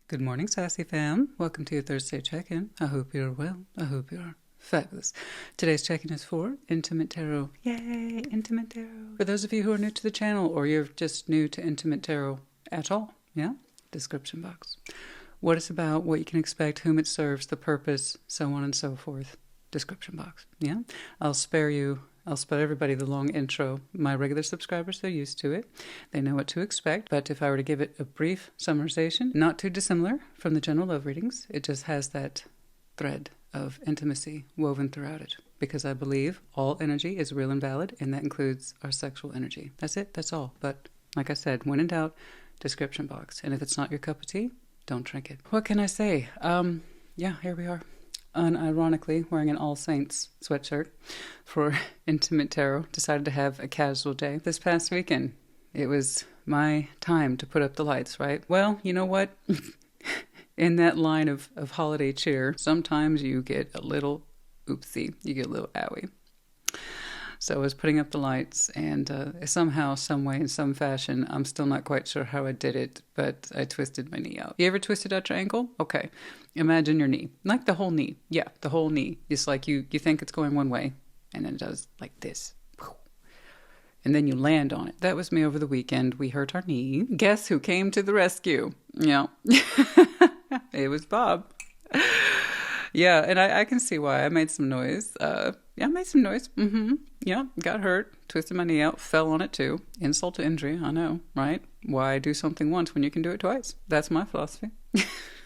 Good morning, Sassy fam. Welcome to your Thursday check-in. I hope you're well. I hope you're fabulous. Today's check-in is for Intimate Tarot. Yay, Intimate Tarot. For those of you who are new to the channel or you're just new to Intimate Tarot at all, yeah? Description box. What it's about, what you can expect, whom it serves, the purpose, so on and so forth. Description box, yeah? I'll spare everybody the long intro. My regular subscribers, they're used to it. They know what to expect. But if I were to give it a brief summarization, not too dissimilar from the general love readings, it just has that thread of intimacy woven throughout it. Because I believe all energy is real and valid, and that includes our sexual energy. That's it. That's all. But like I said, when in doubt, description box. And if it's not your cup of tea, don't drink it. What can I say? Yeah, here we are. Unironically, wearing an All Saints sweatshirt for Intimate Tarot. Decided to have a casual day this past weekend. It was my time to put up the lights, right? Well, you know what? In that line of holiday cheer, sometimes you get a little oopsie. You get a little owie. So I was putting up the lights, and somehow, some way, in some fashion, I'm still not quite sure how I did it, but I twisted my knee out. You ever twisted out your ankle? Okay. Imagine your knee. Like the whole knee. Yeah, the whole knee. It's like you think it's going one way, and then it does like this. And then you land on it. That was me over the weekend. We hurt our knee. Guess who came to the rescue? Yeah. It was Bob. Yeah, and I can see why. I made some noise. Yeah, I made some noise. Yeah, got hurt, twisted my knee out, fell on it too. Insult to injury, I know, right? Why do something once when you can do it twice? That's my philosophy.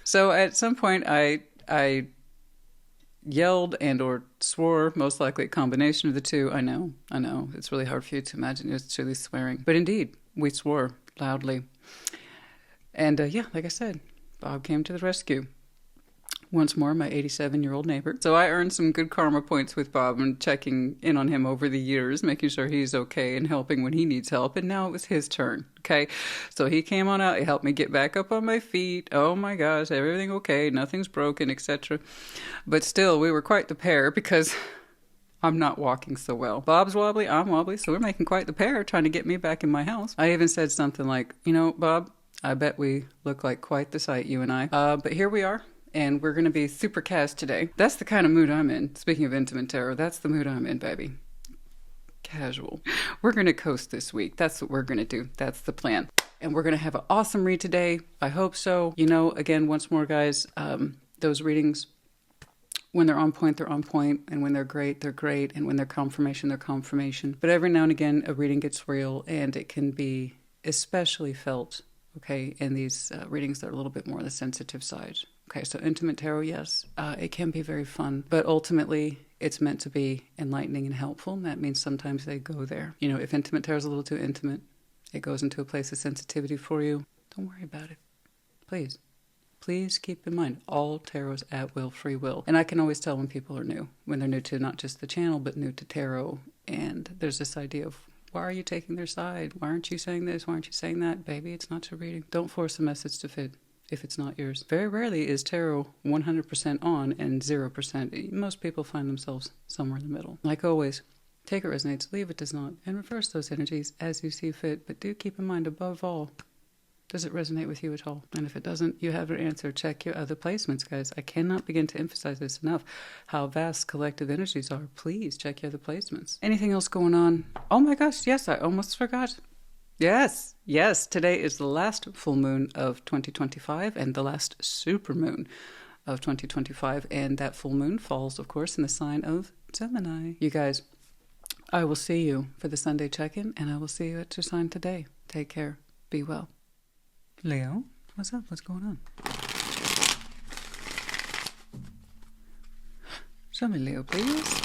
So at some point, I yelled and or swore, most likely a combination of the two. I know. It's really hard for you to imagine it's truly swearing. But indeed, we swore loudly. And yeah, like I said, Bob came to the rescue. Once more, my 87-year-old neighbor. So I earned some good karma points with Bob and checking in on him over the years, making sure he's okay and helping when he needs help. And now it was his turn, okay? So he came on out. He helped me get back up on my feet. Oh my gosh, everything okay? Nothing's broken, etc. But still, we were quite the pair because I'm not walking so well. Bob's wobbly, I'm wobbly, so we're making quite the pair trying to get me back in my house. I even said something like, you know, Bob, I bet we look like quite the sight, you and I. But here we are. And we're going to be super cast today. That's the kind of mood I'm in. Speaking of Intimate Tarot, that's the mood I'm in, baby. Casual. We're going to coast this week. That's what we're going to do. That's the plan. And we're going to have an awesome read today. I hope so. You know, again, once more, guys, those readings, when they're on point, they're on point. And when they're great, they're great. And when they're confirmation, they're confirmation. But every now and again, a reading gets real, and it can be especially felt, okay, in these readings that are a little bit more on the sensitive side. Okay, so Intimate Tarot, yes, it can be very fun, but ultimately it's meant to be enlightening and helpful, and that means sometimes they go there. You know, if Intimate Tarot is a little too intimate, it goes into a place of sensitivity for you, don't worry about it. Please. Please keep in mind, all tarot is at will, free will. And I can always tell when people are new, when they're new to not just the channel, but new to tarot, and there's this idea of, why are you taking their side? Why aren't you saying this? Why aren't you saying that? Baby, it's not your reading. Don't force a message to fit if it's not yours. Very rarely is tarot 100% on and 0%. Most people find themselves somewhere in the middle. Like always, take it resonates, leave it does not, and reverse those energies as you see fit. But do keep in mind, above all, does it resonate with you at all? And if it doesn't, you have your answer. Check your other placements, guys. I cannot begin to emphasize this enough, how vast collective energies are. Please check your other placements. Anything else going on? Oh my gosh, yes, I almost forgot. Yes, today is the last full moon of 2025 and the last super moon of 2025. And that full moon falls, of course, in the sign of Gemini. You guys, I will see you for the Sunday check-in, and I will see you at your sign today. Take care. Be well. Leo, what's up? What's going on? Show me Leo, please.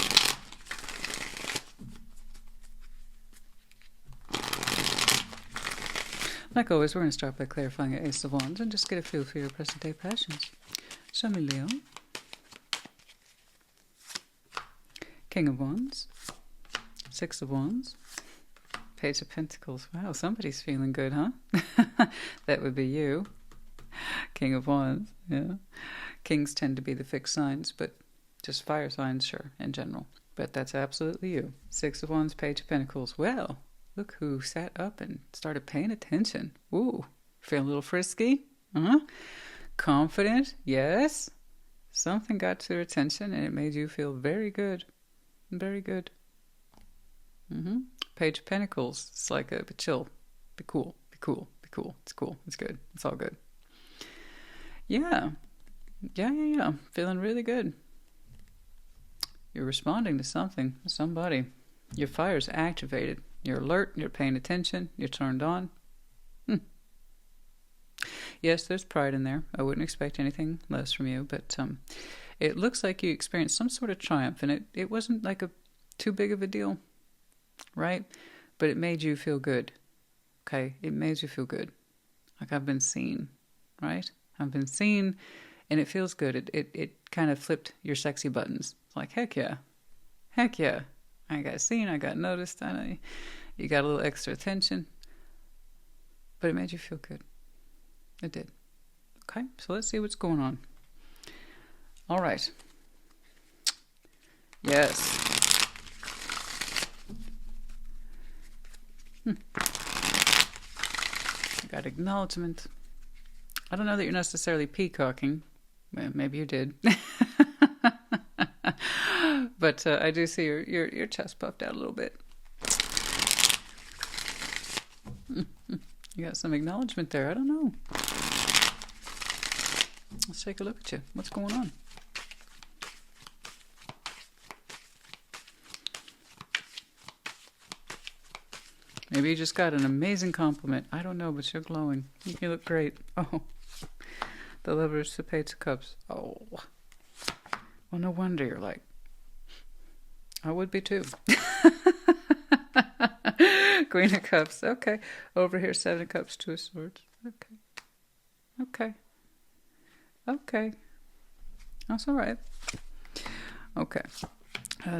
Like always, we're going to start by clarifying your Ace of Wands and just get a feel for your present day passions. Show me Leo. King of Wands. Six of Wands. Page of Pentacles. Wow, somebody's feeling good, huh? That would be you. King of Wands, yeah. Kings tend to be the fixed signs, but just fire signs, sure, in general. But that's absolutely you. Six of Wands, Page of Pentacles. Well, look who sat up and started paying attention. Ooh, feeling a little frisky? Confident, yes. Something got to your attention and it made you feel very good. Very good. Page of Pentacles. It's like a chill. Be cool. Be cool. Be cool. It's cool. It's good. It's all good. Yeah. Yeah. Feeling really good. You're responding to something, somebody. Your fire's activated. You're alert. You're paying attention. You're turned on. Yes, there's pride in there. I wouldn't expect anything less from you, but it looks like you experienced some sort of triumph, and it wasn't like too big of a deal, right? But it made you feel good. Okay, it made you feel good. Like I've been seen, right? I've been seen, and it feels good. It kind of flipped your sexy buttons. It's like, heck yeah. I got seen, I got noticed, you got a little extra attention, but it made you feel good. It did. Okay, so let's see what's going on. All right. Yes. I got acknowledgement. I don't know that you're necessarily peacocking. Well, maybe you did. But I do see your chest puffed out a little bit. You got some acknowledgement there. I don't know. Let's take a look at you. What's going on? Maybe you just got an amazing compliment. I don't know, but you're glowing. You look great. Oh, the Lovers, the Page of Cups. Oh, well, no wonder you're like, I would be too. Queen of Cups. Okay. Over here, Seven of Cups, Two of Swords. Okay. That's all right. Okay.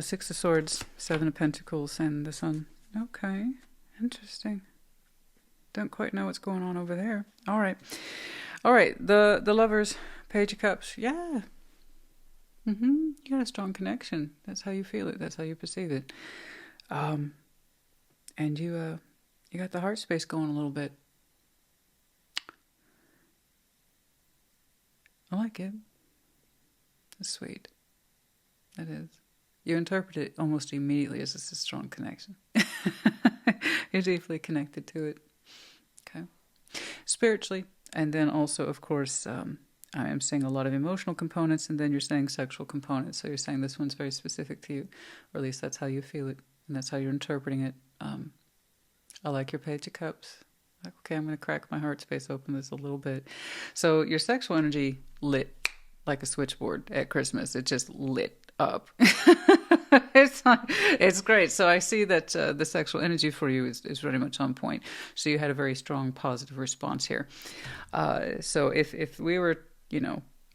Six of Swords, Seven of Pentacles, and the Sun. Okay. Interesting. Don't quite know what's going on over there. All right. The Lovers, Page of Cups. Yeah. You got a strong connection. That's how you feel it. That's how you perceive it. And you got the heart space going a little bit. I like it. That's sweet. That is. You interpret it almost immediately as it's a strong connection. You're deeply connected to it. Okay. Spiritually, and then also, of course, I am seeing a lot of emotional components, and then you're saying sexual components. So you're saying this one's very specific to you, or at least that's how you feel it, and that's how you're interpreting it. I like your Page of Cups. Like, okay, I'm going to crack my heart space open this a little bit. So your sexual energy lit like a switchboard at Christmas. It just lit up. It's great. So I see that the sexual energy for you is very much on point. So you had a very strong positive response here. So if we were,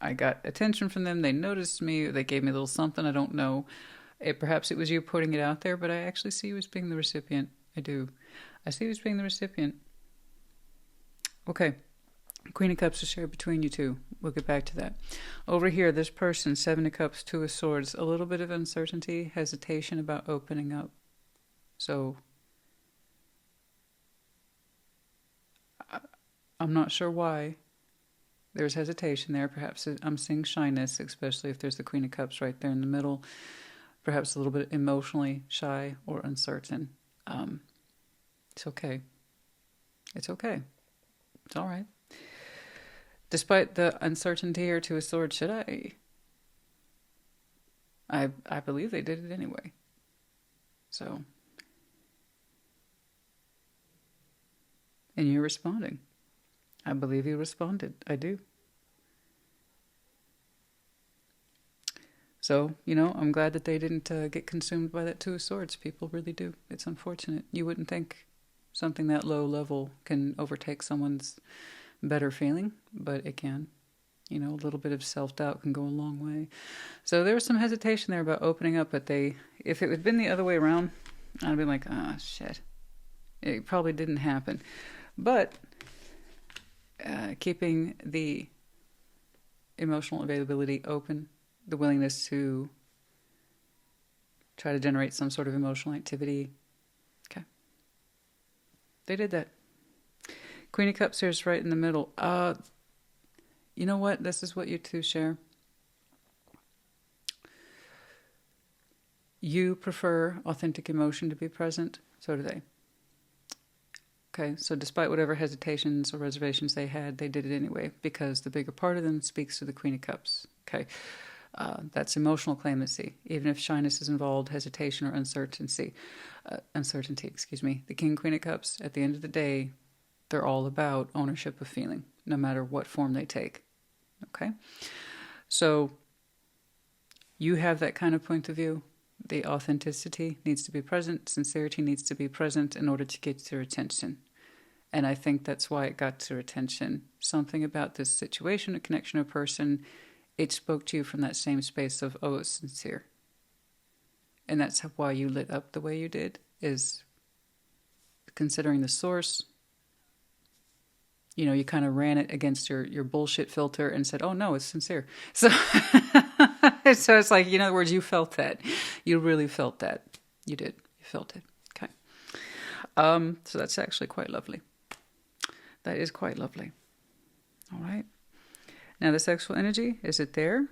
I got attention from them, they noticed me, they gave me a little something, I don't know. Perhaps it was you putting it out there, but I actually see you as being the recipient. I do. I see you as being the recipient. Okay. Queen of Cups is shared between you two. We'll get back to that. Over here, this person, Seven of Cups, Two of Swords, a little bit of uncertainty, hesitation about opening up. So, I'm not sure why. There's hesitation there. Perhaps I'm seeing shyness, especially if there's the Queen of Cups right there in the middle. Perhaps a little bit emotionally shy or uncertain. It's okay. It's okay. It's all right. Despite the uncertainty here, Two of Swords, I believe they did it anyway. So, and you're responding. I believe you responded. I do. So, I'm glad that they didn't get consumed by that Two of Swords. People really do. It's unfortunate. You wouldn't think something that low level can overtake someone's better feeling, but it can. A little bit of self-doubt can go a long way. So there was some hesitation there about opening up, but if it had been the other way around, I'd have been like, shit. It probably didn't happen. But keeping the emotional availability open, the willingness to try to generate some sort of emotional activity. Okay. They did that. Queen of Cups here is right in the middle. you know what? This is what you two share. You prefer authentic emotion to be present. So do they. Okay, so despite whatever hesitations or reservations they had, they did it anyway, because the bigger part of them speaks to the Queen of Cups. Okay, that's emotional clemency. Even if shyness is involved, hesitation or uncertainty, the King and Queen of Cups, at the end of the day, they're all about ownership of feeling, no matter what form they take. Okay, so you have that kind of point of view. The authenticity needs to be present. Sincerity needs to be present in order to get their attention. And I think that's why it got their attention. Something about this situation, a connection, a person, it spoke to you from that same space of, oh, it's sincere. And that's why you lit up the way you did, is considering the source. You know, you kind of ran it against your bullshit filter and said, oh, no, it's sincere. So, so it's like, in other words, you felt that. You really felt that. You did. You felt it. Okay. So that's actually quite lovely. That is quite lovely. All right. Now, the sexual energy, is it there?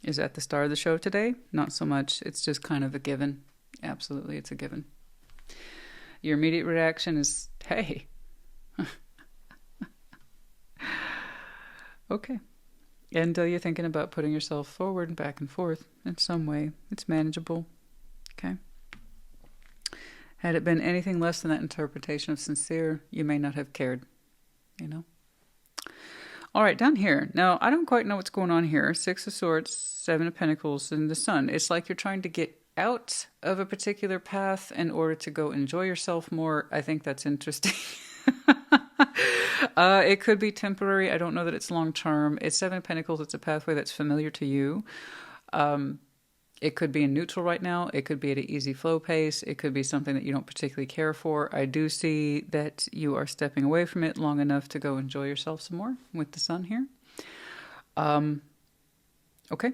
Is that the star of the show today? Not so much. It's just kind of a given. Absolutely, it's a given. Your immediate reaction is, hey. Okay. And you're thinking about putting yourself forward and back and forth in some way. It's manageable. Okay. Had it been anything less than that interpretation of sincere, you may not have cared, All right, down here. Now, I don't quite know what's going on here. 6 of Swords, 7 of Pentacles, and the Sun. It's like you're trying to get out of a particular path in order to go enjoy yourself more. I think that's interesting. It could be temporary. I don't know that it's long-term. It's 7 of Pentacles. It's a pathway that's familiar to you. It could be in neutral right now. It could be at an easy flow pace. It could be something that you don't particularly care for. I do see that you are stepping away from it long enough to go enjoy yourself some more with the Sun here. Okay.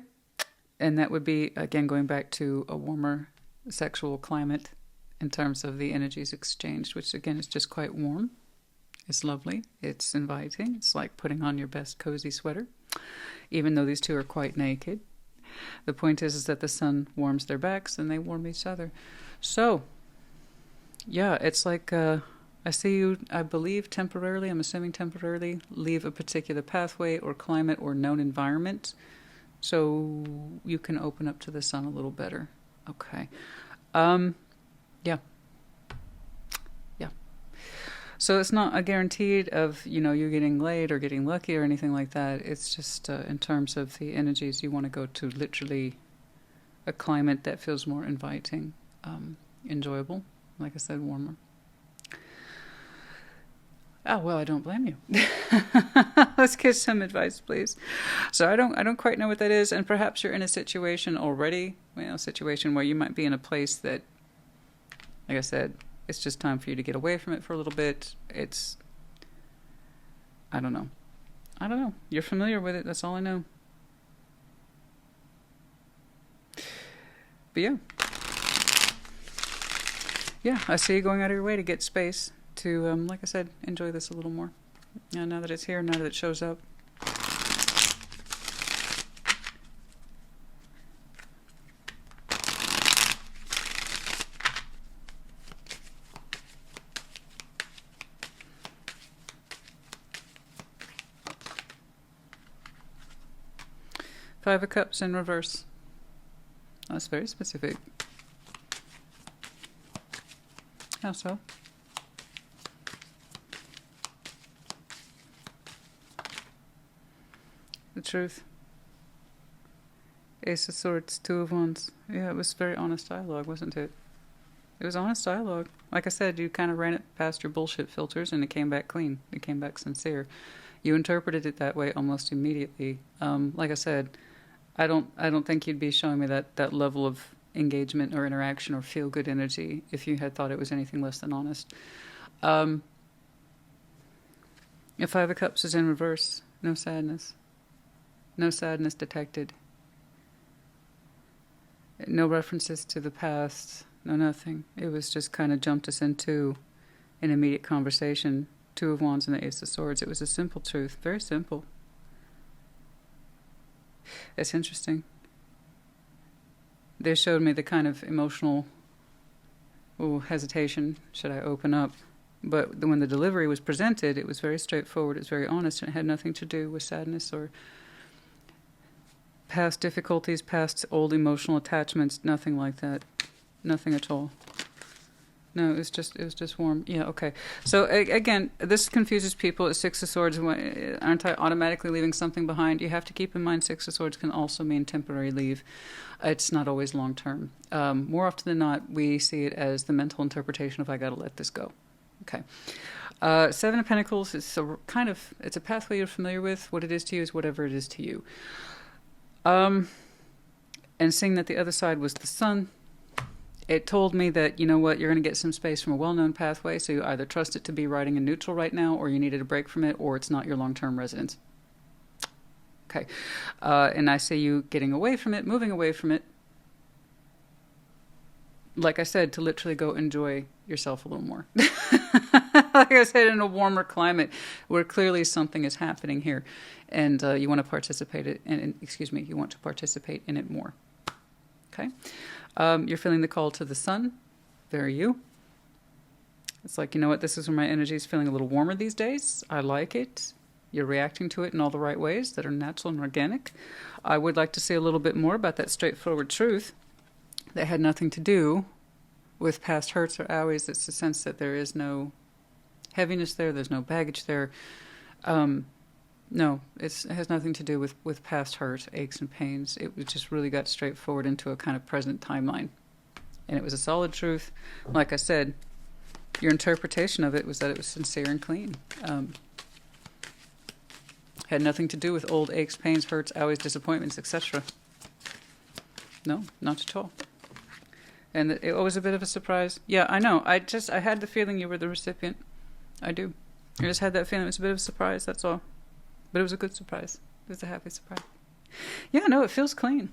And that would be, again, going back to a warmer sexual climate in terms of the energies exchanged, which, again, is just quite warm. It's lovely. It's inviting. It's like putting on your best cozy sweater, even though these two are quite naked. The point is that the Sun warms their backs and they warm each other. So, yeah, it's like I see you, I believe, temporarily, I'm assuming temporarily, leave a particular pathway or climate or known environment so you can open up to the Sun a little better. Okay. Yeah. So it's not a guaranteed of, you getting laid or getting lucky or anything like that. It's just in terms of the energies, you want to go to literally a climate that feels more inviting, enjoyable, like I said, warmer. Oh, well, I don't blame you. Let's get some advice, please. So I don't quite know what that is, and perhaps you're in a situation already, a situation where you might be in a place that, like I said, it's just time for you to get away from it for a little bit. I don't know. You're familiar with it. That's all I know. But yeah, I see you going out of your way to get space to, like I said, enjoy this a little more. Now that it's here, now that it shows up. Five of Cups in reverse. That's very specific. How so? The Truth. Ace of Swords, 2 of Wands. Yeah, it was very honest dialogue, wasn't it? It was honest dialogue. Like I said, you kind of ran it past your bullshit filters and it came back clean. It came back sincere. You interpreted it that way almost immediately. Like I said, I don't think you'd be showing me that level of engagement or interaction or feel-good energy if you had thought it was anything less than honest. If 5 of Cups is in reverse, no sadness. No sadness detected. No references to the past. No nothing. It was just kind of jumped us into an immediate conversation. 2 of Wands and the Ace of Swords. It was a simple truth. Very simple. It's interesting. They showed me the kind of emotional hesitation. Should I open up? But when the delivery was presented, it was very straightforward. It was very honest, and it had nothing to do with sadness or past difficulties, past old emotional attachments. Nothing like that. Nothing at all. No, it was just warm. Yeah, okay. So again, this confuses people. It's Six of Swords. Aren't I automatically leaving something behind? You have to keep in mind Six of Swords can also mean temporary leave. It's not always long term. More often than not, we see it as the mental interpretation of I got to let this go. Okay. Seven of Pentacles is it's a pathway you're familiar with. What it is to you is whatever it is to you. And seeing that the other side was the Sun, it told me that, you know what, you're going to get some space from a well-known pathway, so you either trust it to be riding in neutral right now, or you needed a break from it, or it's not your long-term residence. Okay. And I see you getting away from it, moving away from it, like I said, to literally go enjoy yourself a little more. Like I said, in a warmer climate where clearly something is happening here, and you want to participate you want to participate in it more. Okay. You're feeling the call to the Sun. Very you. It's like, you know what, this is where my energy is feeling a little warmer these days. I like it. You're reacting to it in all the right ways that are natural and organic. I would like to see a little bit more about that straightforward truth that had nothing to do with past hurts or owies. It's the sense that there is no heaviness there. There's no baggage there. No, it has nothing to do with past hurt, aches, and pains. It just really got straightforward into a kind of present timeline. And it was a solid truth. Like I said, your interpretation of it was that it was sincere and clean. Had nothing to do with old aches, pains, hurts, owies, disappointments, etc. No, not at all. And it was a bit of a surprise. Yeah, I know. I had the feeling you were the recipient. I do. I just had that feeling. It was a bit of a surprise, that's all. But it was a good surprise. It was a happy surprise. Yeah, no, it feels clean.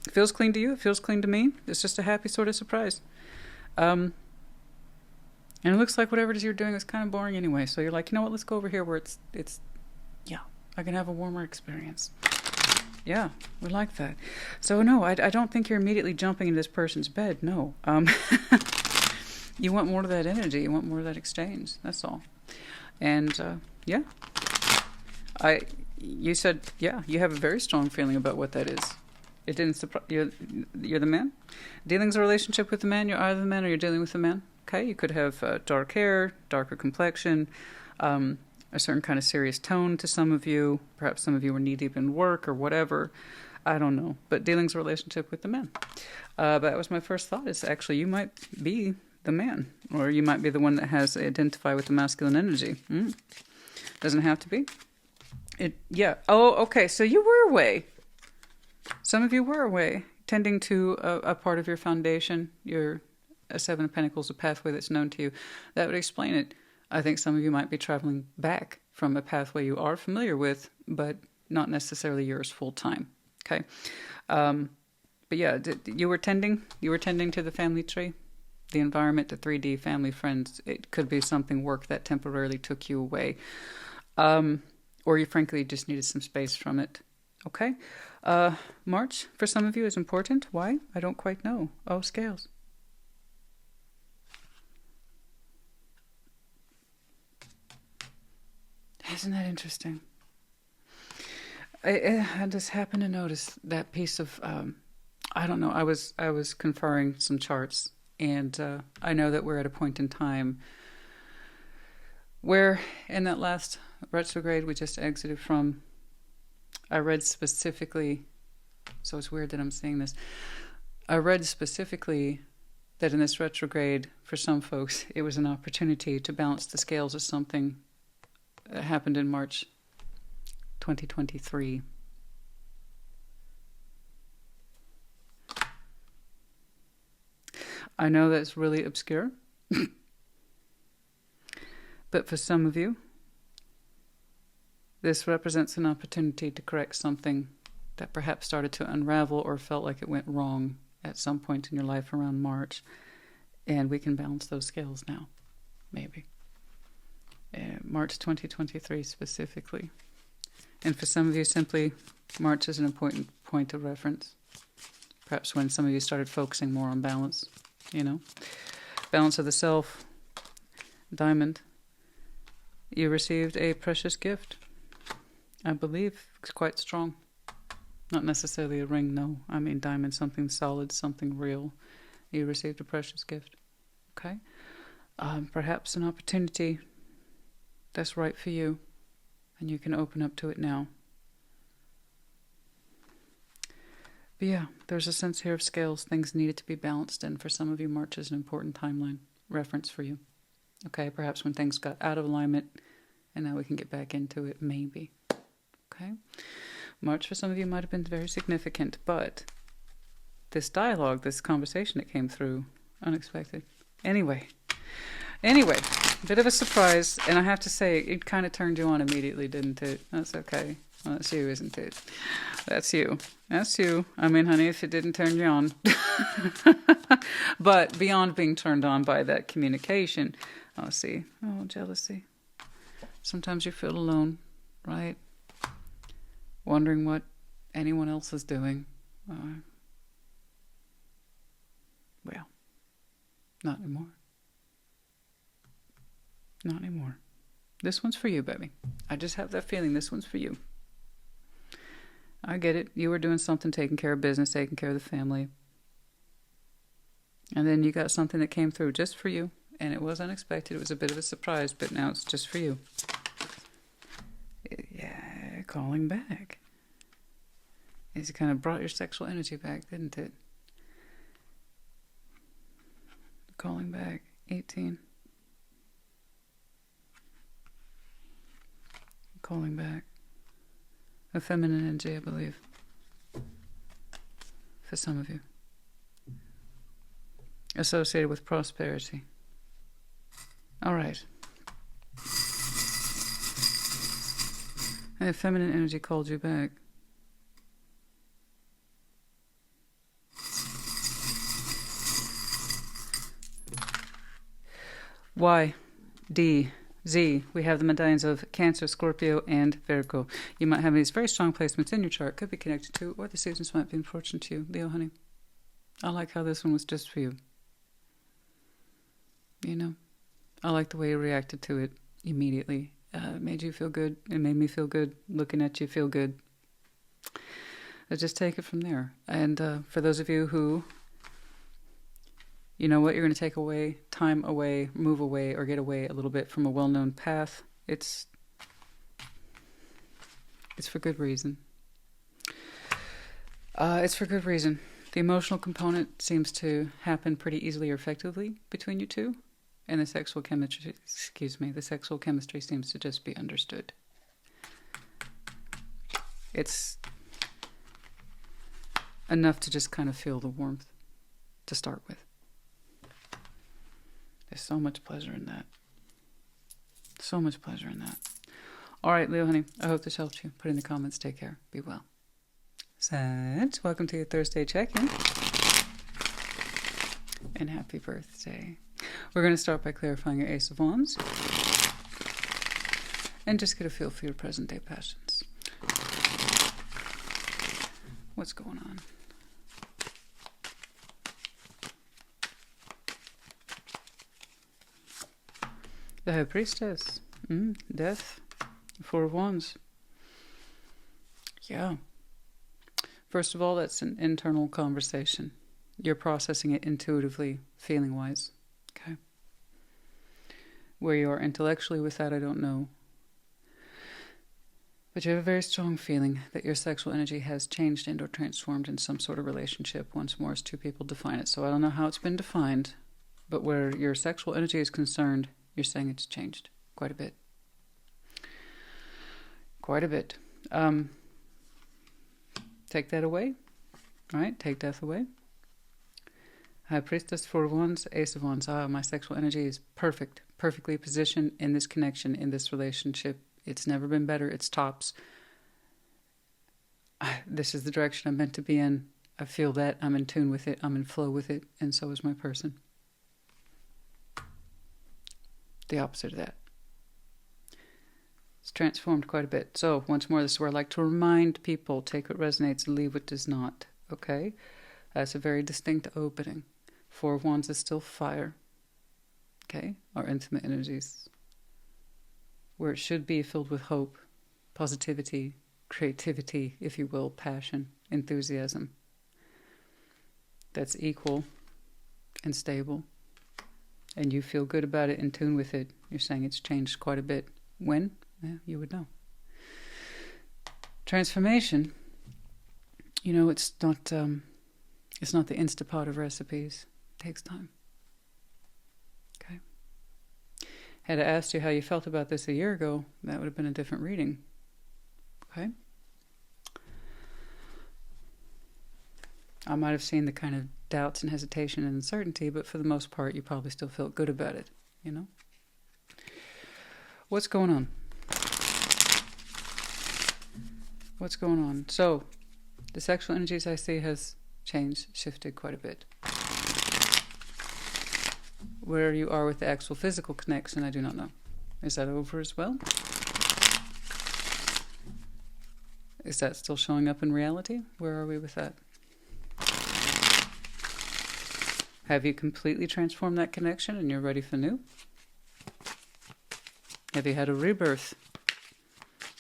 It feels clean to you. It feels clean to me. It's just a happy sort of surprise. And it looks like whatever it is you're doing is kind of boring anyway. So you're like, you know what, let's go over here where it's I can have a warmer experience. Yeah, we like that. So no, I don't think you're immediately jumping into this person's bed. No. You want more of that energy. You want more of that exchange. That's all. And yeah. You said, yeah, you have a very strong feeling about what that is. It didn't surprise you. You're the man. Dealing's a relationship with the man. You're either the man or you're dealing with the man. Okay, you could have dark hair, darker complexion, a certain kind of serious tone to some of you. Perhaps some of you were knee-deep in work or whatever. I don't know. But dealing's a relationship with the man. But that was my first thought, is actually you might be the man. Or you might be the one that has to identify with the masculine energy. Doesn't have to be. Yeah. Oh, okay. So you were away. Some of you were away, tending to a part of your foundation, a Seven of Pentacles, a pathway that's known to you. That would explain it. I think some of you might be traveling back from a pathway you are familiar with, but not necessarily yours full time. Okay. But yeah, you were tending to the family tree, the environment, the 3D, family, friends. It could be something work that temporarily took you away. Or you frankly just needed some space from it. Okay? March, for some of you, is important. Why? I don't quite know. Oh, scales. Isn't that interesting? I just happened to notice that piece of, I don't know, I was conferring some charts, and I know that we're at a point in time where in that last retrograde we just exited from, I read specifically, so it's weird that I'm saying this, I read specifically that in this retrograde, for some folks, it was an opportunity to balance the scales of something that happened in March 2023. I know that's really obscure, but for some of you, this represents an opportunity to correct something that perhaps started to unravel or felt like it went wrong at some point in your life around March. And we can balance those scales now, maybe. March 2023 specifically. And for some of you, simply, March is an important point of reference. Perhaps when some of you started focusing more on balance, you know. Balance of the self, Diamond. You received a precious gift. I believe it's quite strong. Not necessarily a ring, no. I mean diamond, something solid, something real. You received a precious gift. Okay? Perhaps an opportunity that's right for you, and you can open up to it now. But yeah, there's a sense here of scales. Things needed to be balanced, and for some of you, March is an important timeline reference for you. Okay, perhaps when things got out of alignment, and now we can get back into it, maybe. Okay? March for some of you might have been very significant, but this dialogue, this conversation that came through, unexpected. Anyway, bit of a surprise, and I have to say, it kind of turned you on immediately, didn't it? That's okay. Well, that's you, isn't it? That's you. That's you. I mean, honey, if it didn't turn you on. But beyond being turned on by that communication, oh, see, oh, jealousy. Sometimes you feel alone, right? Wondering what anyone else is doing. Well, not anymore. Not anymore. This one's for you, baby. I just have that feeling this one's for you. I get it. You were doing something, taking care of business, taking care of the family. And then you got something that came through just for you. And it was unexpected. It was a bit of a surprise, but now it's just for you. Yeah, calling back. It kind of brought your sexual energy back, didn't it? Calling back. 18. Calling back. A feminine energy, I believe. For some of you. Associated with prosperity. All right. And feminine energy called you back. Y, D, Z. We have the medallions of Cancer, Scorpio, and Virgo. You might have these very strong placements in your chart. Could be connected to, or the seasons might be important to you. Leo, honey. I like how this one was just for you. You know? I like the way you reacted to it immediately. It made you feel good. It made me feel good. Looking at you feel good. Let's just take it from there. And for those of you who, you know what, you're going to take away, time away, move away, or get away a little bit from a well-known path, it's for good reason. It's for good reason. The emotional component seems to happen pretty easily or effectively between you two. And the sexual chemistry, the sexual chemistry seems to just be understood. It's enough to just kind of feel the warmth to start with. There's so much pleasure in that. So much pleasure in that. All right, Leo, honey, I hope this helped you. Put in the comments. Take care. Be well. Sag, welcome to your Thursday check-in. And happy birthday. We're going to start by clarifying your Ace of Wands. And just get a feel for your present-day passions. What's going on? The High Priestess. Death. Four of Wands. Yeah. First of all, that's an internal conversation. You're processing it intuitively, feeling-wise. Okay. Where you are intellectually with that, I don't know. But you have a very strong feeling that your sexual energy has changed and or transformed in some sort of relationship once more as two people define it. So I don't know how it's been defined, but where your sexual energy is concerned, you're saying it's changed quite a bit. Quite a bit. Take that away. All right, take death away. High Priestess, Four of Wands, Ace of Wands. My sexual energy is perfect, perfectly positioned in this connection, in this relationship. It's never been better. It's tops. This is the direction I'm meant to be in. I feel that. I'm in tune with it. I'm in flow with it. And so is my person. The opposite of that. It's transformed quite a bit. So once more, this is where I like to remind people, take what resonates and leave what does not. Okay? That's a very distinct opening. Four of Wands is still fire. Okay? Our intimate energies. Where it should be filled with hope, positivity, creativity, if you will, passion, enthusiasm. That's equal and stable. And you feel good about it, in tune with it. You're saying it's changed quite a bit. When? Yeah, you would know. Transformation, you know, it's not the Instapot of recipes. It takes time. Okay. Had I asked you how you felt about this a year ago, that would have been a different reading. Okay. I might have seen the kind of doubts and hesitation and uncertainty, but for the most part, you probably still felt good about it, you know? What's going on? What's going on? So, the sexual energies I see has changed, shifted quite a bit. Where you are with the actual physical connection, I do not know. Is that over as well? Is that still showing up in reality? Where are we with that? Have you completely transformed that connection and you're ready for new? Have you had a rebirth?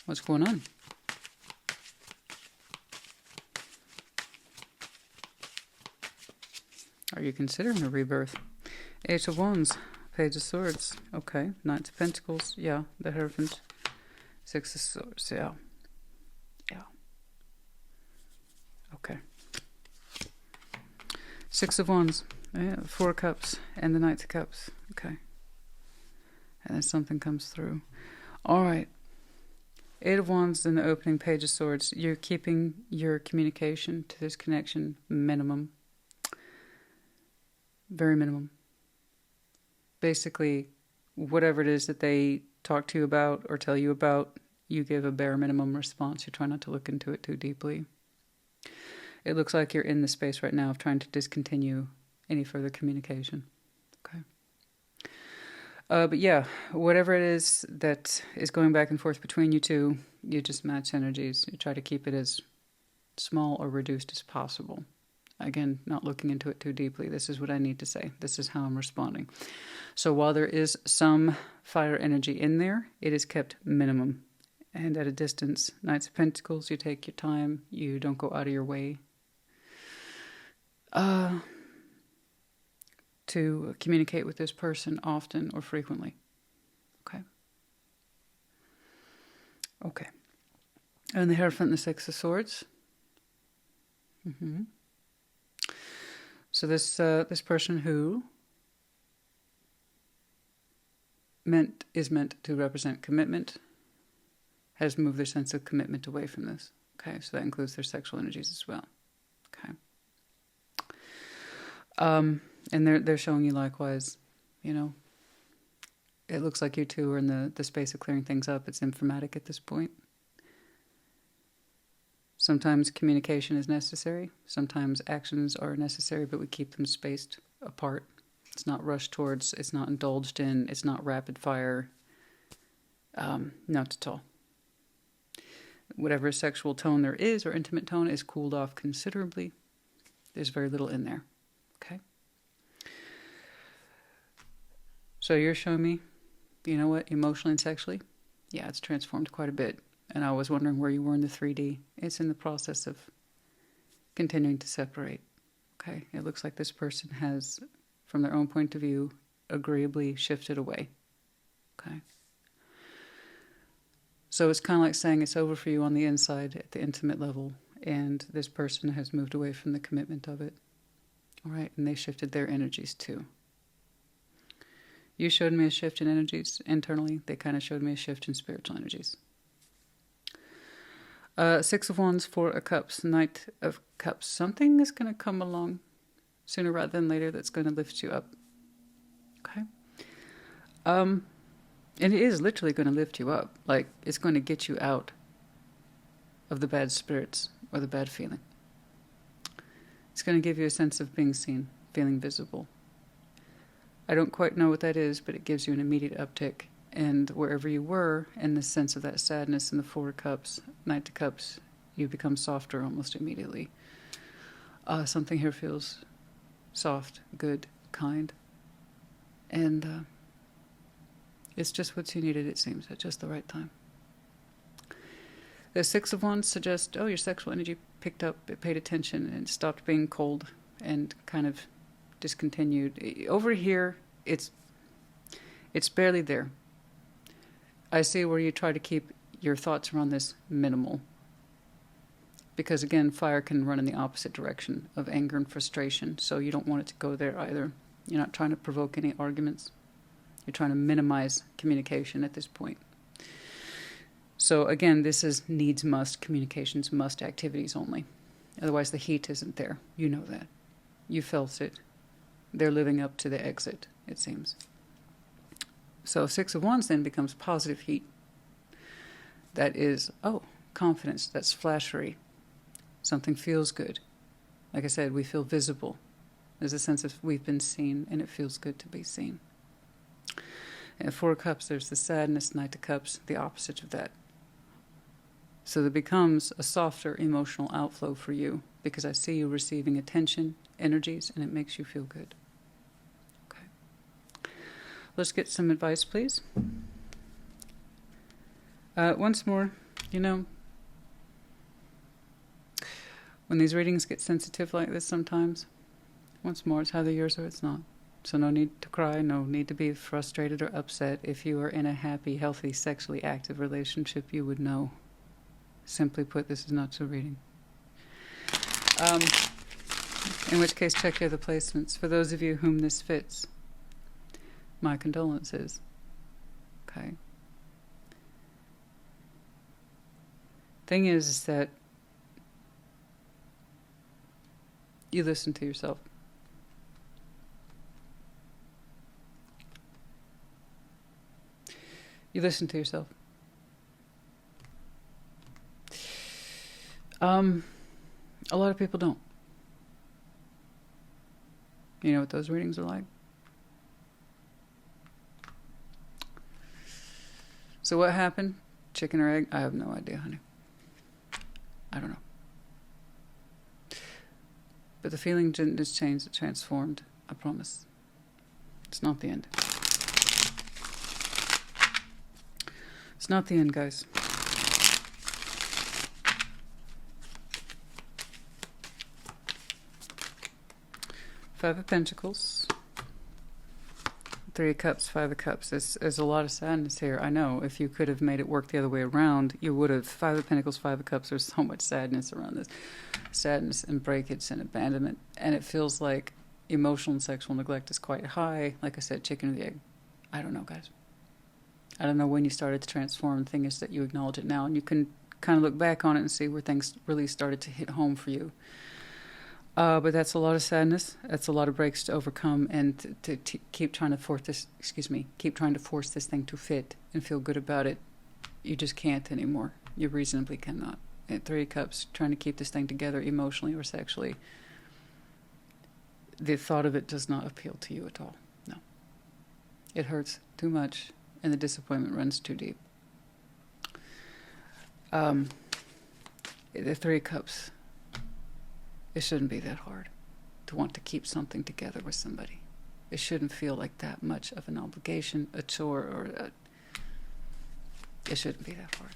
What's going on? Are you considering a rebirth? Ace of Wands, Page of Swords, okay. Knight of Pentacles, yeah. The Hierophant, Six of Swords, yeah. Yeah. Okay. Six of Wands, yeah. Four of Cups, and the Knight of Cups, okay. And then something comes through. All right. Eight of Wands in the opening, Page of Swords. You're keeping your communication to this connection minimum. Very minimum. Basically, whatever it is that they talk to you about or tell you about, you give a bare minimum response. You try not to look into it too deeply. It looks like you're in the space right now of trying to discontinue any further communication. Okay. But yeah, whatever it is that is going back and forth between you two, you just match energies. You try to keep it as small or reduced as possible. Again, not looking into it too deeply. This is what I need to say. This is how I'm responding. So while there is some fire energy in there, it is kept minimum and at a distance. Knights of Pentacles, you take your time. You don't go out of your way to communicate with this person often or frequently. Okay. Okay. And the Hierophant and the Six of Swords. So this person who is meant to represent commitment has moved their sense of commitment away from this. Okay, so that includes their sexual energies as well. Okay. And they're showing you likewise, you know, it looks like you two are in the space of clearing things up. It's informatic at this point. Sometimes communication is necessary. Sometimes actions are necessary, but we keep them spaced apart. It's not rushed towards. It's not indulged in. It's not rapid fire. Not at all. Whatever sexual tone there is or intimate tone is cooled off considerably. There's very little in there. Okay? So you're showing me, you know what, emotionally and sexually? Yeah, it's transformed quite a bit. And I was wondering where you were in the 3D. It's in the process of continuing to separate. Okay, it looks like this person has, from their own point of view, agreeably shifted away. Okay. So it's kind of like saying it's over for you on the inside at the intimate level, and this person has moved away from the commitment of it. All right, and they shifted their energies too. You showed me a shift in energies internally. They kind of showed me a shift in spiritual energies. Six of Wands, Four of Cups, Knight of Cups. Something is going to come along sooner rather than later that's going to lift you up. Okay? And it is literally going to lift you up. Like, it's going to get you out of the bad spirits or the bad feeling. It's going to give you a sense of being seen, feeling visible. I don't quite know what that is, but it gives you an immediate uptick and wherever you were in the sense of that sadness in the Four of Cups, Knight of Cups, you become softer almost immediately. Something here feels soft, good, kind, and it's just what you needed, it seems, at just the right time. The Six of Wands suggests, oh, your sexual energy picked up, it paid attention, and stopped being cold and kind of discontinued. Over here, it's barely there. I see where you try to keep your thoughts around this minimal. Because again, fire can run in the opposite direction of anger and frustration, so you don't want it to go there either. You're not trying to provoke any arguments. You're trying to minimize communication at this point. So again, this is needs must, communications must, activities only. Otherwise the heat isn't there. You know that. You felt it. They're living up to the exit, it seems. So Six of Wands then becomes positive heat. That is, confidence. That's flashery. Something feels good. Like I said, we feel visible. There's a sense of we've been seen, and it feels good to be seen. And Four of Cups, there's the sadness. Knight of Cups, the opposite of that. So there becomes a softer emotional outflow for you, because I see you receiving attention, energies, and it makes you feel good. Okay. Let's get some advice, please. Once more, when these readings get sensitive like this sometimes, once more, it's either yours or it's not. So no need to cry, no need to be frustrated or upset. If you are in a happy, healthy, sexually active relationship, you would know. Simply put, this is not your reading. In which case, check your other placements. For those of you whom this fits, my condolences. Okay. Thing is that you listen to yourself. You listen to yourself. A lot of people don't. You know what those readings are like? So what happened? Chicken or egg? I have no idea, honey. I don't know. But the feeling didn't just change, it transformed. I promise. It's not the end. It's not the end, guys. Five of Pentacles. Three of Cups, Five of Cups. There's a lot of sadness here. I know. If you could have made it work the other way around, you would have. Five of Pentacles, Five of Cups. There's so much sadness around this. Sadness and breakage and abandonment. And it feels like emotional and sexual neglect is quite high. Like I said, chicken or the egg. I don't know, guys. I don't know when you started to transform. The thing is that you acknowledge it now. And you can kind of look back on it and see where things really started to hit home for you. But that's a lot of sadness. That's a lot of breaks to overcome, and to keep trying to force this. Keep trying to force this thing to fit and feel good about it. You just can't anymore. You reasonably cannot. At Three of Cups, trying to keep this thing together emotionally or sexually. The thought of it does not appeal to you at all. No. It hurts too much, and the disappointment runs too deep. The Three of Cups. It shouldn't be that hard to want to keep something together with somebody. It shouldn't feel like that much of an obligation, a chore, or it shouldn't be that hard.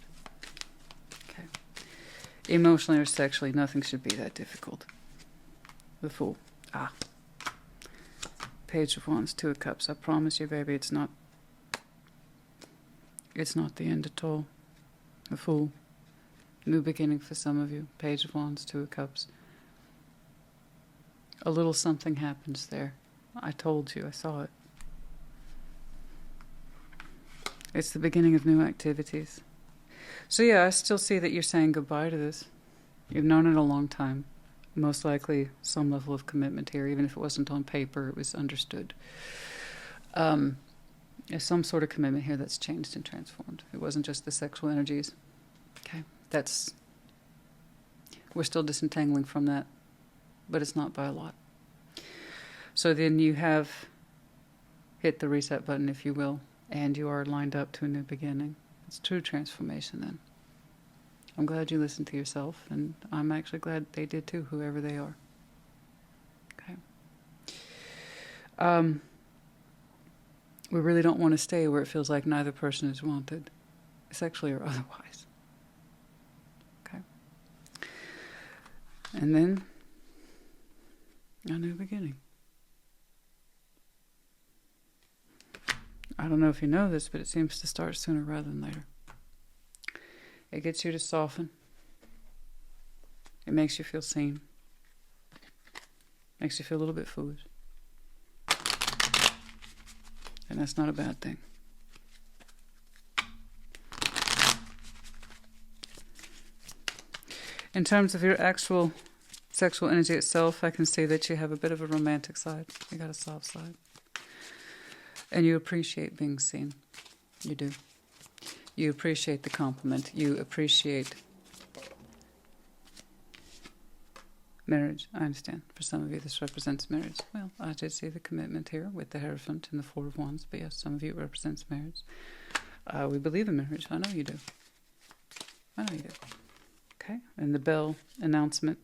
Okay. Emotionally or sexually, nothing should be that difficult. The Fool. Page of Wands, Two of Cups. I promise you, baby, it's not the end at all. The Fool. New beginning for some of you. Page of Wands, Two of Cups. A little something happens there. I told you, I saw it. It's the beginning of new activities. So yeah, I still see that you're saying goodbye to this. You've known it a long time. Most likely some level of commitment here, even if it wasn't on paper, it was understood. There's some sort of commitment here that's changed and transformed. It wasn't just the sexual energies. Okay, we're still disentangling from that. But it's not by a lot. So then you have hit the reset button, if you will, and you are lined up to a new beginning. It's true transformation then. I'm glad you listened to yourself, and I'm actually glad they did too, whoever they are. Okay. We really don't want to stay where it feels like neither person is wanted, sexually or otherwise. Okay. And then, a new beginning. I don't know if you know this, but it seems to start sooner rather than later. It gets you to soften. It makes you feel seen. Makes you feel a little bit foolish. And that's not a bad thing. In terms of your actual sexual energy itself, I can see that you have a bit of a romantic side. You got a soft side. And you appreciate being seen. You do. You appreciate the compliment. You appreciate marriage. I understand. For some of you, this represents marriage. Well, I did see the commitment here with the Hierophant and the Four of Wands, but yes, some of you it represents marriage. We believe in marriage. I know you do. I know you do. Okay, and the bell announcement.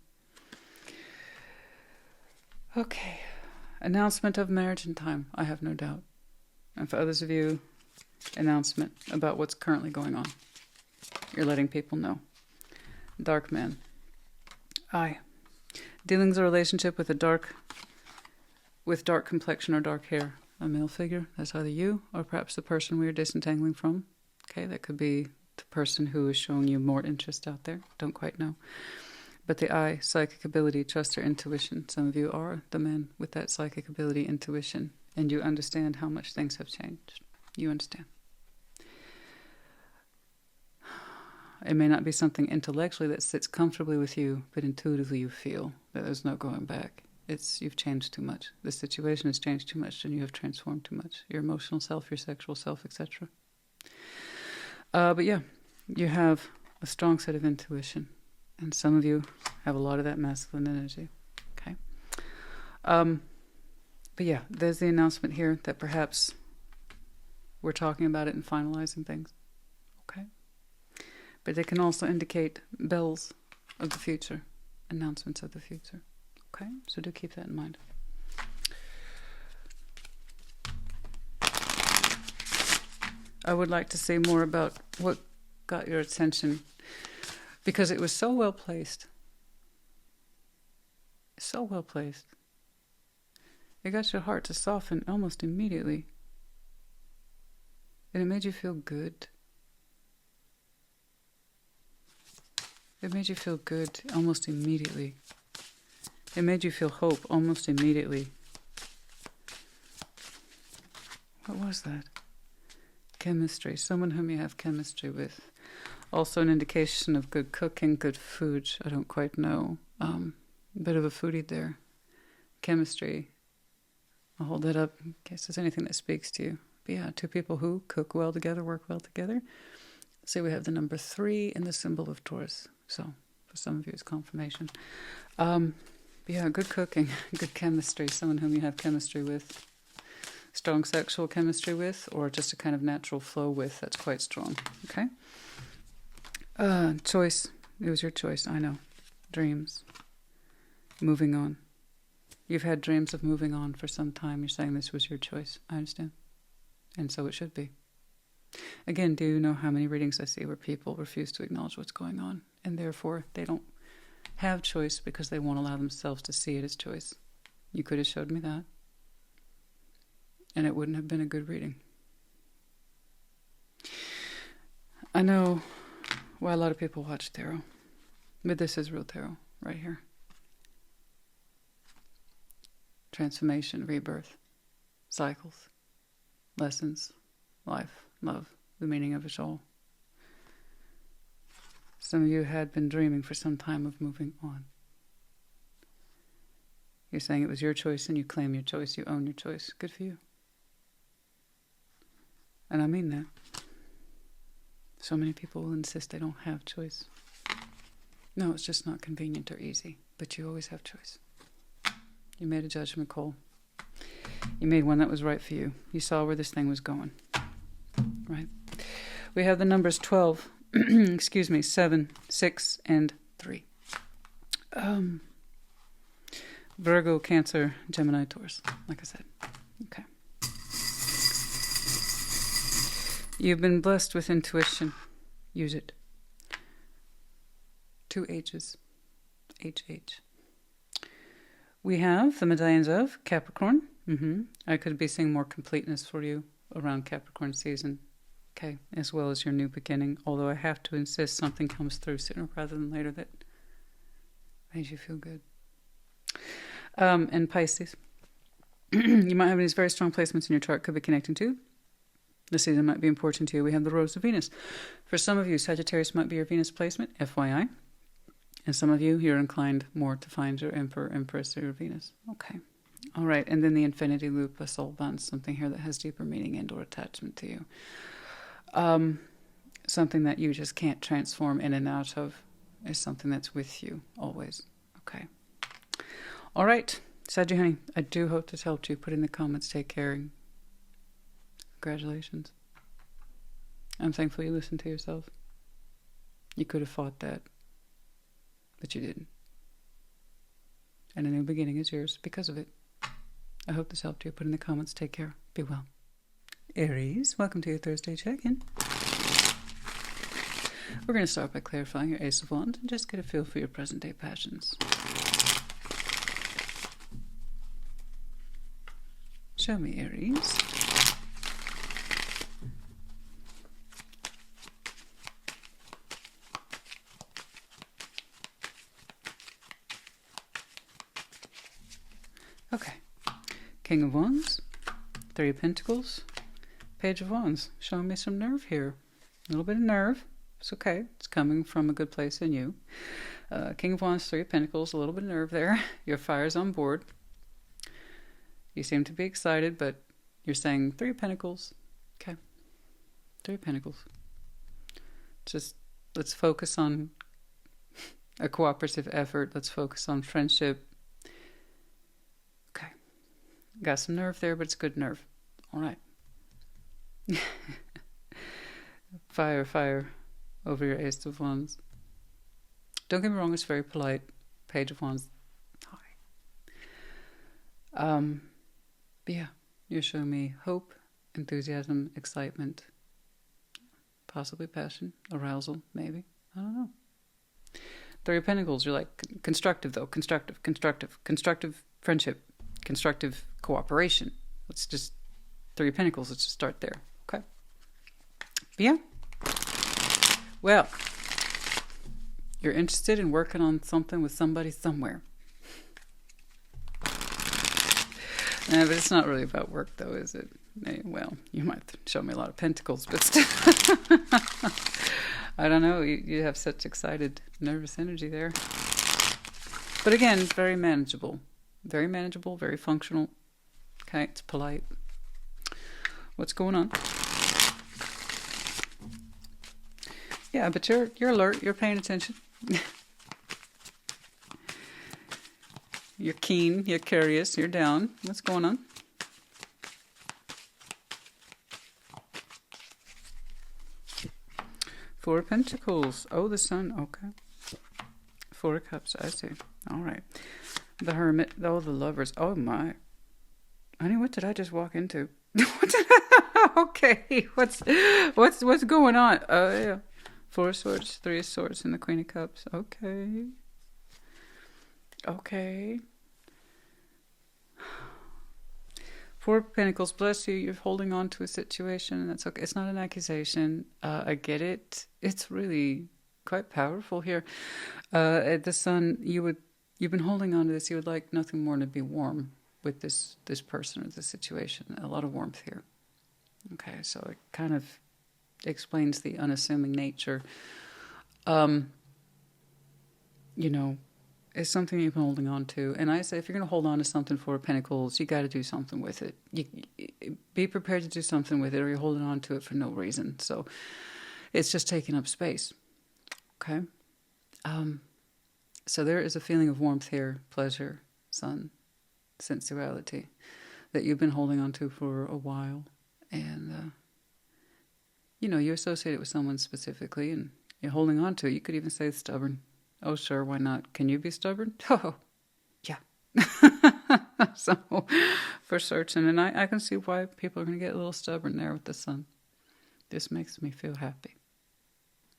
Okay, announcement of marriage in time, I have no doubt. And for others of you, announcement about what's currently going on. You're letting people know. Dark man. Aye. Dealings or relationship with dark complexion or dark hair. A male figure. That's either you or perhaps the person we are disentangling from. Okay, that could be the person who is showing you more interest out there. Don't quite know. But the eye, psychic ability, trust or intuition. Some of you are the men with that psychic ability, intuition. And you understand how much things have changed. You understand. It may not be something intellectually that sits comfortably with you, but intuitively you feel that there's no going back. You've changed too much. The situation has changed too much, and you have transformed too much. Your emotional self, your sexual self, etc. But yeah, you have a strong set of intuition, and some of you have a lot of that masculine energy. Okay. But yeah, there's the announcement here that perhaps we're talking about it and finalizing things. Okay. But they can also indicate bells of the future, announcements of the future. Okay, so do keep that in mind. I would like to say more about what got your attention, because it was so well placed. So well placed. It got your heart to soften almost immediately. And it made you feel good. It made you feel good almost immediately. It made you feel hope almost immediately. What was that? Chemistry. Someone whom you have chemistry with. Also an indication of good cooking, good food. I don't quite know. A bit of a foodie there. Chemistry. I'll hold that up in case there's anything that speaks to you. But yeah, two people who cook well together, work well together. So we have the number 3 and the symbol of Taurus. So for some of you, it's confirmation. Yeah, good cooking, good chemistry, someone whom you have chemistry with, strong sexual chemistry with, or just a kind of natural flow with. That's quite strong. Okay. Choice. It was your choice. I know. Dreams. Moving on. You've had dreams of moving on for some time. You're saying this was your choice. I understand. And so it should be. Again, do you know how many readings I see where people refuse to acknowledge what's going on, and therefore they don't have choice because they won't allow themselves to see it as choice? You could have showed me that, and it wouldn't have been a good reading. I know why a lot of people watch tarot, but this is real tarot right here. Transformation, rebirth, cycles, lessons, life, love, the meaning of it all. Some of you had been dreaming for some time of moving on. You're saying it was your choice and you claim your choice, you own your choice. Good for you. And I mean that. So many people will insist they don't have choice. No, it's just not convenient or easy, but you always have choice. You made a judgment call. You made one that was right for you. You saw where this thing was going. We have the numbers 12, excuse me, 7, 6, and 3. Virgo, Cancer, Gemini, Taurus, like I said. Okay. You've been blessed with intuition. Use it. 2 H's. HH. We have the medallions of Capricorn. I could be seeing more completeness for you around Capricorn season. Okay, as well as your new beginning. Although I have to insist something comes through sooner rather than later that makes you feel good. And Pisces. You might have these very strong placements in your chart could be connecting to. The season might be important to you. We have the Rose of Venus. For some of you, Sagittarius might be your Venus placement, FYI. And some of you, you're inclined more to find your Emperor, Empress, or your Venus. Okay. All right. And then the Infinity Loop, a soul bond, something here that has deeper meaning and or attachment to you. Something that you just can't transform in and out of is something that's with you always. Okay. All right. Saggy honey, I do hope this helped you. Put in the comments, take care. And congratulations. I'm thankful you listened to yourself. You could have fought that, but you didn't. And a new beginning is yours because of it. I hope this helped you. Put in the comments, take care. Be well. Aries, welcome to your Thursday check-in. We're going to start by clarifying your Ace of Wands and just get a feel for your present-day passions. Show me, Aries. Okay. King of Wands, 3 of Pentacles, Page of Wands. Showing me some nerve here. A little bit of nerve. It's okay. It's coming from a good place in you. King of Wands, 3 of Pentacles, a little bit of nerve there. Your fire's on board. You seem to be excited, but you're saying 3 of Pentacles. Okay. 3 of Pentacles. Just let's focus on a cooperative effort. Let's focus on friendship. Okay. Got some nerve there, but it's good nerve. All right. Fire, fire over your Ace of Wands. Don't get me wrong, it's very polite. Page of Wands. Hi. But yeah, you're showing me hope, enthusiasm, excitement, possibly passion, arousal, maybe. I don't know. 3 of Pentacles, you're like constructive though, constructive friendship, constructive cooperation. Let's just, 3 of Pentacles, let's just start there. Okay. But yeah. Well, you're interested in working on something with somebody somewhere. But it's not really about work, though, is it? Well, you might show me a lot of pentacles, but still. I don't know. You have such excited, nervous energy there. But again, very manageable. Very manageable, very functional. Okay, it's polite. What's going on? Yeah, but you're alert. You're paying attention. You're keen, you're curious, you're down. What's going on? Four of Pentacles. Oh, the Sun. Okay. 4 of Cups. I see. All right. The Hermit. Oh, the Lovers. Oh, my. Honey, what did I just walk into? Okay. What's going on? Oh, yeah. 4 of Swords, 3 of Swords, and the Queen of Cups. Okay. Okay. 4 of Pentacles, bless you. You're holding on to a situation, and that's okay. It's not an accusation. I get it. It's really quite powerful here. At the Sun, you've been holding on to this. You would like nothing more than to be warm with this person or this situation. A lot of warmth here. Okay, so it kind of explains the unassuming nature. It's something you've been holding on to. And I say, if you're going to hold on to something, 4 of Pentacles, you got to do something with it. Be prepared to do something with it, or you're holding on to it for no reason. So it's just taking up space. Okay? So there is a feeling of warmth here, pleasure, sun, sensuality, that you've been holding on to for a while. And you know, you associate it with someone specifically and you're holding on to it. You could even say stubborn. Oh, sure, why not? Can you be stubborn? Oh, yeah. So, for certain. And I can see why people are going to get a little stubborn there with the sun. This makes me feel happy.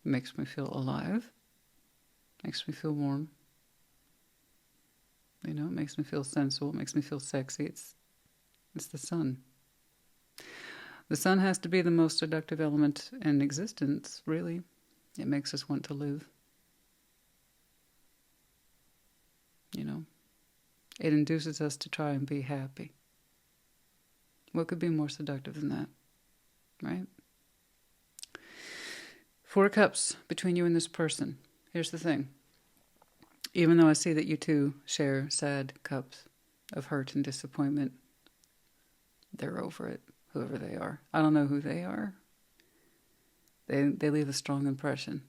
It makes me feel alive. Makes me feel warm. You know, it makes me feel sensual. It makes me feel sexy. It's the sun. The sun has to be the most seductive element in existence, really. It makes us want to live. You know, it induces us to try and be happy. What could be more seductive than that, right? 4 of Cups between you and this person. Here's the thing. Even though I see that you two share sad cups of hurt and disappointment, they're over it, whoever they are. I don't know who they are. They leave a strong impression.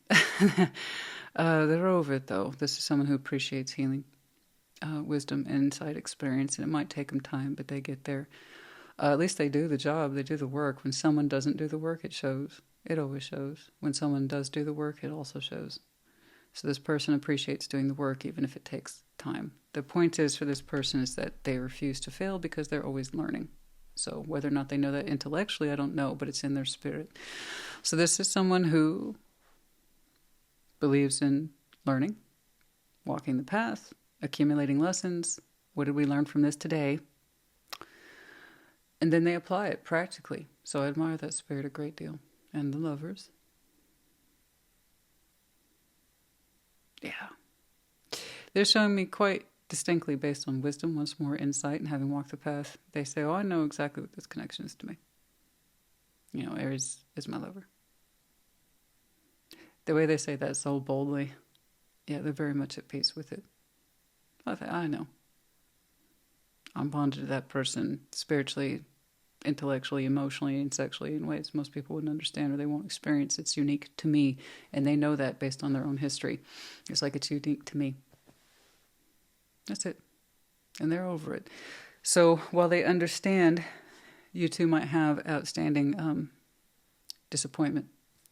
They're over it, though. This is someone who appreciates healing, wisdom, and insight experience, and it might take them time, but they get there. At least they do the job. They do the work. When someone doesn't do the work, it shows. It always shows. When someone does do the work, it also shows. So this person appreciates doing the work, even if it takes time. The point is for this person is that they refuse to fail because they're always learning. So whether or not they know that intellectually, I don't know, but it's in their spirit. So this is someone who believes in learning, walking the path, accumulating lessons. What did we learn from this today? And then they apply it practically. So I admire that spirit a great deal. And the Lovers. Yeah. They're showing me quite distinctly based on wisdom, once more insight, and having walked the path. They say, oh, I know exactly what this connection is to me. You know, Aries is my lover. The way they say that so boldly, yeah, they're very much at peace with it. I know. I'm bonded to that person spiritually, intellectually, emotionally, and sexually in ways most people wouldn't understand or they won't experience. It's unique to me, and they know that based on their own history. It's like it's unique to me. That's it. And they're over it. So while they understand you two might have outstanding disappointment,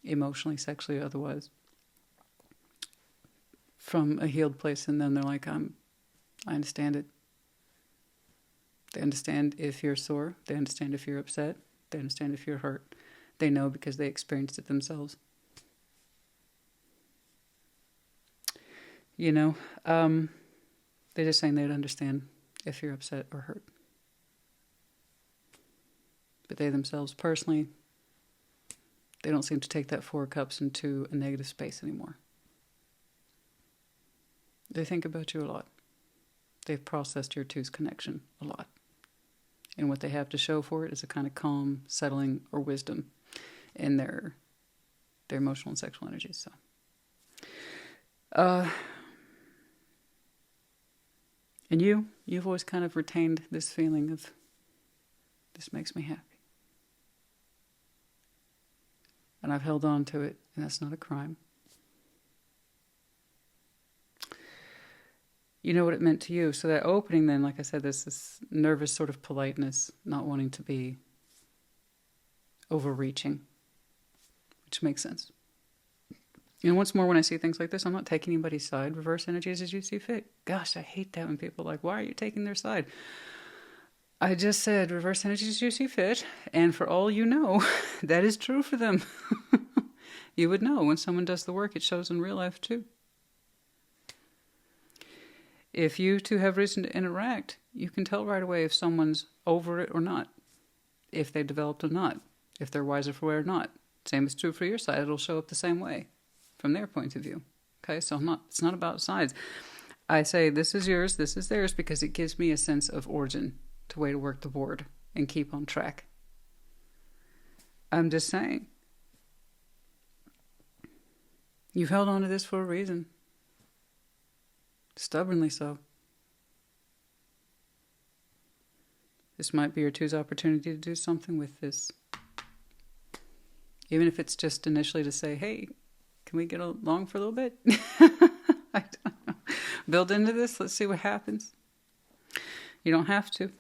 emotionally, sexually, otherwise, from a healed place in them, they're like, I understand it. They understand if you're sore. They understand if you're upset. They understand if you're hurt. They know because they experienced it themselves. You know, they're just saying they'd understand if you're upset or hurt. But they themselves, personally, they don't seem to take that 4 of Cups into a negative space anymore. They think about you a lot. They've processed your two's connection a lot. And what they have to show for it is a kind of calm, settling, or wisdom in their emotional and sexual energies. So, and you've always kind of retained this feeling of, this makes me happy. And I've held on to it, and that's not a crime. You know what it meant to you. So that opening then, like I said, there's this nervous sort of politeness, not wanting to be overreaching, which makes sense. And once more, when I see things like this, I'm not taking anybody's side. Reverse energies as you see fit. Gosh, I hate that when people are like, why are you taking their side? I just said reverse energies as you see fit. And for all you know, that is true for them. You would know when someone does the work, it shows in real life too. If you two have reason to interact, you can tell right away if someone's over it or not, if they've developed or not, if they're wiser for wear or not. Same is true for your side. It'll show up the same way from their point of view. Okay, so it's not about sides. I say this is yours, this is theirs, because it gives me a sense of origin to way to work the board and keep on track. I'm just saying. You've held on to this for a reason. Stubbornly so. This might be your two's opportunity to do something with this. Even if it's just initially to say, hey, can we get along for a little bit? I don't know. Build into this. Let's see what happens. You don't have to.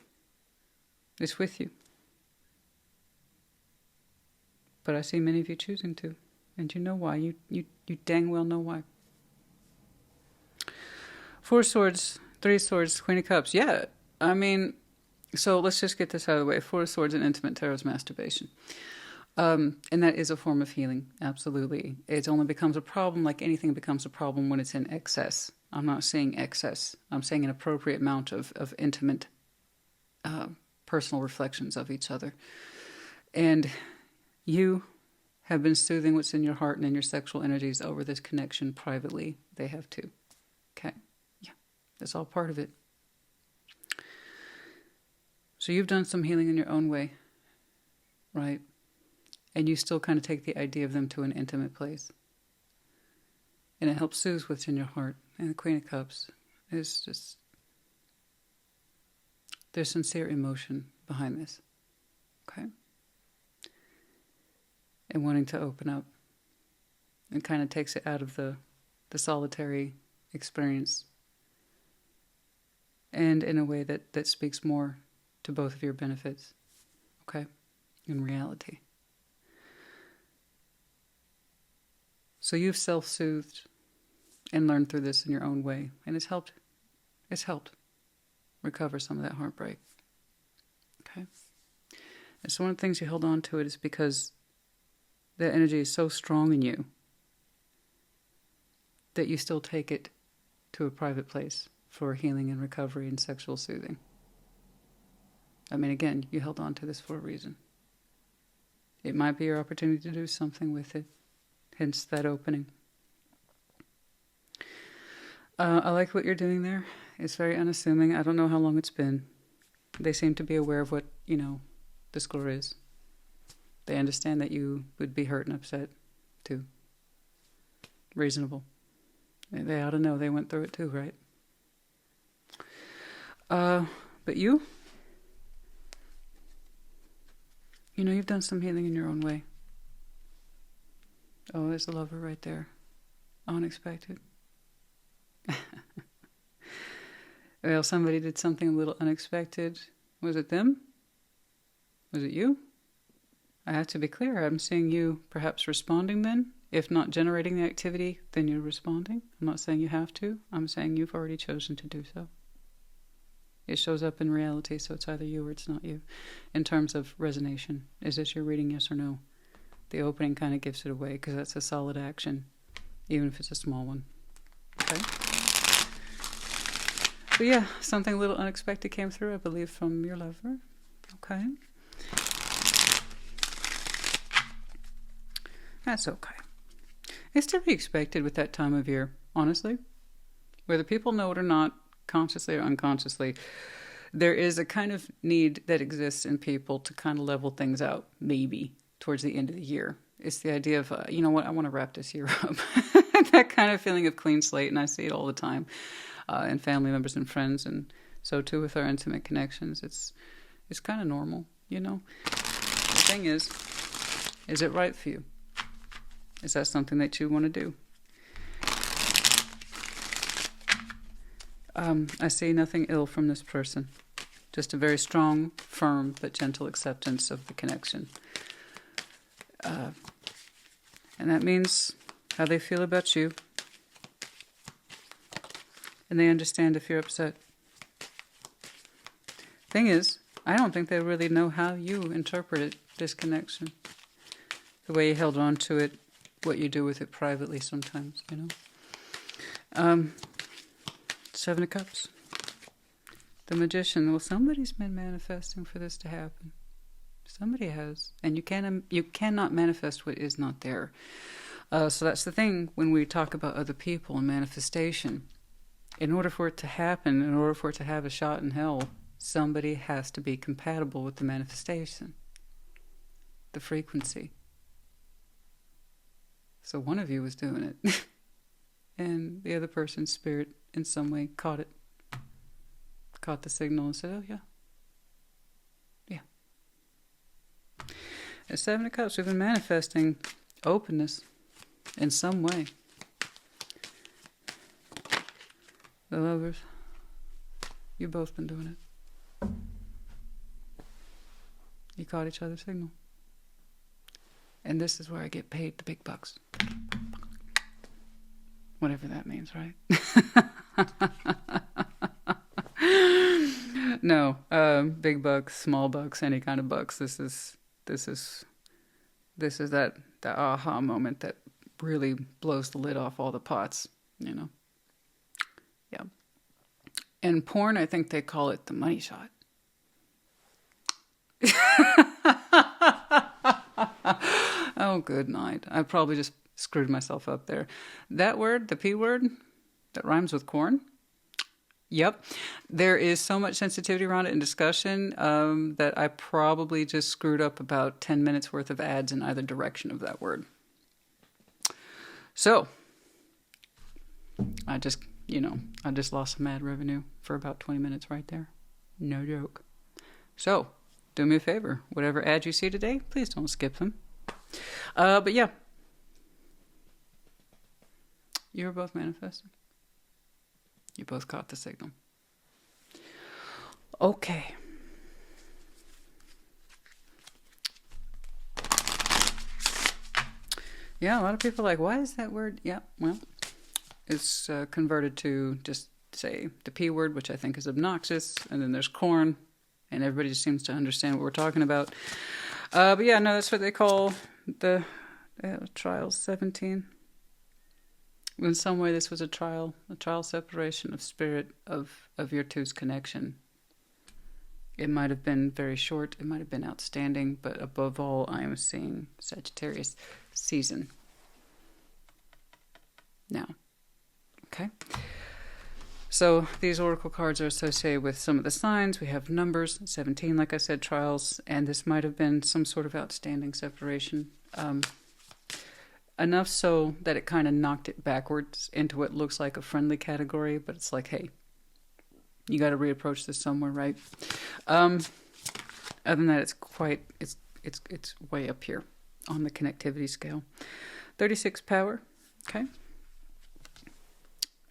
It's with you. But I see many of you choosing to. And you know why. You dang well know why. 4 swords, 3 swords, Queen of Cups. Yeah, I mean, so let's just get this out of the way. 4 swords in intimate tarot is masturbation. And that is a form of healing, absolutely. It only becomes a problem, like anything becomes a problem, when it's in excess. I'm not saying excess. I'm saying an appropriate amount of intimate personal reflections of each other. And you have been soothing what's in your heart and in your sexual energies over this connection privately. They have too. Okay? Yeah, that's all part of it. So you've done some healing in your own way, right? And you still kind of take the idea of them to an intimate place. And it helps soothe what's in your heart. And the Queen of Cups is just... there's sincere emotion behind this. Okay? And wanting to open up. And kind of takes it out of the solitary experience. And in a way that speaks more to both of your benefits. Okay? In reality. So you've self-soothed and learned through this in your own way. And it's helped recover some of that heartbreak. Okay? And so one of the things you held on to it is because that energy is so strong in you that you still take it to a private place for healing and recovery and sexual soothing. I mean, again, you held on to this for a reason. It might be your opportunity to do something with it. Hence that opening. I like what you're doing there. It's very unassuming. I don't know how long it's been. They seem to be aware of what, the score is. They understand that you would be hurt and upset, too. Reasonable. They ought to know they went through it, too, right? But you? You've done some healing in your own way. Oh, there's a lover right there. Unexpected. Well, somebody did something a little unexpected. Was it them? Was it you? I have to be clear. I'm seeing you perhaps responding then. If not generating the activity, then you're responding. I'm not saying you have to. I'm saying you've already chosen to do so. It shows up in reality, so it's either you or it's not you. In terms of resonation, is this your reading, yes or no? The opening kind of gives it away because that's a solid action, even if it's a small one. Okay? But yeah, something a little unexpected came through, I believe, from your lover. Okay? That's okay. It's to be expected with that time of year, honestly. Whether people know it or not, consciously or unconsciously, there is a kind of need that exists in people to kind of level things out, maybe, towards the end of the year. It's the idea of, you know what, I want to wrap this year up. That kind of feeling of clean slate, and I see it all the time in family members and friends, and so too with our intimate connections. It's kind of normal, The thing is it right for you? Is that something that you want to do? I see nothing ill from this person. Just a very strong, firm, but gentle acceptance of the connection. And that means how they feel about you. And they understand if you're upset. Thing is, I don't think they really know how you interpreted this connection. The way you held on to it, what you do with it privately sometimes, 7 of Cups. The Magician. Well, somebody's been manifesting for this to happen. Somebody has. And you cannot manifest what is not there. So that's the thing when we talk about other people and manifestation. In order for it to happen, in order for it to have a shot in hell, somebody has to be compatible with the manifestation. The frequency. So one of you was doing it. And the other person's spirit in some way caught it. Caught the signal and said, oh yeah. Yeah. At 7 of Cups, we've been manifesting openness in some way. The Lovers, you've both been doing it. You caught each other's signal. And this is where I get paid the big bucks. Whatever that means, right? No, big bucks, small bucks, any kind of bucks. This is that aha moment that really blows the lid off all the pots, you know. Yeah. In porn, I think they call it the money shot. Oh, good night. I probably just screwed myself up there. That word, the P word, that rhymes with corn. Yep. There is so much sensitivity around it in discussion that I probably just screwed up about 10 minutes worth of ads in either direction of that word. So, I just lost some ad revenue for about 20 minutes right there. No joke. So, do me a favor. Whatever ad you see today, please don't skip them. But yeah. You were both manifesting. You both caught the signal. Okay. Yeah, a lot of people are like, why is that word? Yeah, well, it's converted to just say the P word, which I think is obnoxious, and then there's corn, and everybody just seems to understand what we're talking about. But yeah, no, that's what they call the trials 17. In some way, this was a trial separation of spirit of your two's connection. It might have been very short, it might have been outstanding, but above all, I am seeing Sagittarius season. Now, okay. So these oracle cards are associated with some of the signs. We have numbers, 17, like I said, trials, and this might have been some sort of outstanding separation. Enough so that it kind of knocked it backwards into what looks like a friendly category, but it's like, hey, you got to reapproach this somewhere, right? Other than that, it's way up here on the connectivity scale. 36 power, okay.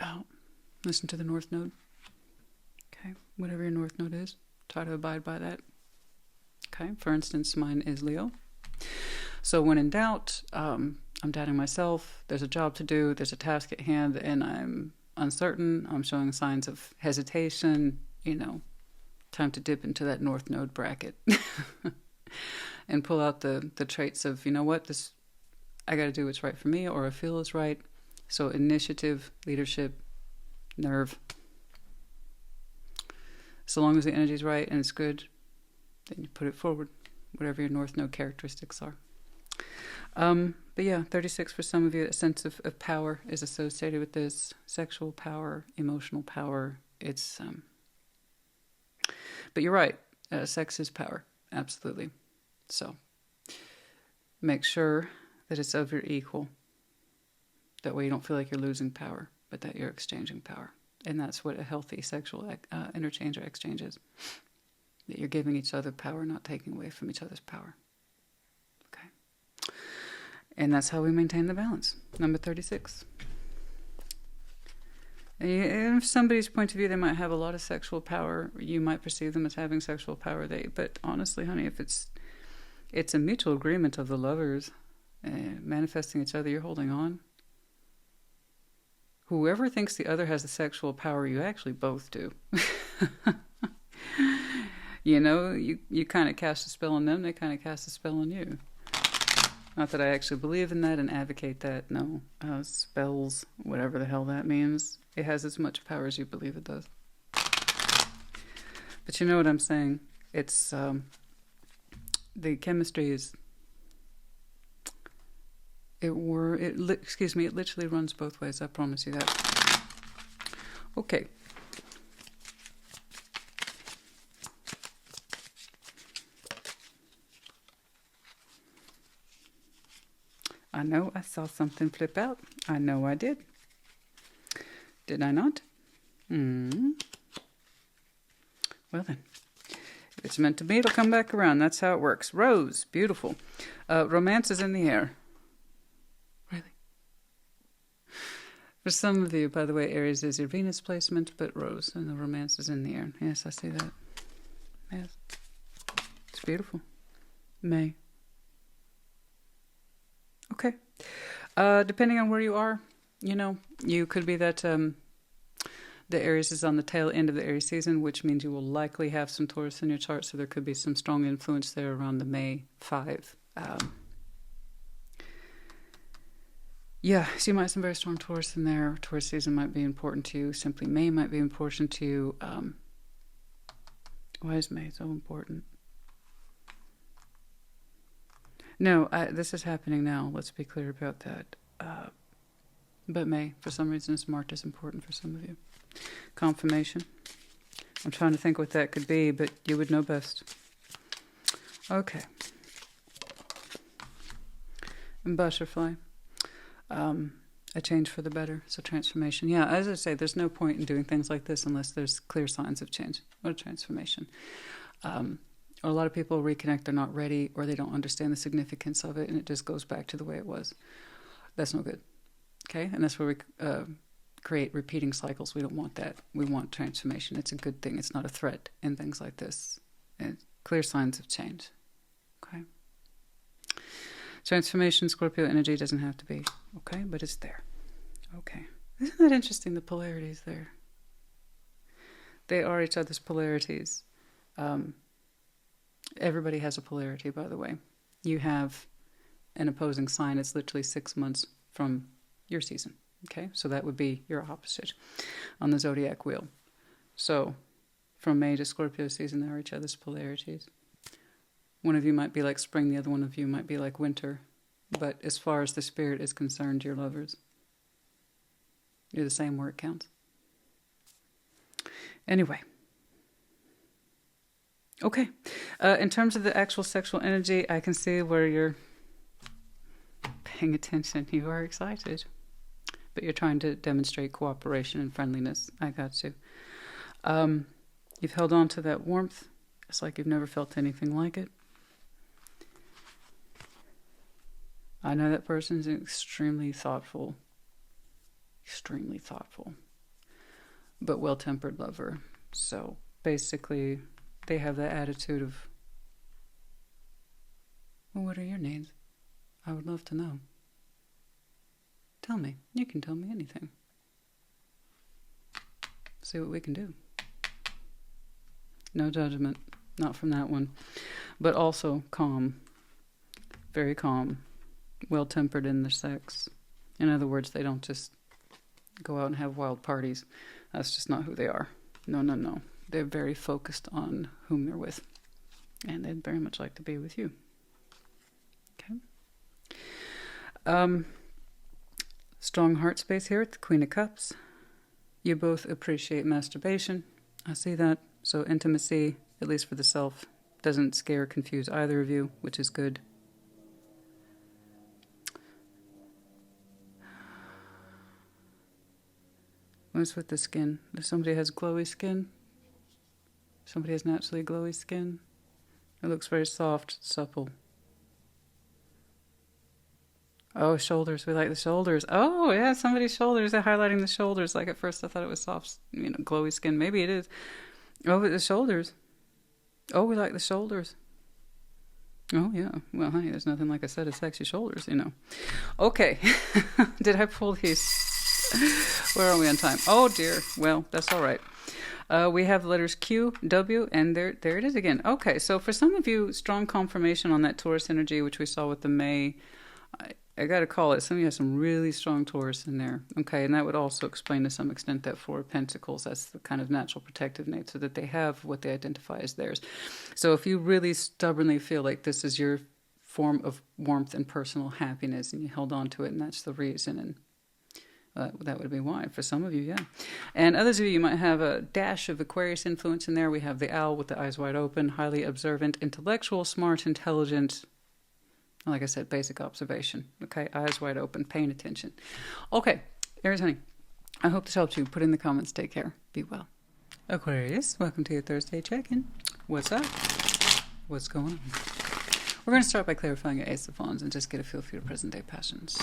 Oh, listen to the North Node. Okay, whatever your North Node is, try to abide by that. Okay, for instance, mine is Leo. So when in doubt, I'm doubting myself, there's a job to do, there's a task at hand, and I'm uncertain, I'm showing signs of hesitation, time to dip into that North Node bracket and pull out the traits of, you know what, I got to do what's right for me, or I feel is right. So initiative, leadership, nerve. So long as the energy is right and it's good, then you put it forward, whatever your North Node characteristics are. But yeah, 36 for some of you, a sense of power is associated with this. Sexual power, emotional power. It's, but you're right. Sex is power. Absolutely. So make sure that it's of your equal. That way you don't feel like you're losing power, but that you're exchanging power. And that's what a healthy sexual interchange or exchange is. That you're giving each other power, not taking away from each other's power. And that's how we maintain the balance. Number 36. And from somebody's point of view, they might have a lot of sexual power. You might perceive them as having sexual power. But honestly, honey, if it's a mutual agreement of the lovers manifesting each other, you're holding on. Whoever thinks the other has the sexual power, you actually both do. You kind of cast a spell on them, they kind of cast a spell on you. Not that I actually believe in that and advocate that. No, spells, whatever the hell that means, it has as much power as you believe it does. But you know what I'm saying? It's the chemistry is. It literally runs both ways. I promise you that. Okay. I know I saw something flip out. I know I did. Did I not? Well then, if it's meant to be, it'll come back around. That's how it works. Rose, beautiful. Romance is in the air. Really? For some of you, by the way, Aries is your Venus placement, but Rose, and the romance is in the air. Yes, I see that. Yes. It's beautiful. May. Okay. Depending on where you are, you know, you could be that the Aries is on the tail end of the Aries season, which means you will likely have some Taurus in your chart, so there could be some strong influence there around the May 5. Yeah, so you might have some very strong Taurus in there. Taurus season might be important to you. Simply May might be important to you. Why is May so important? No, this is happening now. Let's be clear about that. But May, for some reason, is marked as important for some of you. Confirmation. I'm trying to think what that could be, but you would know best. Okay. And butterfly. A change for the better. So transformation. Yeah, as I say, there's no point in doing things like this unless there's clear signs of change or transformation. Or a lot of people reconnect, they're not ready, or they don't understand the significance of it, and it just goes back to the way it was. That's no good. Okay? And that's where we create repeating cycles. We don't want that. We want transformation. It's a good thing. It's not a threat in things like this. And clear signs of change. Okay? Transformation, Scorpio energy doesn't have to be. Okay? But it's there. Okay. Isn't that interesting, the polarities there? They are each other's polarities. Everybody has a polarity, by the way. You have an opposing sign. It's literally 6 months from your season. Okay? So that would be your opposite on the zodiac wheel. So from May to Scorpio season, they are each other's polarities. One of you might be like spring, the other one of you might be like winter. But as far as the spirit is concerned, you're lovers. You're the same where it counts. Anyway. Okay. In terms of the actual sexual energy, I can see where you're paying attention. You are excited. But you're trying to demonstrate cooperation and friendliness. I got you. You've held on to that warmth. It's like you've never felt anything like it. I know that person's extremely thoughtful, but well-tempered lover. So basically, they have that attitude of, well, what are your names? I would love to know. Tell me. You can tell me anything. See what we can do. No judgment. Not from that one. But also calm. Very calm. Well-tempered in their sex. In other words, they don't just go out and have wild parties. That's just not who they are. No, no, no. They're very focused on whom they're with. And they'd very much like to be with you. Okay. Strong heart space here at the Queen of Cups. You both appreciate masturbation. I see that. So intimacy, at least for the self, doesn't scare or confuse either of you, which is good. What's with the skin? If somebody has glowy skin, somebody has naturally glowy skin, it looks very soft, supple. Oh, shoulders. We like the shoulders. Oh, yeah, somebody's shoulders. They're highlighting the shoulders. Like at first I thought it was soft, glowy skin. Maybe it is. Oh, but the shoulders. Oh, we like the shoulders. Oh, yeah. Well, honey, there's nothing like a set of sexy shoulders, Okay. Did I pull these? Where are we on time? Oh, dear. Well, that's all right. We have the letters Q, W, and there it is again. Okay, so for some of you, strong confirmation on that Taurus energy, which we saw with the May. I got to call it. Some of you have some really strong Taurus in there. Okay, and that would also explain to some extent that Four of Pentacles. That's the kind of natural protective nature that they have, what they identify as theirs. So if you really stubbornly feel like this is your form of warmth and personal happiness, and you held on to it, and that's the reason, and that would be why. For some of you, yeah. And others of you might have a dash of Aquarius influence in there. We have the owl with the eyes wide open, highly observant, intellectual, smart, intelligent. Like I said, basic observation. Okay, eyes wide open, paying attention. Okay, Aries, honey, I hope this helped you. Put in the comments. Take care. Be well. Aquarius, welcome to your Thursday check-in. What's up? What's going on? We're going to start by clarifying your Ace of Wands and just get a feel for your present-day passions.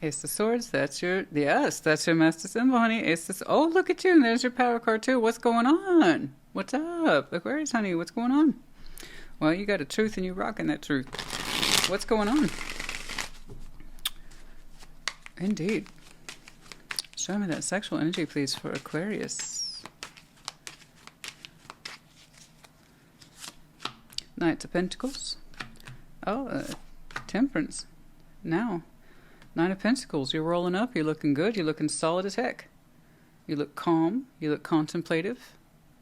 Ace of Swords, that's your master symbol, honey. Oh, look at you, and there's your power card too. What's going on? What's up? Aquarius, honey, what's going on? Well, you got a truth and you're rocking that truth. What's going on? Indeed. Show me that sexual energy, please, for Aquarius. Knight of Pentacles. Oh, Temperance. Now, Nine of Pentacles. You're rolling up. You're looking good. You're looking solid as heck. You look calm. You look contemplative.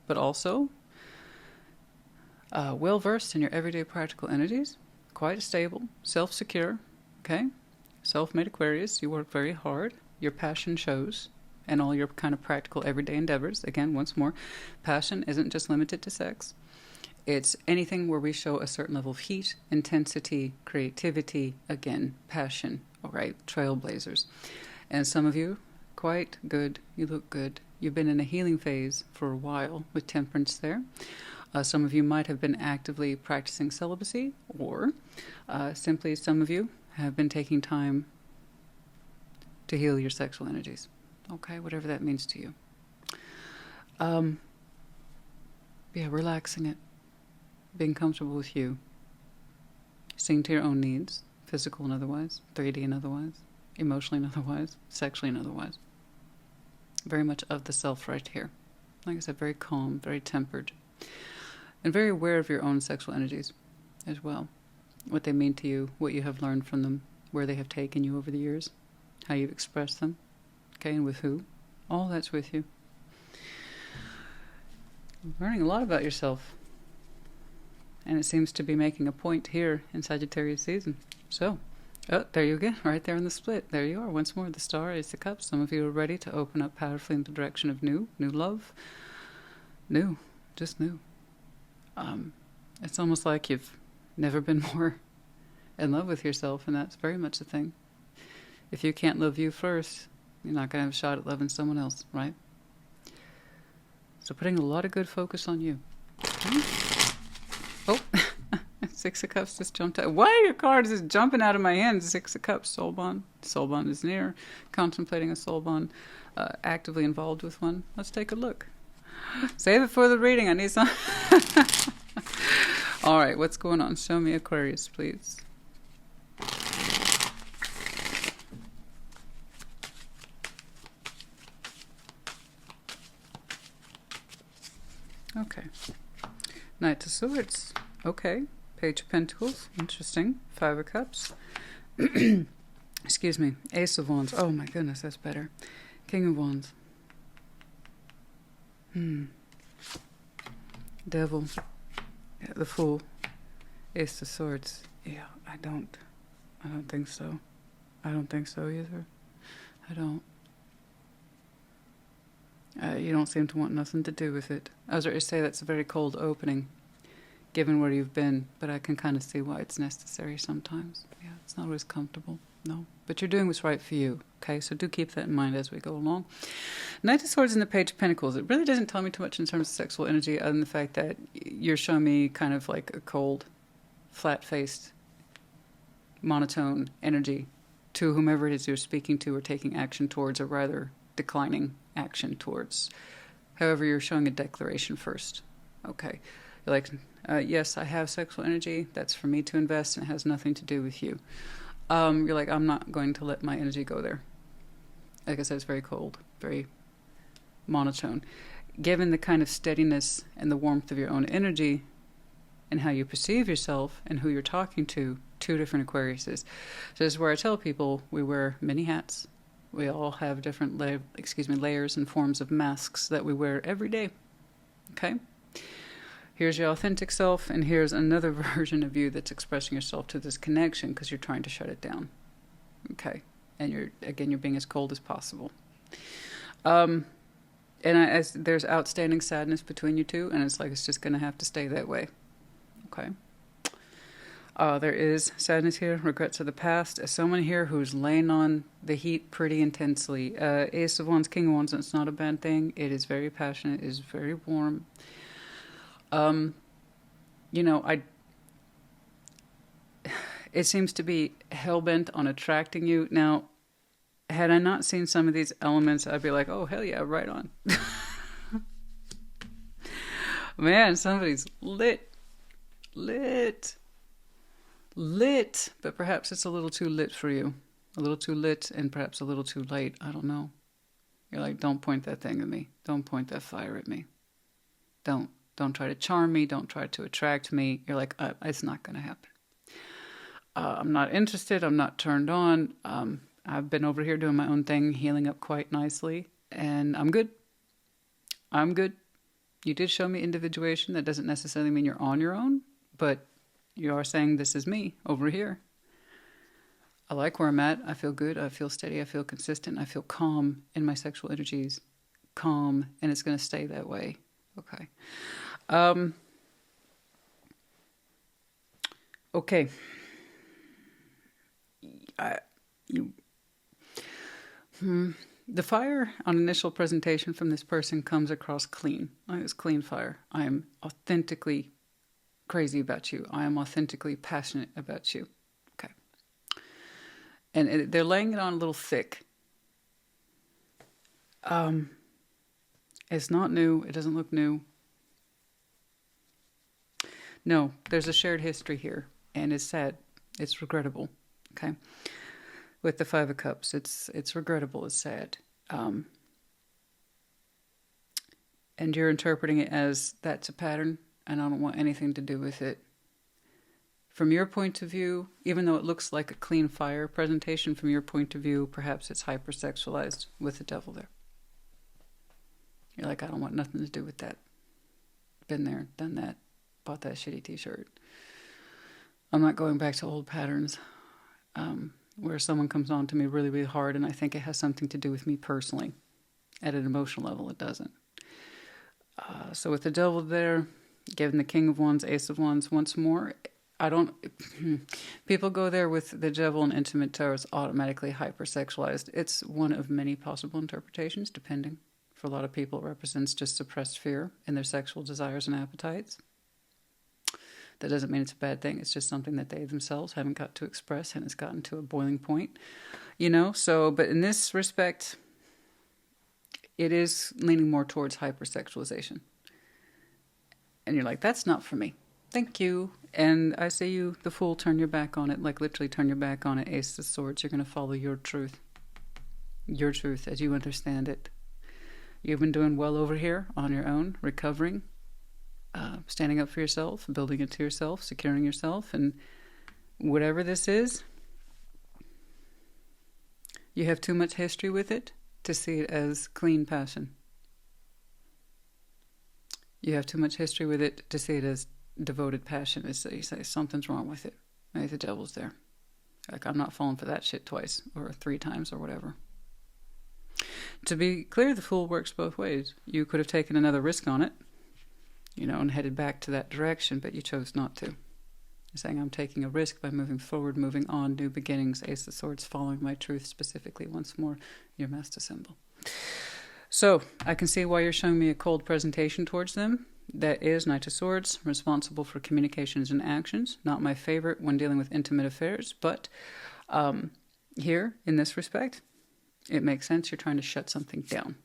But also well-versed in your everyday practical energies. Quite stable. Self-secure. Okay? Self-made Aquarius. You work very hard. Your passion shows. And all your kind of practical everyday endeavors. Again, once more, passion isn't just limited to sex. It's anything where we show a certain level of heat, intensity, creativity, again, passion, all right, trailblazers. And some of you, quite good, you look good. You've been in a healing phase for a while with Temperance there. Some of you might have been actively practicing celibacy, or simply some of you have been taking time to heal your sexual energies. Okay, whatever that means to you. Yeah, relaxing it. Being comfortable with you. Seeing to your own needs, physical and otherwise, 3D and otherwise, emotionally and otherwise, sexually and otherwise. Very much of the self right here. Like I said, very calm, very tempered. And very aware of your own sexual energies as well. What they mean to you, what you have learned from them, where they have taken you over the years, how you've expressed them, okay, and with who. All that's with you. Learning a lot about yourself. And it seems to be making a point here in Sagittarius season. So, oh, there you go, right there in the split. There you are, once more, the star is the cup. Some of you are ready to open up powerfully in the direction of new love. New, just new. It's almost like you've never been more in love with yourself, and that's very much the thing. If you can't love you first, you're not going to have a shot at loving someone else, right? So putting a lot of good focus on you. Okay. Oh, Six of Cups just jumped out. Why are your cards just jumping out of my hands? Six of Cups, soul bond. Soul bond is near. Contemplating a soul bond. Actively involved with one. Let's take a look. Save it for the reading. I need some. All right, what's going on? Show me Aquarius, please. Okay. Knight of Swords. Okay. Page of Pentacles. Interesting. Five of Cups. Excuse me. Ace of Wands. Oh my goodness, that's better. King of Wands. Devil. Yeah, the Fool. Ace of Swords. Yeah, I don't think so. I don't think so either. I don't. You don't seem to want nothing to do with it. I was ready to say that's a very cold opening, given where you've been, but I can kind of see why it's necessary sometimes. Yeah, it's not always comfortable, no. But you're doing what's right for you, okay? So do keep that in mind as we go along. Knight of Swords and the Page of Pentacles. It really doesn't tell me too much in terms of sexual energy, other than the fact that you're showing me kind of like a cold, flat-faced, monotone energy to whomever it is you're speaking to or taking action towards, or rather declining action towards. However, you're showing a declaration first. Okay. You're like, yes, I have sexual energy. That's for me to invest, and it has nothing to do with you. You're like, I'm not going to let my energy go there. Like I said, it's very cold, very monotone. Given the kind of steadiness and the warmth of your own energy and how you perceive yourself and who you're talking to, two different Aquariuses. So this is where I tell people we wear many hats. We all have different layers and forms of masks that we wear every day. Okay? Here's your authentic self, and here's another version of you that's expressing yourself to this connection because you're trying to shut it down. Okay? And you're being as cold as possible. As there's outstanding sadness between you two, and it's like it's just going to have to stay that way. Okay? There is sadness here, regrets of the past. Someone here who's laying on the heat pretty intensely. Ace of Wands, King of Wands, and it's not a bad thing. It is very passionate. It is very warm. It seems to be hell-bent on attracting you. Now, had I not seen some of these elements, I'd be like, oh, hell yeah, right on. Man, somebody's lit. Lit. Lit. But perhaps it's a little too lit for you. A little too lit and perhaps a little too late. I don't know. You're like, don't point that thing at me. Don't point that fire at me. Don't try to charm me. Don't try to attract me. You're like, it's not going to happen. I'm not interested. I'm not turned on. I've been over here doing my own thing, healing up quite nicely. And I'm good. I'm good. You did show me individuation. That doesn't necessarily mean you're on your own. But you are saying this is me over here. I like where I'm at. I feel good. I feel steady. I feel consistent. I feel calm in my sexual energies. Calm. And it's going to stay that way. Okay. Okay. The fire on initial presentation from this person comes across clean. It's clean fire. I am authentically crazy about you. I am authentically passionate about you. Okay. And they're laying it on a little thick. It's not new. It doesn't look new. No, there's a shared history here, and it's sad. It's regrettable. Okay. With the Five of Cups, it's regrettable. It's sad. And you're interpreting it as that's a pattern, and I don't want anything to do with it. From your point of view, even though it looks like a clean fire presentation, from your point of view, perhaps it's hypersexualized with the devil there. You're like, I don't want nothing to do with that. Been there, done that, bought that shitty t-shirt. I'm not going back to old patterns where someone comes on to me really, really hard, and I think it has something to do with me personally. At an emotional level, it doesn't. So with the devil there, given the King of Wands, Ace of Wands, once more, people go there with the devil and intimate tarot is automatically hypersexualized. It's one of many possible interpretations, depending. For a lot of people, it represents just suppressed fear in their sexual desires and appetites. That doesn't mean it's a bad thing. It's just something that they themselves haven't got to express, and it's gotten to a boiling point. So, but in this respect, it is leaning more towards hypersexualization. And you're like, that's not for me. Thank you. And I say you, the fool, turn your back on it. Like literally turn your back on it. Ace of Swords. You're going to follow your truth. Your truth as you understand it. You've been doing well over here on your own, recovering, standing up for yourself, building it to yourself, securing yourself. And whatever this is, you have too much history with it to see it as clean passion. You have too much history with it to see it as devoted passion. It's, you say something's wrong with it. Maybe the devil's there. Like, I'm not falling for that shit twice or 3 times or whatever. To be clear, the Fool works both ways. You could have taken another risk on it, and headed back to that direction, but you chose not to. You're saying, I'm taking a risk by moving forward, moving on, new beginnings, Ace of Swords, following my truth, specifically, once more, your master symbol. So, I can see why you're showing me a cold presentation towards them. That is Knight of Swords, responsible for communications and actions. Not my favorite when dealing with intimate affairs, but here, in this respect, it makes sense. You're trying to shut something down.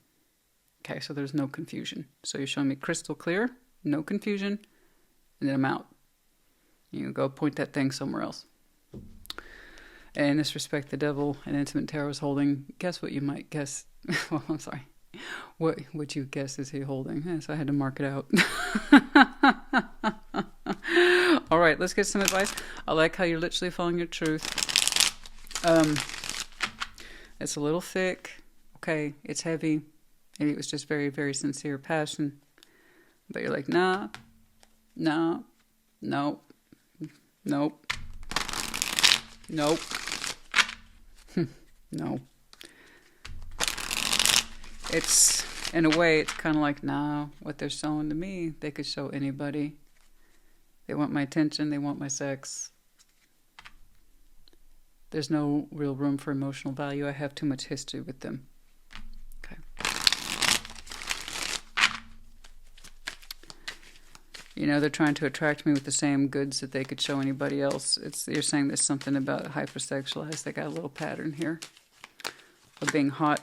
Okay, so there's no confusion. So you're showing me crystal clear, no confusion, and then I'm out. You go point that thing somewhere else. And in this respect, the devil and intimate tarot is holding, guess what you might guess. Well, I'm sorry. What would you guess is he holding? Yes, I had to mark it out. All right, let's get some advice. I like how you're literally following your truth. It's a little thick. Okay, it's heavy. Maybe it was just very, very sincere passion. But you're like, nah, no, nope, no. It's, in a way, it's kind of like, nah, what they're showing to me, they could show anybody. They want my attention, they want my sex. There's no real room for emotional value. I have too much history with them. Okay. They're trying to attract me with the same goods that they could show anybody else. You're saying there's something about hypersexualized. They got a little pattern here of being hot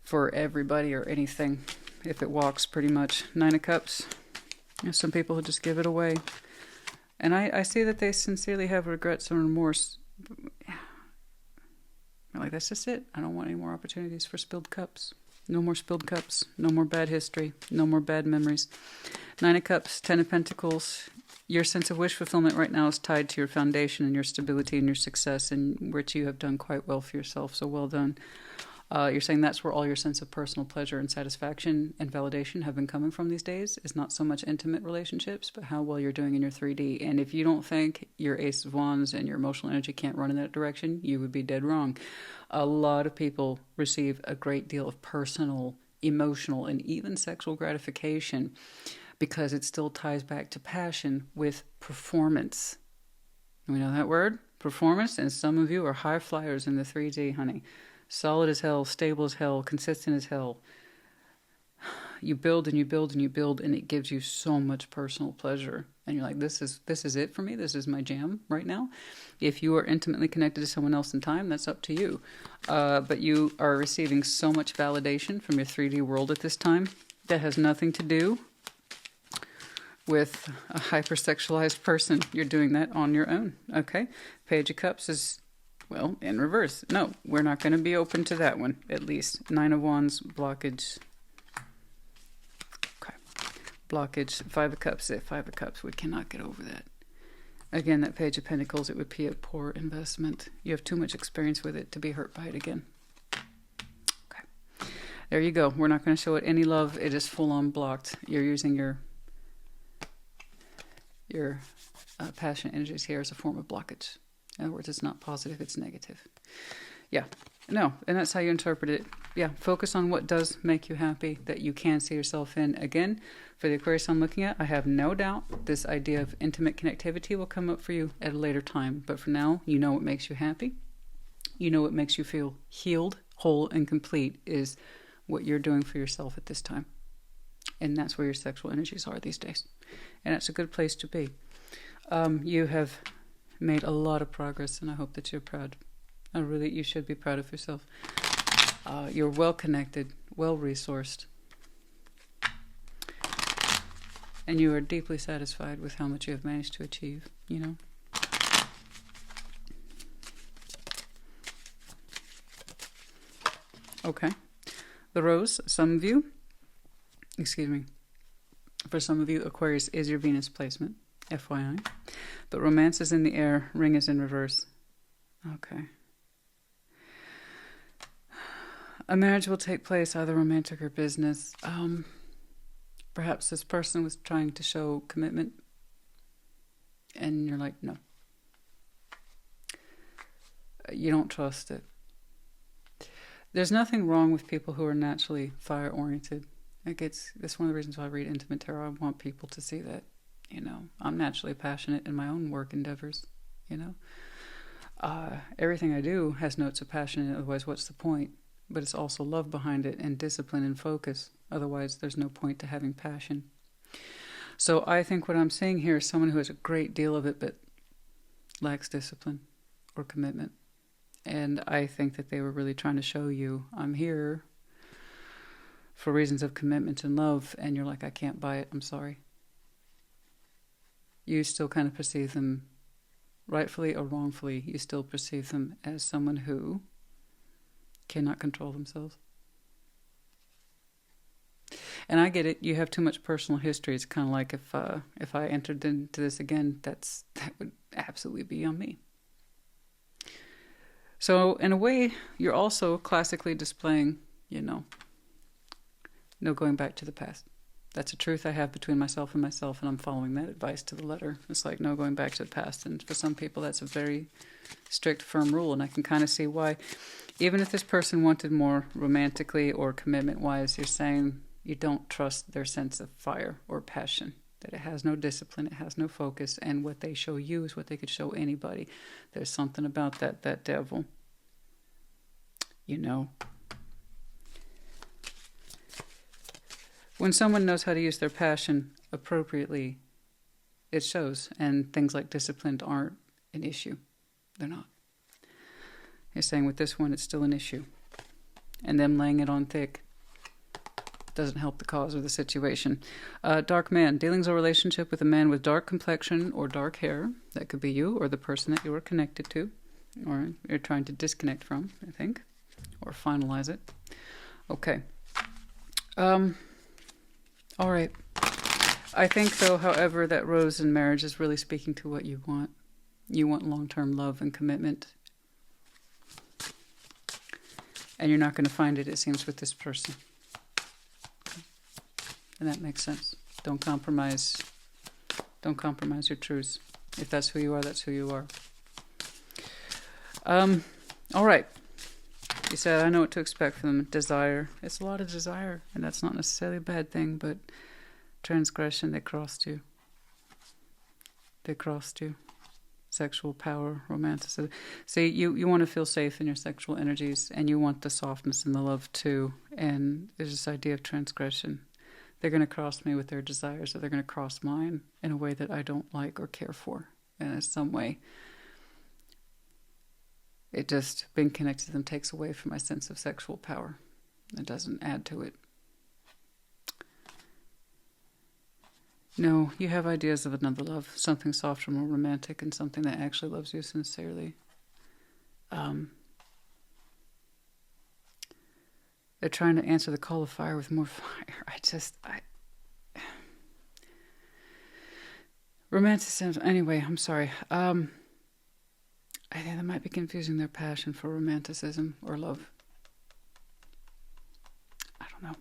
for everybody or anything. If it walks, pretty much. 9 of Cups. There's some people who just give it away. And I see that they sincerely have regrets and remorse. Like, that's just it. I don't want any more opportunities for spilled cups. No more spilled cups. No more bad history. No more bad memories. 9 of Cups, 10 of Pentacles. Your sense of wish fulfillment right now is tied to your foundation and your stability and your success, and which you have done quite well for yourself. So well done. You're saying that's where all your sense of personal pleasure and satisfaction and validation have been coming from these days. Is not so much intimate relationships, but how well you're doing in your 3D. And if you don't think your Ace of Wands and your emotional energy can't run in that direction, you would be dead wrong. A lot of people receive a great deal of personal, emotional, and even sexual gratification because it still ties back to passion with performance. We know that word? Performance. And some of you are high flyers in the 3D, honey. Solid as hell, stable as hell, consistent as hell. You build and you build and you build, and it gives you so much personal pleasure. And you're like, this is it for me. This is my jam right now. If you are intimately connected to someone else in time, that's up to you. But you are receiving so much validation from your 3D world at this time. That has nothing to do with a hypersexualized person. You're doing that on your own. Okay? Page of Cups is, well, in reverse. No, we're not going to be open to that one, at least. 9 of Wands, blockage. Okay. Blockage. 5 of Cups. 5 of Cups. We cannot get over that. Again, that Page of Pentacles, it would be a poor investment. You have too much experience with it to be hurt by it again. Okay. There you go. We're not going to show it any love. It is full-on blocked. You're using your passion energies here as a form of blockage. In other words, it's not positive, it's negative. Yeah, no, and that's how you interpret it. Yeah, focus on what does make you happy, that you can see yourself in. Again, for the Aquarius I'm looking at, I have no doubt this idea of intimate connectivity will come up for you at a later time. But for now, you know what makes you happy. You know what makes you feel healed, whole, and complete is what you're doing for yourself at this time. And that's where your sexual energies are these days. And that's a good place to be. You have made a lot of progress, and I hope that you're proud. You should be proud of yourself. You're well connected, well resourced, and you are deeply satisfied with how much you have managed to achieve, you know. Okay. The Rose, for some of you, Aquarius is your Venus placement, FYI. But romance is in the air, ring is in reverse. Okay. A marriage will take place, either romantic or business. Perhaps this person was trying to show commitment, and you're like, no. You don't trust it. There's nothing wrong with people who are naturally fire-oriented. That's one of the reasons why I read Intimate Tarot. I want people to see that, you know, I'm naturally passionate in my own work endeavors, you know. Everything I do has notes of passion, otherwise what's the point? But it's also love behind it and discipline and focus. Otherwise, there's no point to having passion. So I think what I'm seeing here is someone who has a great deal of it but lacks discipline or commitment. And I think that they were really trying to show you, I'm here for reasons of commitment and love, and you're like, I can't buy it, I'm sorry. You still kind of perceive them, rightfully or wrongfully, you still perceive them as someone who cannot control themselves. And I get it, you have too much personal history. It's kind of like if I entered into this again, that would absolutely be on me. So in a way, you're also classically displaying, you know, no going back to the past. That's a truth I have between myself, and I'm following that advice to the letter. It's like no going back to the past. And for some people, that's a very strict, firm rule. And I can kind of see why. Even if this person wanted more romantically or commitment-wise, you're saying you don't trust their sense of fire or passion. That it has no discipline, it has no focus, and what they show you is what they could show anybody. There's something about that devil. You know. When someone knows how to use their passion appropriately, it shows, and things like discipline aren't an issue. They're not. You're saying with this one, it's still an issue. And them laying it on thick, doesn't help the cause or the situation. Dark man, dealings or relationship with a man with dark complexion or dark hair. That could be you or the person that you are connected to, or you're trying to disconnect from, I think, or finalize it. Okay. All right. I think, though, however, that rose in marriage is really speaking to what you want. You want long-term love and commitment. And you're not going to find it, it seems, with this person. And that makes sense. Don't compromise. Don't compromise your truths. If that's who you are, that's who you are. All right. You said, I know what to expect from them. Desire. It's a lot of desire. And that's not necessarily a bad thing, but transgression, they crossed you. They crossed you. Sexual power, romanticism. See, you want to feel safe in your sexual energies, and you want the softness and the love too. And there's this idea of transgression. They're going to cross me with their desires, or they're going to cross mine in a way that I don't like or care for. And in some way, it just, being connected to them takes away from my sense of sexual power. It doesn't add to it. No, you have ideas of another love, something softer, more romantic, and something that actually loves you sincerely. They're trying to answer the call of fire with more fire. Romanticism, anyway, I'm sorry. I think that might be confusing their passion for romanticism or love. I don't know.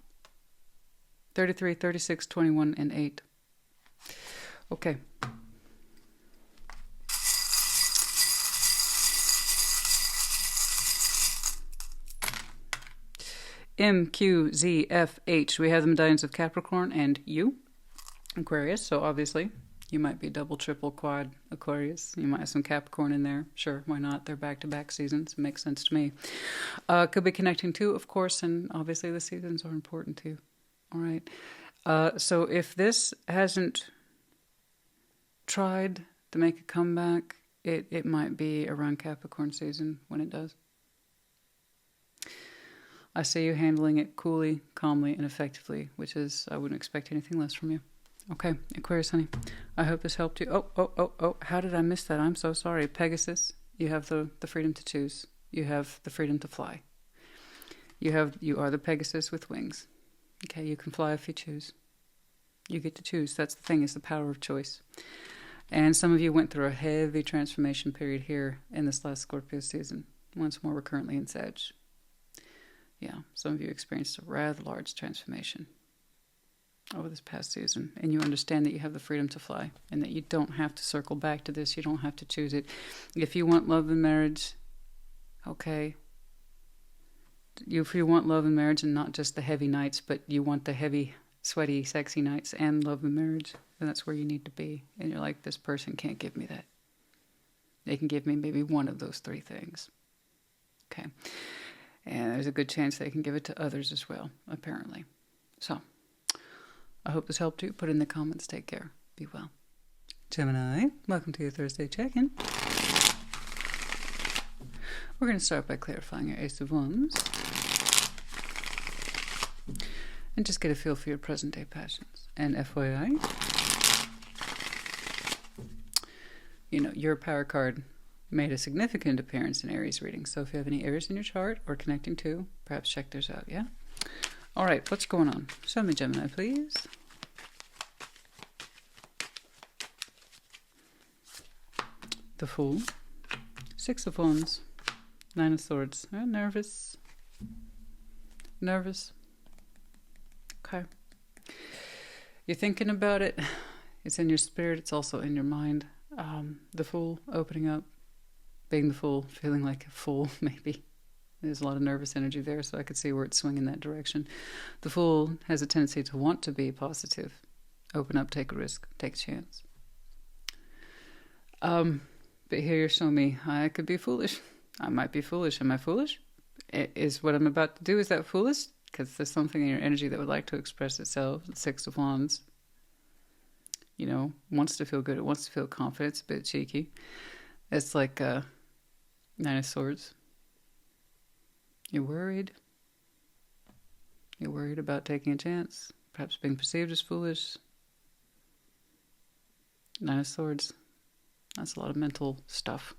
33, 36, 21, and 8. Okay. M, Q, Z, F, H. We have the medallions of Capricorn and U, Aquarius. So obviously, you might be double, triple, quad Aquarius. You might have some Capricorn in there. Sure, why not? They're back-to-back seasons. It makes sense to me. Could be connecting to, of course, and obviously the seasons are important too. All right. So if this hasn't tried to make a comeback, it might be around Capricorn season when it does. I see you handling it coolly, calmly, and effectively, which is, I wouldn't expect anything less from you. Okay, Aquarius, honey, I hope this helped you. Oh, how did I miss that? I'm so sorry. Pegasus, you have the freedom to choose. You have the freedom to fly. You are the Pegasus with wings. Okay, you can fly if you choose. You get to choose. That's the thing, is the power of choice. And some of you went through a heavy transformation period here in this last Scorpio season. Once more, we're currently in Sag. Yeah, some of you experienced a rather large transformation over this past season. And you understand that you have the freedom to fly and that you don't have to circle back to this. You don't have to choose it. If you want love and marriage, okay. If you want love and marriage and not just the heavy nights, but you want the heavy, sweaty, sexy nights and love and marriage, then that's where you need to be. And you're like, this person can't give me that. They can give me maybe one of those three things. Okay. And there's a good chance they can give it to others as well, apparently. So, I hope this helped you. Put in the comments. Take care. Be well. Gemini, welcome to your Thursday check-in. We're going to start by clarifying your Ace of Wands. And just get a feel for your present-day passions. And FYI, your power card made a significant appearance in Aries reading. So if you have any Aries in your chart or connecting to, perhaps check those out, yeah? All right, what's going on? Show me, Gemini, please. The Fool. 6 of Wands. 9 of Swords. Nervous. Nervous. Okay. You're thinking about it. It's in your spirit. It's also in your mind. The Fool opening up. Being the Fool, feeling like a fool, maybe. There's a lot of nervous energy there, so I could see where it's swinging that direction. The Fool has a tendency to want to be positive. Open up, take a risk, take a chance. But here you're showing me, I could be foolish. I might be foolish. Am I foolish? Is what I'm about to do, is that foolish? Because there's something in your energy that would like to express itself. The 6 of Wands. Wants to feel good. It wants to feel confident. It's a bit cheeky. It's like 9 of Swords. You're worried. You're worried about taking a chance, perhaps being perceived as foolish. Nine of Swords. That's a lot of mental stuff.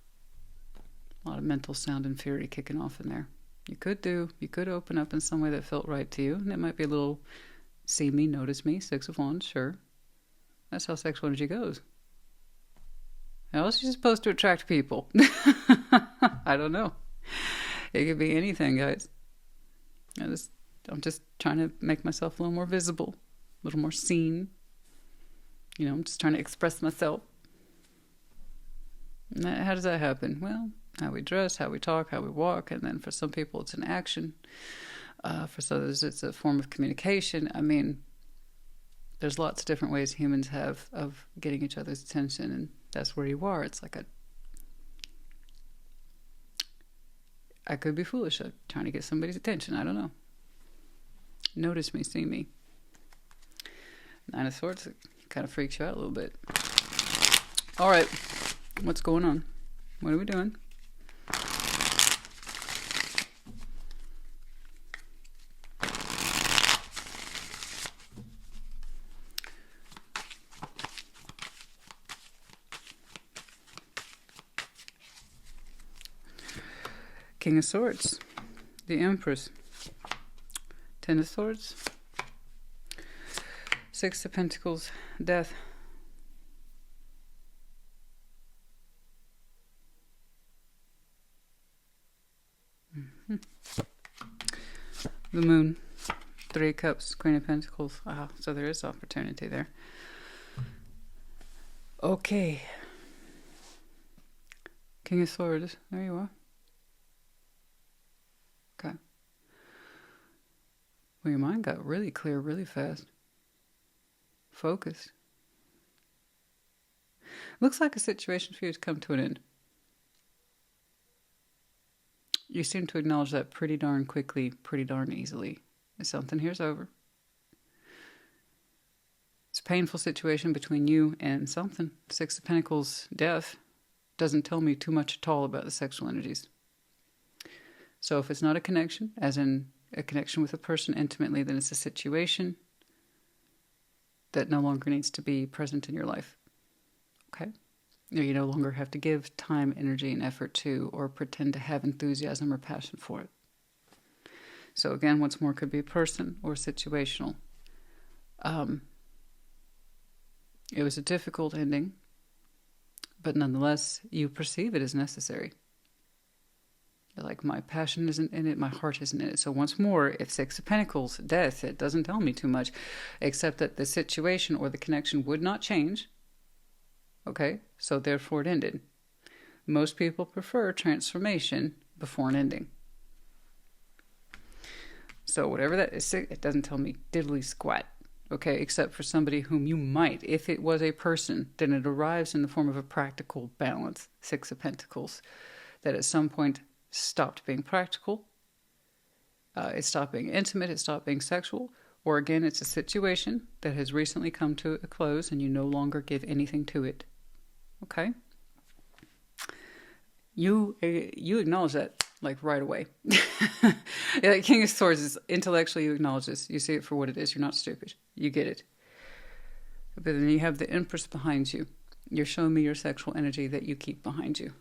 A lot of mental sound and fury kicking off in there. You could open up in some way that felt right to you. And it might be a little see me, notice me, Six of Wands, sure. That's how sexual energy goes. How else are you supposed to attract people? I don't know. It could be anything, guys. I'm just trying to make myself a little more visible, a little more seen. You know, I'm just trying to express myself. And how does that happen? Well, how we dress, how we talk, how we walk, and then for some people it's an action. For others it's a form of communication. I mean, there's lots of different ways humans have of getting each other's attention, and that's where you are. It's like I could be foolish. I'm trying to get somebody's attention. I don't know. Notice me, see me. Nine of Swords kind of freaks you out a little bit. All right. What's going on? What are we doing? King of Swords, the Empress, Ten of Swords, Six of Pentacles, Death, the Moon, Three of Cups, Queen of Pentacles. Ah, so there is opportunity there. Okay. King of Swords, there you are. Okay. Well, your mind got really clear really fast. Focused. Looks like a situation for you to come to an end. You seem to acknowledge that pretty darn quickly, pretty darn easily. Something here's over. It's a painful situation between you and something. Six of Pentacles, Death, doesn't tell me too much at all about the sexual energies. So if it's not a connection, as in a connection with a person intimately, then it's a situation that no longer needs to be present in your life. Okay? You no longer have to give time, energy, and effort to, or pretend to have enthusiasm or passion for it. So again, once more, could be a person or situational. It was a difficult ending, but nonetheless, you perceive it as necessary. Like, my passion isn't in it, my heart isn't in it. So once more, if Six of Pentacles, Death, it doesn't tell me too much, except that the situation or the connection would not change. Okay, so therefore it ended. Most people prefer transformation before an ending. So whatever that is, it doesn't tell me diddly squat. Okay, except for somebody whom you might, if it was a person, then it arrives in the form of a practical balance. Six of Pentacles, that at some point stopped being practical, it stopped being intimate, it stopped being sexual, or again, it's a situation that has recently come to a close and you no longer give anything to it. Okay? You acknowledge that, like, right away. Yeah, like King of Swords is intellectually, you acknowledge this. You see it for what it is. You're not stupid. You get it. But then you have the Empress behind you. You're showing me your sexual energy that you keep behind you.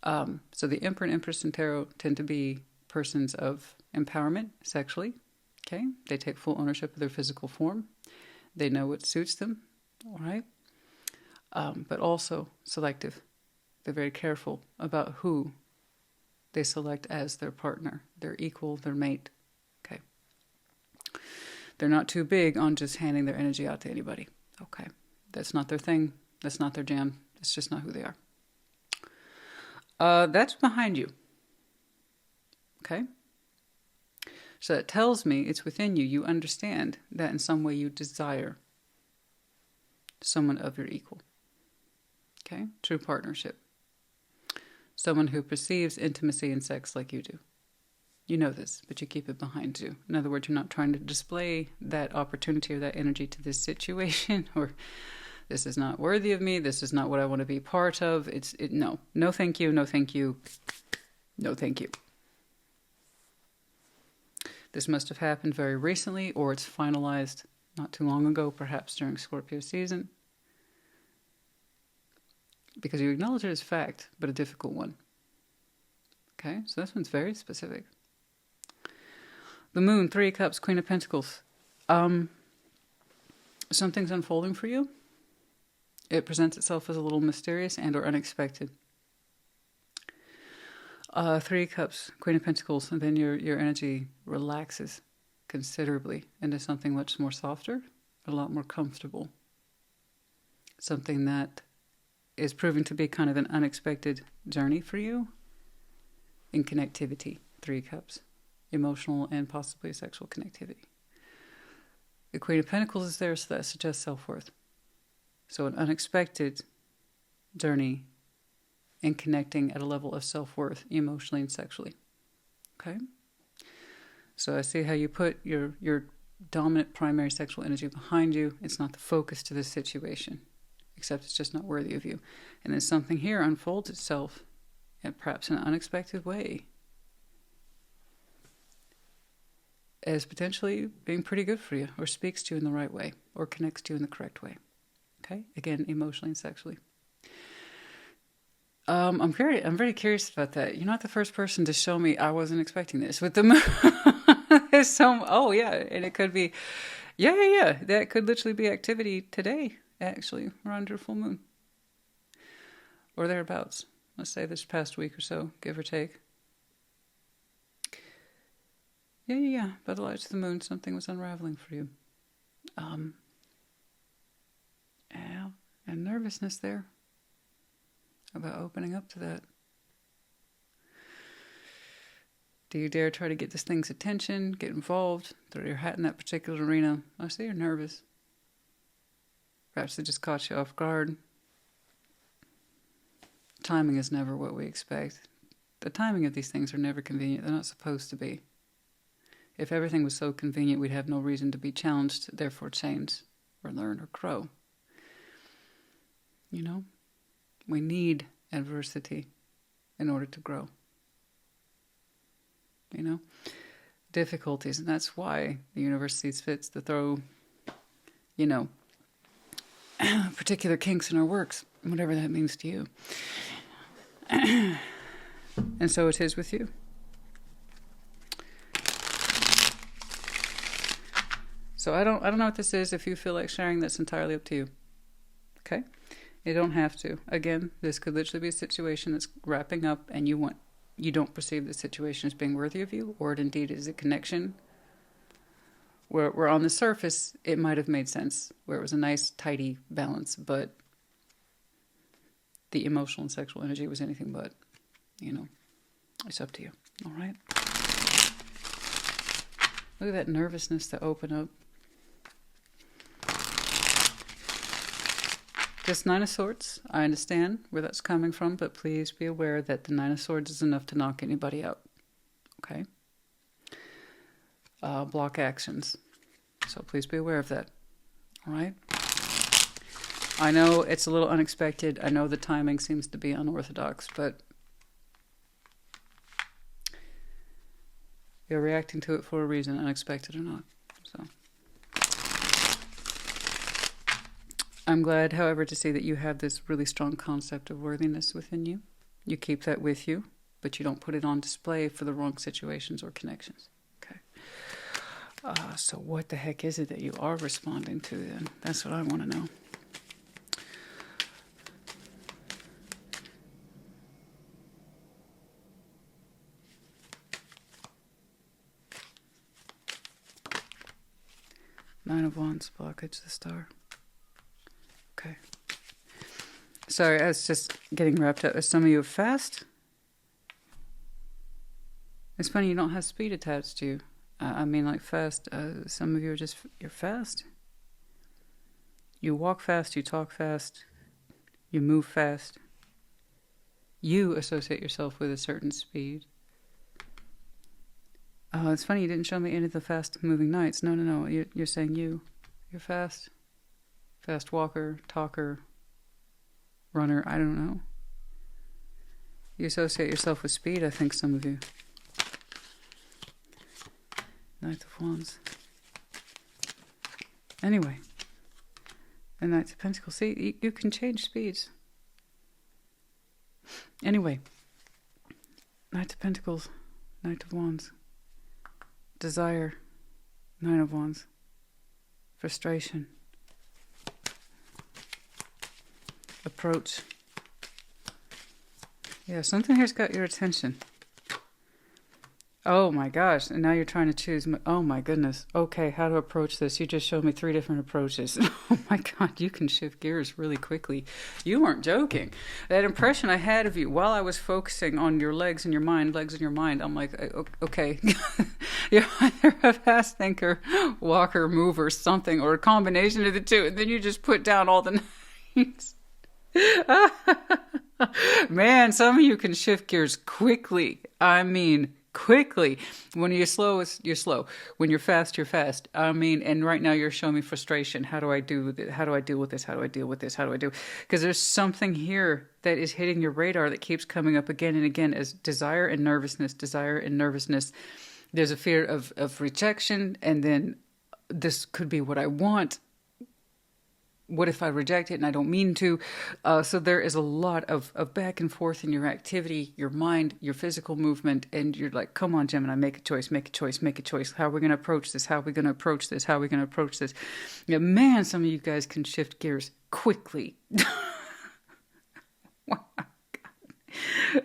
So the Emperor and Empress in Tarot tend to be persons of empowerment sexually. Okay? They take full ownership of their physical form. They know what suits them. All right? But also selective. They're very careful about who they select as their partner, their equal, their mate. Okay. They're not too big on just handing their energy out to anybody. Okay. That's not their thing. That's not their jam. It's just not who they are. That's behind you. Okay? So that tells me it's within you. You understand that in some way you desire someone of your equal. Okay? True partnership. Someone who perceives intimacy and sex like you do. You know this, but you keep it behind you. In other words, you're not trying to display that opportunity or that energy to this situation, or this is not worthy of me, this is not what I want to be part of. No. No thank you, no thank you, no thank you. This must have happened very recently, or it's finalized not too long ago, perhaps during Scorpio season. Because you acknowledge it as fact, but a difficult one. Okay, so this one's very specific. The Moon, 3 of Cups, Queen of Pentacles. Something's unfolding for you. It presents itself as a little mysterious and or unexpected. 3 of Cups, Queen of Pentacles, and then your energy relaxes considerably into something much more softer, a lot more comfortable. Something that is proving to be kind of an unexpected journey for you in connectivity. 3 of Cups, emotional and possibly sexual connectivity. The Queen of Pentacles is there, so that suggests self-worth. So an unexpected journey in connecting at a level of self-worth, emotionally and sexually. Okay? So I see how you put your dominant primary sexual energy behind you. It's not the focus to this situation, except it's just not worthy of you. And then something here unfolds itself in perhaps an unexpected way as potentially being pretty good for you, or speaks to you in the right way, or connects to you in the correct way. Okay? Again, emotionally and sexually. I'm very curious about that. You're not the first person to show me I wasn't expecting this with the moon. There's some, oh yeah, and it could be, yeah. That could literally be activity today, actually, around your full moon. Or thereabouts. Let's say this past week or so, give or take. Yeah. By the lights of the moon, something was unraveling for you. Yeah, and nervousness there about opening up to that. Do you dare try to get this thing's attention, get involved, throw your hat in that particular arena? I see you're nervous. Perhaps it just caught you off guard. Timing is never what we expect. The timing of these things are never convenient. They're not supposed to be. If everything was so convenient, we'd have no reason to be challenged, therefore change, or learn, or grow. You know? We need adversity in order to grow. You know? Difficulties, and that's why the universe sees fit to throw, you know, particular kinks in our works, whatever that means to you. And so it is with you. So I don't know what this is. If you feel like sharing, that's entirely up to you. Okay? You don't have to. Again, this could literally be a situation that's wrapping up and you don't perceive the situation as being worthy of you, or it indeed is a connection where on the surface it might have made sense, where it was a nice, tidy balance, but the emotional and sexual energy was anything but. You know, it's up to you. All right? Look at that nervousness to open up. This Nine of Swords, I understand where that's coming from, but please be aware that the Nine of Swords is enough to knock anybody out. Okay? Block actions. So please be aware of that. All right? I know it's a little unexpected. I know the timing seems to be unorthodox, but you're reacting to it for a reason, unexpected or not. So I'm glad, however, to see that you have this really strong concept of worthiness within you. You keep that with you, but you don't put it on display for the wrong situations or connections. Okay. So what the heck is it that you are responding to then? That's what I want to know. Nine of Wands, blockage, the Star. Okay. Sorry, I was just getting wrapped up. Some of you are fast. It's funny, you don't have speed attached to you. I mean, like fast. Some of you are just, you're fast. You walk fast, you talk fast, you move fast. You associate yourself with a certain speed. It's funny, you didn't show me any of the fast-moving knights. No. You're saying you. You're fast. Fast walker, talker, runner, I don't know. You associate yourself with speed, I think, some of you. Knight of Wands. Anyway. The Knight of Pentacles. See, you can change speeds. Anyway. Knight of Pentacles. Knight of Wands. Desire. Nine of Wands. Frustration. Approach. Yeah, something here's got your attention. Oh my gosh, and now you're trying to choose. Oh my goodness. Okay, how to approach this. You just showed me 3 different approaches. Oh my god, you can shift gears really quickly. You weren't joking. That impression I had of you while I was focusing on your legs and your mind, I'm like, okay. You're either a fast thinker, walker, mover, something, or a combination of the two, and then you just put down all the names. Man, some of you can shift gears quickly. I mean, quickly. When you're slow, you're slow. When you're fast, you're fast. I mean, and right now you're showing me frustration. How do I do with it? How do I deal with this? How do I deal with this? How do I do? Because there's something here that is hitting your radar that keeps coming up again and again as desire and nervousness, desire and nervousness. There's a fear of rejection, and then this could be what I want. What if I reject it and I don't mean to? So there is a lot of back and forth in your activity, your mind, your physical movement, and you're like, come on, Gemini, make a choice, make a choice, make a choice. How are we going to approach this? How are we going to approach this? How are we going to approach this? Yeah, man, some of you guys can shift gears quickly. Wow.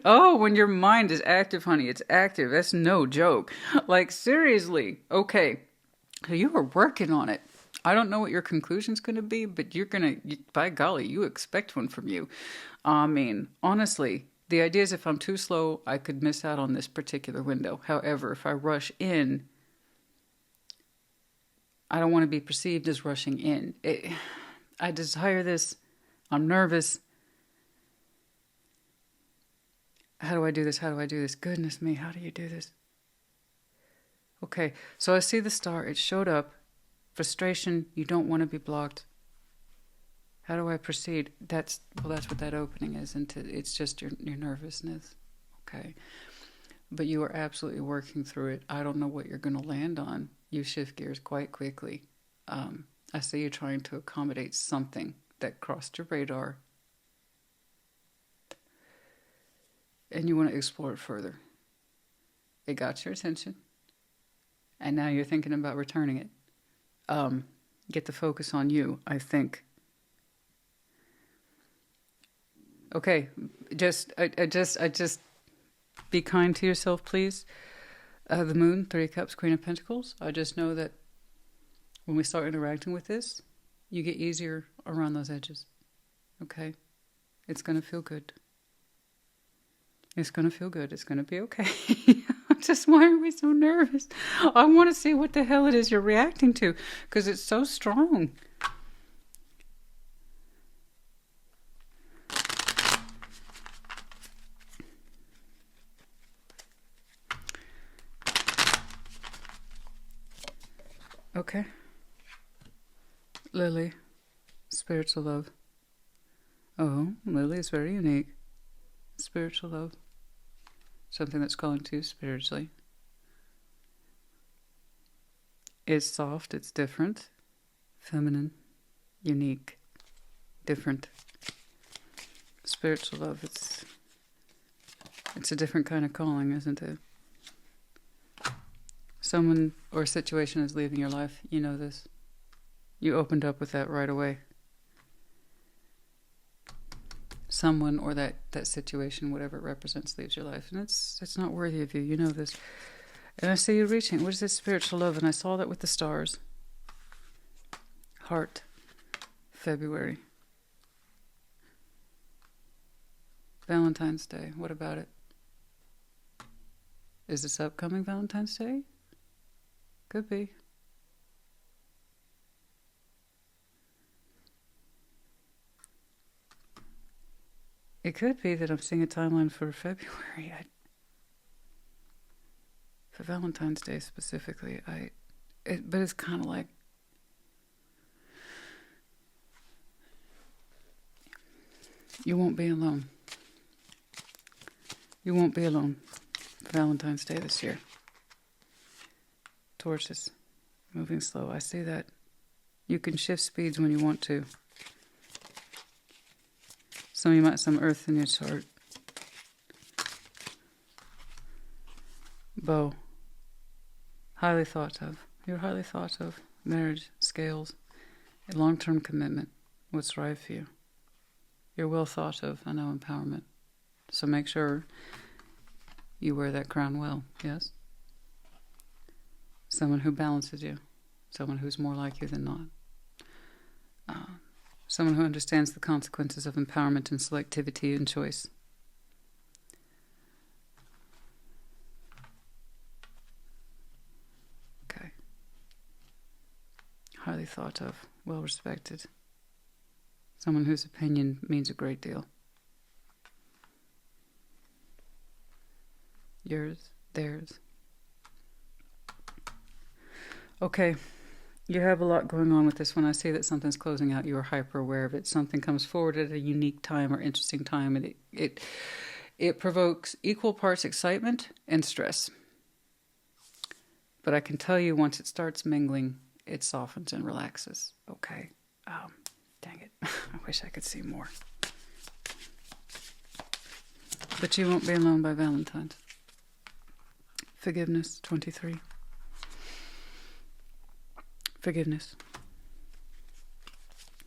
Oh, when your mind is active, honey, it's active. That's no joke. Like, seriously. Okay. So you were working on it. I don't know what your conclusion's going to be, but you're going to, by golly, you expect one from you. I mean, honestly, the idea is if I'm too slow, I could miss out on this particular window. However, if I rush in, I don't want to be perceived as rushing in. I desire this. I'm nervous. How do I do this? How do I do this? Goodness me, how do you do this? Okay, so I see the star. It showed up. Frustration, you don't want to be blocked. How do I proceed? That's what that opening is. It's just your nervousness. Okay. But you are absolutely working through it. I don't know what you're going to land on. You shift gears quite quickly. I see you trying to accommodate something that crossed your radar. And you want to explore it further. It got your attention. And now you're thinking about returning it. Get the focus on you, I think. Okay, I just be kind to yourself, please. The Moon, 3 of Cups, Queen of Pentacles. I just know that when we start interacting with this, you get easier around those edges. Okay? It's going to feel good. It's going to feel good. It's going to be okay. Just why are we so nervous? I want to see what the hell it is you're reacting to because it's so strong. Okay. Lily, spiritual love. Oh, Lily is very unique. Spiritual love. Something that's calling to you spiritually. It's soft, it's different, feminine, unique, different. Spiritual love, it's a different kind of calling, isn't it? Someone or a situation is leaving your life, you know this. You opened up with that right away. Someone or that situation, whatever it represents, leaves your life. And it's not worthy of you. You know this. And I see you reaching. What is this spiritual love? And I saw that with the stars. Heart. February. Valentine's Day. What about it? Is this upcoming Valentine's Day? Could be. It could be that I'm seeing a timeline for February. For Valentine's Day specifically. But it's kind of like... You won't be alone. You won't be alone for Valentine's Day this year. Taurus, moving slow. I see that. You can shift speeds when you want to. Some of you might have some earth in your chart. Bow. Highly thought of. You're highly thought of. Marriage, scales, a long-term commitment. What's right for you? You're well thought of. I know, empowerment. So make sure you wear that crown well, yes? Someone who balances you. Someone who's more like you than not. Someone who understands the consequences of empowerment and selectivity and choice. Okay. Highly thought of, well respected. Someone whose opinion means a great deal. Yours, theirs. Okay. You have a lot going on with this one. I see that something's closing out. You are hyper aware of it. Something comes forward at a unique time or interesting time, and it provokes equal parts excitement and stress. But I can tell you, once it starts mingling, it softens and relaxes. Okay. Dang it. I wish I could see more. But you won't be alone by Valentine's. Forgiveness, 23. Forgiveness.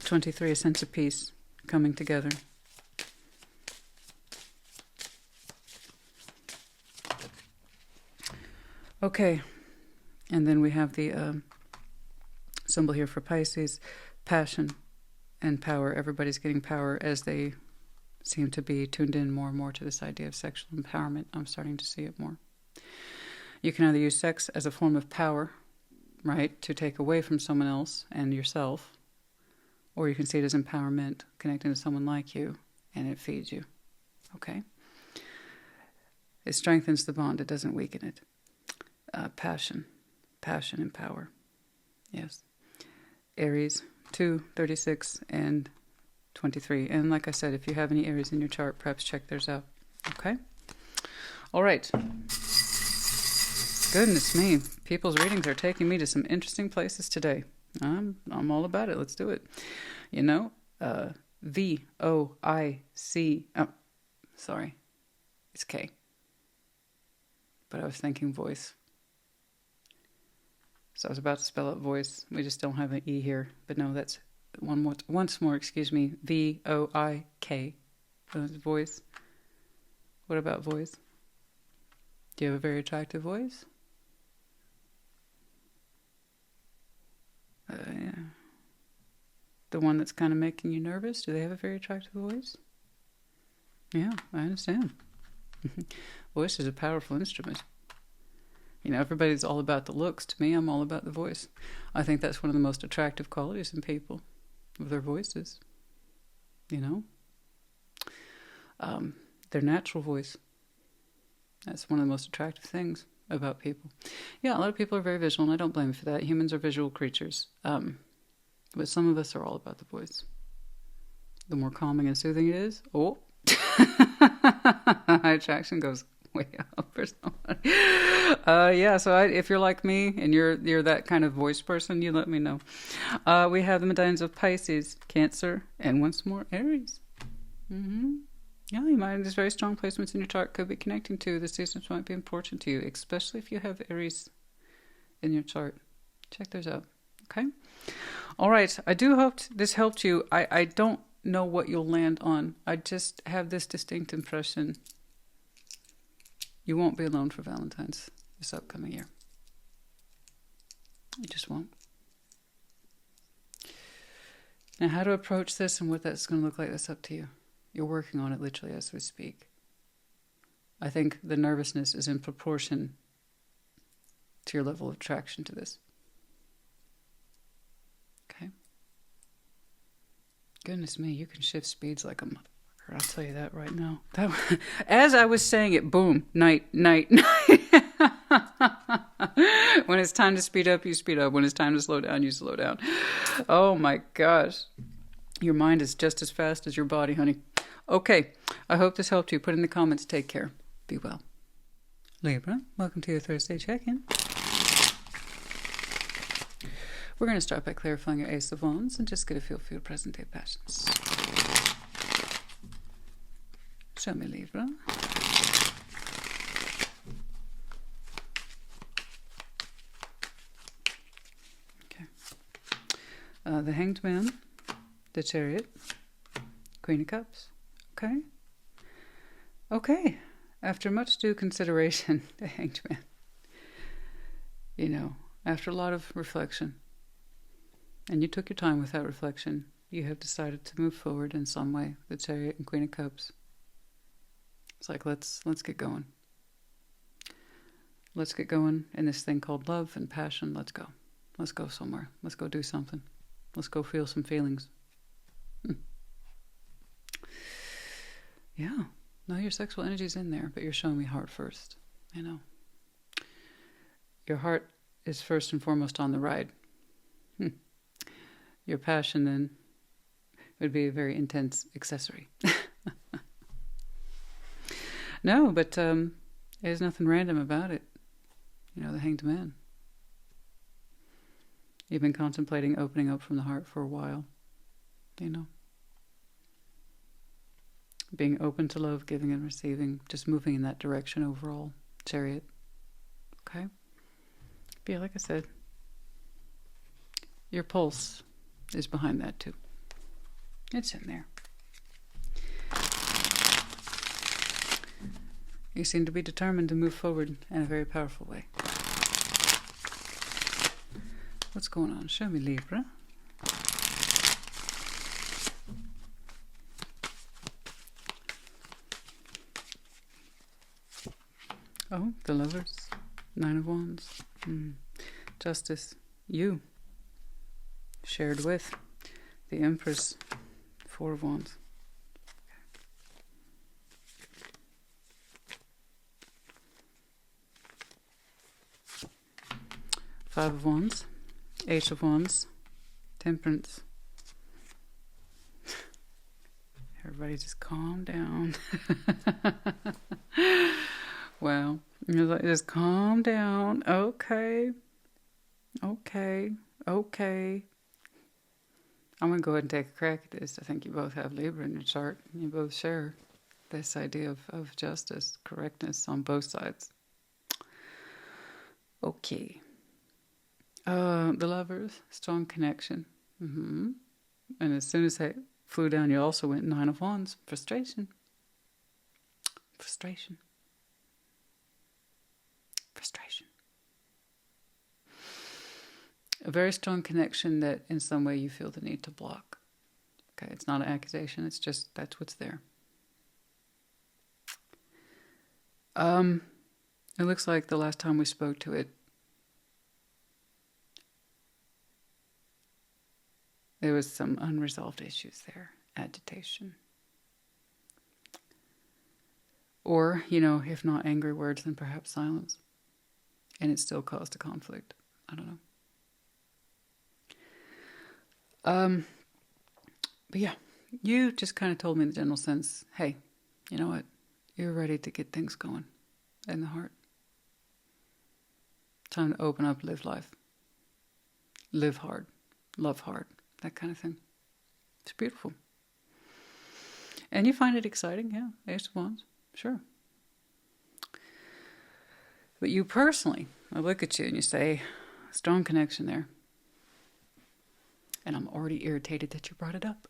23, a sense of peace coming together. Okay, and then we have the symbol here for Pisces, passion and power. Everybody's getting power as they seem to be tuned in more and more to this idea of sexual empowerment. I'm starting to see it more. You can either use sex as a form of power, right, to take away from someone else and yourself, or you can see it as empowerment, connecting to someone like you, and it feeds you, okay? It strengthens the bond, it doesn't weaken it. Passion and power, yes. Aries, 2, 36, and 23. And like I said, if you have any Aries in your chart, perhaps check theirs out, okay? All right. Goodness me, people's readings are taking me to some interesting places today. I'm all about it. Let's do it. You know, V-O-I-C. Oh, sorry. It's K. But I was thinking voice. So I was about to spell out voice. We just don't have an E here. But no, that's once more, excuse me. V-O-I-K. Voice. What about voice? Do you have a very attractive voice? Yeah. The one that's kind of making you nervous? Do they have a very attractive voice? Yeah, I understand. Voice is a powerful instrument. You know, everybody's all about the looks. To me, I'm all about the voice. I think that's one of the most attractive qualities in people, with their voices. You know? Their natural voice. That's one of the most attractive things about people. Yeah, a lot of people are very visual, and I don't blame them for that. Humans are visual creatures. But some of us are all about the voice. The more calming and soothing it is, high attraction goes way up for somebody. Yeah, so if you're like me and you're that kind of voice person, you let me know. We have the medallions of Pisces, Cancer, and once more Aries. Yeah, you might have these very strong placements in your chart could be connecting to. The seasons might be important to you, especially if you have Aries in your chart. Check those out. Okay? All right. I do hope this helped you. I don't know what you'll land on. I just have this distinct impression you won't be alone for Valentine's this upcoming year. You just won't. Now, how to approach this and what that's going to look like, that's up to you. You're working on it literally as we speak. I think the nervousness is in proportion to your level of attraction to this. Okay? Goodness me, you can shift speeds like a motherfucker. I'll tell you that right now. As I was saying it, boom, night. When it's time to speed up, you speed up. When it's time to slow down, you slow down. Oh my gosh. Your mind is just as fast as your body, honey. Okay, I hope this helped you. Put in the comments. Take care. Be well. Libra, welcome to your Thursday check-in. We're going to start by clarifying your Ace of Wands and just get a feel for your present day passions. Show me, Libra. Okay. The Hanged Man, the Chariot, Queen of Cups. Okay. Okay. After much due consideration, the Hanged Man. You know, after a lot of reflection, and you took your time with that reflection, you have decided to move forward in some way. The Chariot and Queen of Cups. It's like, let's get going. Let's get going in this thing called love and passion. Let's go. Let's go somewhere. Let's go do something. Let's go feel some feelings. Yeah. No, your sexual energy's in there, but you're showing me heart first. You know. Your heart is first and foremost on the ride. Your passion then would be a very intense accessory. No, but there's nothing random about it. You know, the Hanged Man. You've been contemplating opening up from the heart for a while. You know. Being open to love, giving and receiving. Just moving in that direction overall. Chariot. Okay? But yeah, like I said, your pulse is behind that too. It's in there. You seem to be determined to move forward in a very powerful way. What's going on? Show me, Libra. Oh, the Lovers. 9 of Wands. Justice. You. Shared with. The Empress. 4 of Wands. 5 of Wands, 8 of Wands, Temperance. Everybody just calm down. Well, just calm down. Okay. Okay. Okay. I'm going to go ahead and take a crack at this. I think you both have Libra in your chart. You both share this idea of justice, correctness on both sides. Okay. The Lovers, strong connection. And as soon as I flew down, you also went 9 of Wands. Frustration. Frustration. Frustration. A very strong connection that in some way you feel the need to block. Okay, it's not an accusation. It's just that's what's there. It looks like the last time we spoke to it, there was some unresolved issues there, agitation. Or, if not angry words, then perhaps silence. And it still caused a conflict. I don't know. But yeah, you just kind of told me in the general sense, hey, you know what? You're ready to get things going in the heart. Time to open up, live life. Live hard. Love hard. That kind of thing. It's beautiful. And you find it exciting, yeah. Ace of Wands, sure. But you personally, I look at you and you say, strong connection there. And I'm already irritated that you brought it up.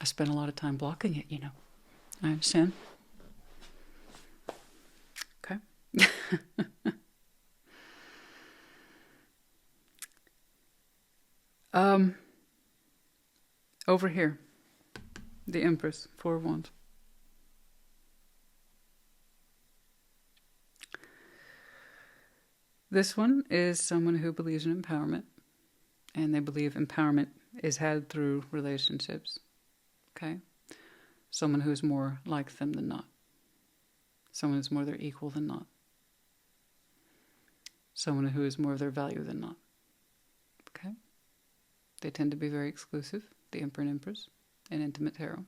I spent a lot of time blocking it, I understand. Okay. Over here, the Empress, 4 of Wands. This one is someone who believes in empowerment, and they believe empowerment is had through relationships. Okay? Someone who's more like them than not. Someone who's more their equal than not. Someone who is more of their value than not. Okay? They tend to be very exclusive, the Emperor and Empress, in intimate tarot.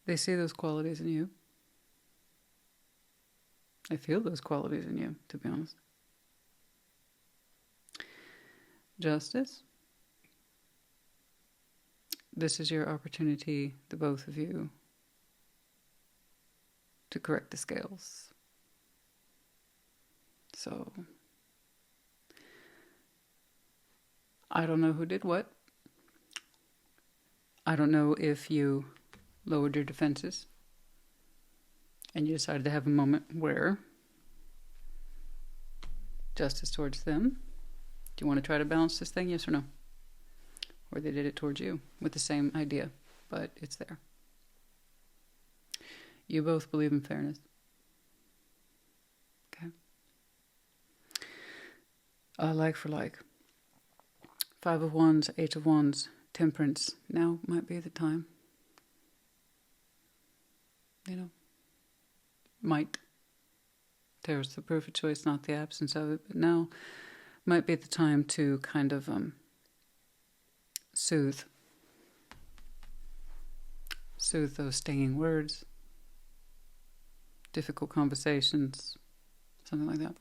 They see those qualities in you. I feel those qualities in you, to be honest. Justice. This is your opportunity, the both of you, to correct the scales. So, I don't know who did what. I don't know if you lowered your defenses and you decided to have a moment where justice towards them. Do you want to try to balance this thing, yes or no? Or they did it towards you with the same idea, but it's there. You both believe in fairness. Okay. Like for like. 5 of Wands, 8 of Wands, Temperance. Now might be the time. You know. Might. There's the perfect choice, not the absence of it. But now might be the time to kind of soothe those stinging words, difficult conversations, something like that.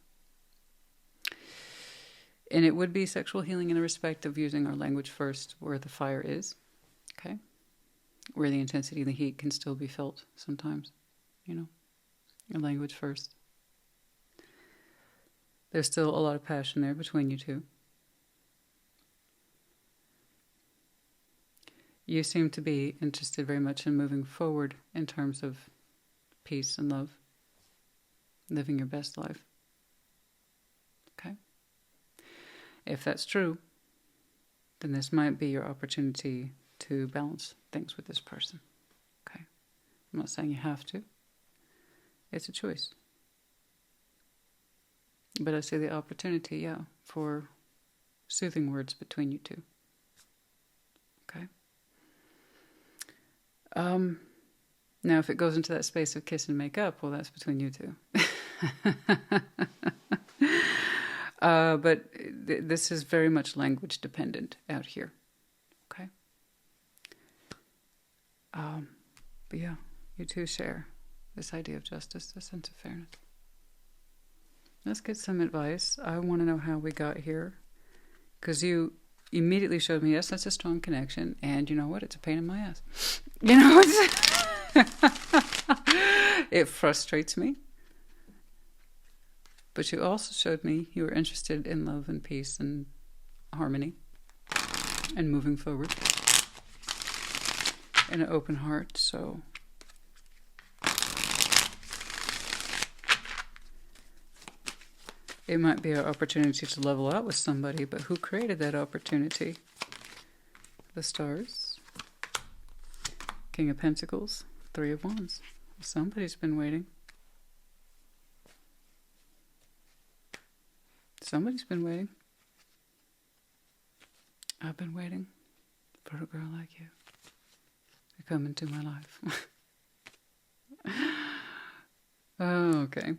And it would be sexual healing in the respect of using our language first where the fire is, okay? Where the intensity and the heat can still be felt sometimes, you know? Your language first. There's still a lot of passion there between you two. You seem to be interested very much in moving forward in terms of peace and love, living your best life. Okay? If that's true, then this might be your opportunity to balance things with this person. Okay? I'm not saying you have to. It's a choice. But I see the opportunity, yeah, for soothing words between you two. Okay? Now, if it goes into that space of kiss and make up, well, that's between you two. But this is very much language dependent out here. Okay? But yeah, you two share this idea of justice, this sense of fairness. Let's get some advice. I want to know how we got here. Because you immediately showed me, yes, that's a strong connection. And you know what? It's a pain in my ass. You know, it frustrates me. But you also showed me you were interested in love and peace and harmony and moving forward and an open heart. So it might be an opportunity to level out with somebody, but who created that opportunity? The stars, King of Pentacles, 3 of Wands. Somebody's been waiting. Somebody's been waiting. I've been waiting for a girl like you to come into my life. Oh, okay.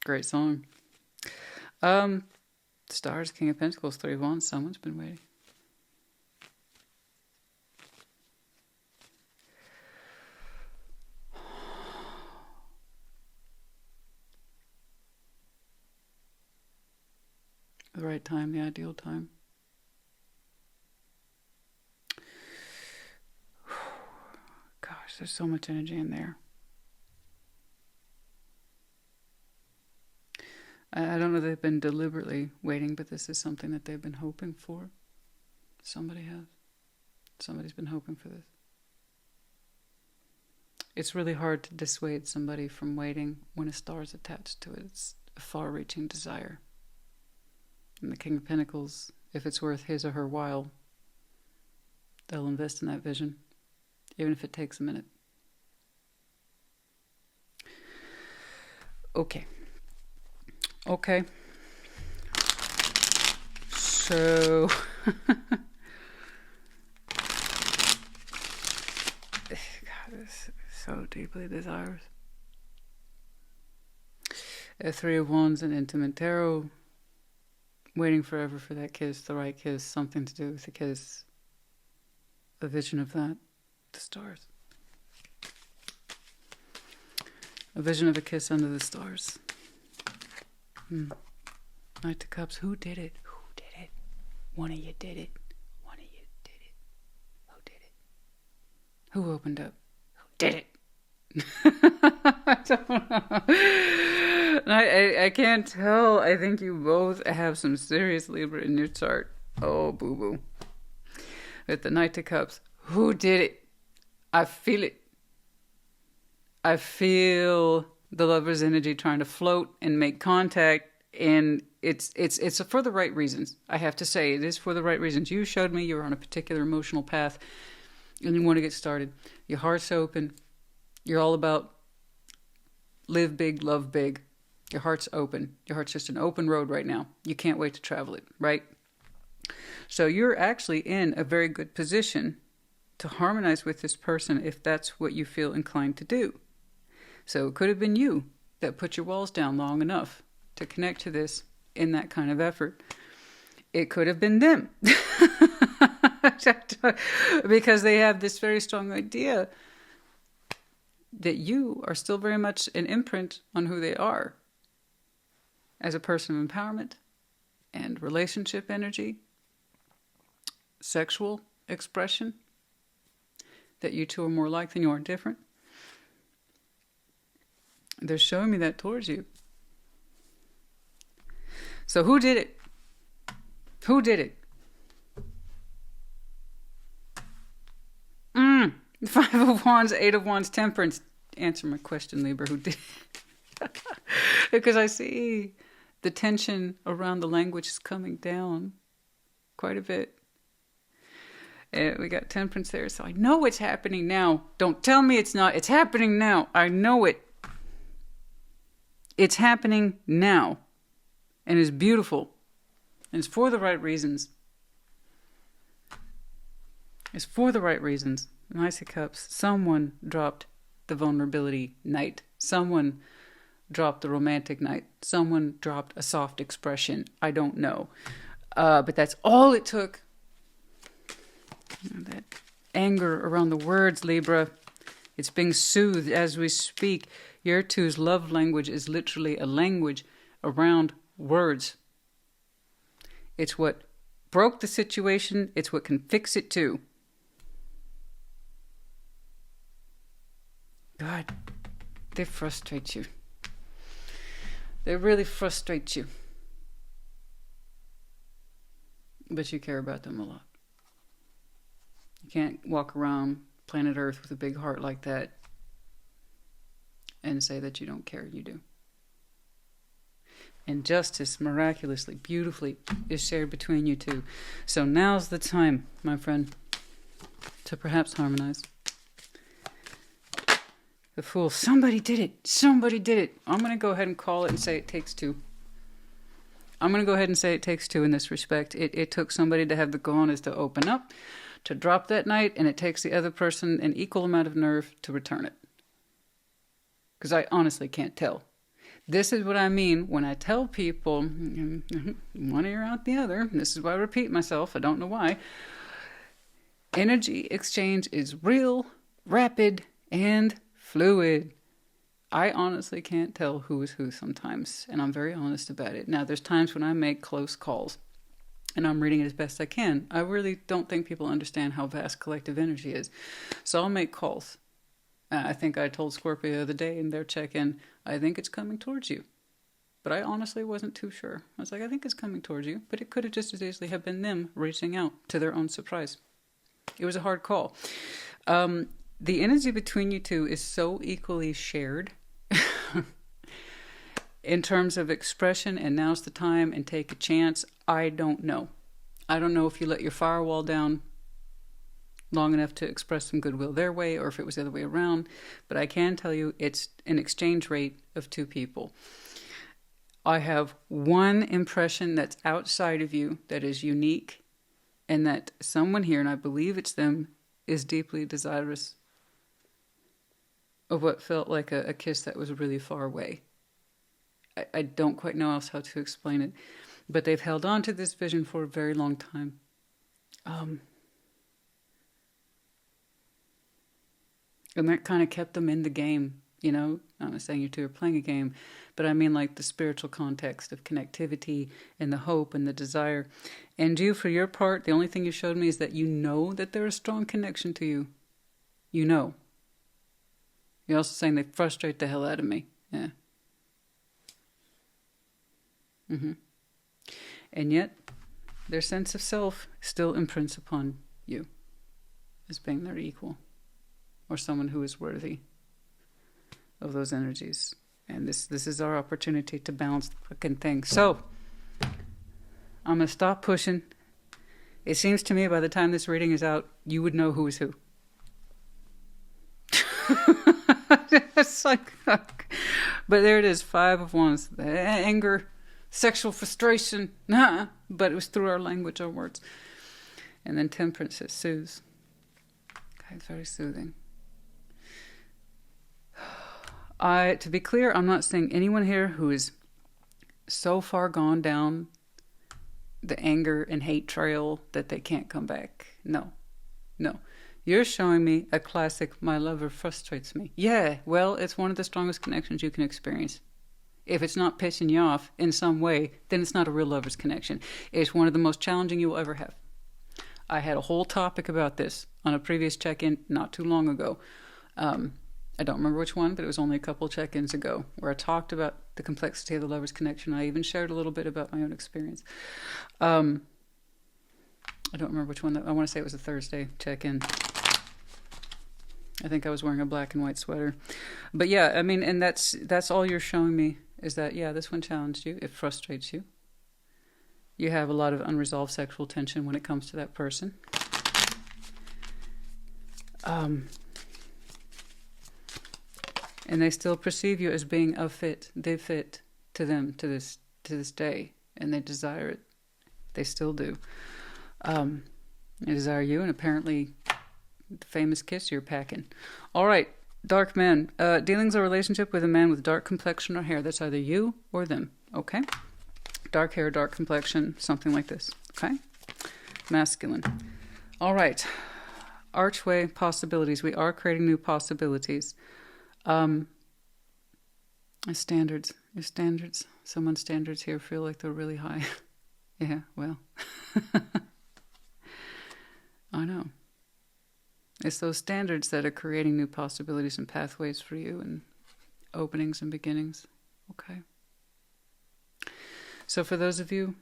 Great song. Stars, King of Pentacles, 3 of Wands. Someone's been waiting. The right time, the ideal time. Gosh, there's so much energy in there. I don't know if they've been deliberately waiting, but this is something that they've been hoping for. Somebody has. Somebody's been hoping for this. It's really hard to dissuade somebody from waiting when a star is attached to it. It's a far-reaching desire. And the King of Pentacles, if it's worth his or her while, they'll invest in that vision, even if it takes a minute. Okay. So, God, this is so deeply desirous. 3 of Wands and Intimate Tarot. Waiting forever for that kiss, the right kiss, something to do with the kiss. A vision of that. The stars. A vision of a kiss under the stars. Knight of Cups. Who did it? Who did it? One of you did it. One of you did it. Who did it? Who opened up? Who did it? I don't know. I can't tell. I think you both have some serious Libra in your chart. Oh, boo-boo. With the Knight of Cups. Who did it? I feel it. I feel the lover's energy trying to float and make contact, and it's for the right reasons. I have to say, it is for the right reasons. You showed me you're on a particular emotional path, and you want to get started. Your heart's open. You're all about live big, love big. Your heart's open. Your heart's just an open road right now. You can't wait to travel it, right? So you're actually in a very good position to harmonize with this person if that's what you feel inclined to do. So it could have been you that put your walls down long enough to connect to this in that kind of effort. It could have been them. Because they have this very strong idea that you are still very much an imprint on who they are as a person of empowerment and relationship energy, sexual expression, that you two are more alike than you are different. They're showing me that towards you. So who did it? Who did it? Five of Wands, Eight of Wands, Temperance. Answer my question, Libra. Who did it? Because I see the tension around the language is coming down quite a bit. We got Temperance there, so I know it's happening now. Don't tell me it's not. It's happening now. I know it. It's happening now. And it's beautiful. And it's for the right reasons. It's for the right reasons. Knight of Cups. Someone dropped the vulnerability Knight. Someone dropped the romantic Knight. Someone dropped a soft expression. I don't know. But that's all it took. That anger around the words, Libra. It's being soothed as we speak. Your two's love language is literally a language around words. It's what broke the situation. It's what can fix it too. God, they frustrate you. They really frustrate you. But you care about them a lot. You can't walk around planet Earth with a big heart like that and say that you don't care. You do. And justice, miraculously, beautifully, is shared between you two. So now's the time, my friend, to perhaps harmonize. The Fool. Somebody did it. Somebody did it. I'm going to go ahead and call it and say it takes two. I'm going to go ahead and say it takes two in this respect. It took somebody to have the cojones to open up, to drop that Knight, and it takes the other person an equal amount of nerve to return it. Because I honestly can't tell. This is what I mean when I tell people, one ear out the other. This is why I repeat myself. I don't know why. Energy exchange is real, rapid, and fluid. I honestly can't tell who is who sometimes, and I'm very honest about it. Now, there's times when I make close calls, and I'm reading it as best I can. I really don't think people understand how vast collective energy is. So I'll make calls. I think I told Scorpio the other day in their check-in, I think it's coming towards you. But I honestly wasn't too sure. I was like, I think it's coming towards you. But it could have just as easily have been them reaching out to their own surprise. It was a hard call. The energy between you two is so equally shared in terms of expression, and now's the time, and take a chance. I don't know. I don't know if you let your firewall down long enough to express some goodwill their way, or if it was the other way around. But I can tell you it's an exchange rate of two people. I have one impression that's outside of you that is unique, and that someone here, and I believe it's them, is deeply desirous of what felt like a kiss that was really far away. I don't quite know else how to explain it, but they've held on to this vision for a very long time. And that kind of kept them in the game. You know, I'm not saying you two are playing a game, but I mean like the spiritual context of connectivity and the hope and the desire. And you, for your part, the only thing you showed me is that you know that they're a strong connection to you. You know. You're also saying they frustrate the hell out of me. Yeah. And yet, their sense of self still imprints upon you as being their equal or someone who is worthy of those energies. And this is our opportunity to balance the fucking thing. So, I'm going to stop pushing. It seems to me by the time this reading is out, you would know who is who. It's like, but there it is, 5 of Wands. Anger, sexual frustration, but it was through our language, our words. And then Temperance, it soothes. Okay, it's very soothing. To be clear, I'm not seeing anyone here who is so far gone down the anger and hate trail that they can't come back. No. You're showing me a classic, my lover frustrates me. Yeah, well, it's one of the strongest connections you can experience. If it's not pissing you off in some way, then it's not a real lover's connection. It's one of the most challenging you will ever have. I had a whole topic about this on a previous check-in not too long ago. I don't remember which one, but it was only a couple check-ins ago where I talked about the complexity of the lover's connection. I even shared a little bit about my own experience. I don't remember which one. I want to say it was a Thursday check-in. I think I was wearing a black and white sweater. But yeah, I mean, and that's all you're showing me is that, yeah, this one challenged you. It frustrates you. You have a lot of unresolved sexual tension when it comes to that person. And they still perceive you as being a fit. They fit to them to this day. And they desire it. They still do. They desire you, and apparently the famous kiss you're packing. All right, dark man. Dealings or relationship with a man with dark complexion or hair. That's either you or them. Okay? Dark hair, dark complexion, something like this. Okay? Masculine. All right. Archway possibilities. We are creating new possibilities. Standards. Your standards. Someone's standards here feel like they're really high. Yeah, well. I know. It's those standards that are creating new possibilities and pathways for you and openings and beginnings. Okay. So for those of you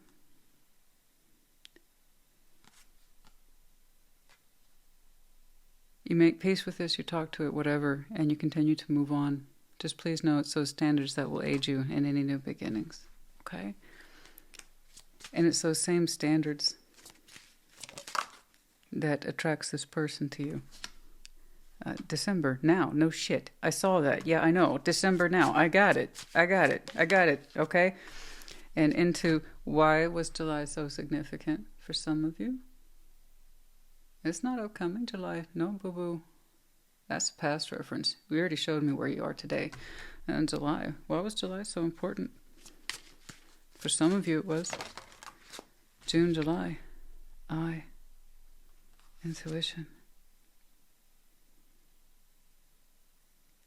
you make peace with this, you talk to it, whatever, and you continue to move on. Just please know it's those standards that will aid you in any new beginnings. Okay? And it's those same standards that attracts this person to you. December, now, no shit. I saw that. Yeah, I know. December now. I got it. Okay? And into why was July so significant for some of you? It's not upcoming July. No, boo-boo. That's a past reference. We already showed me where you are today. And July. Why was July so important? For some of you it was. June, July. Intuition.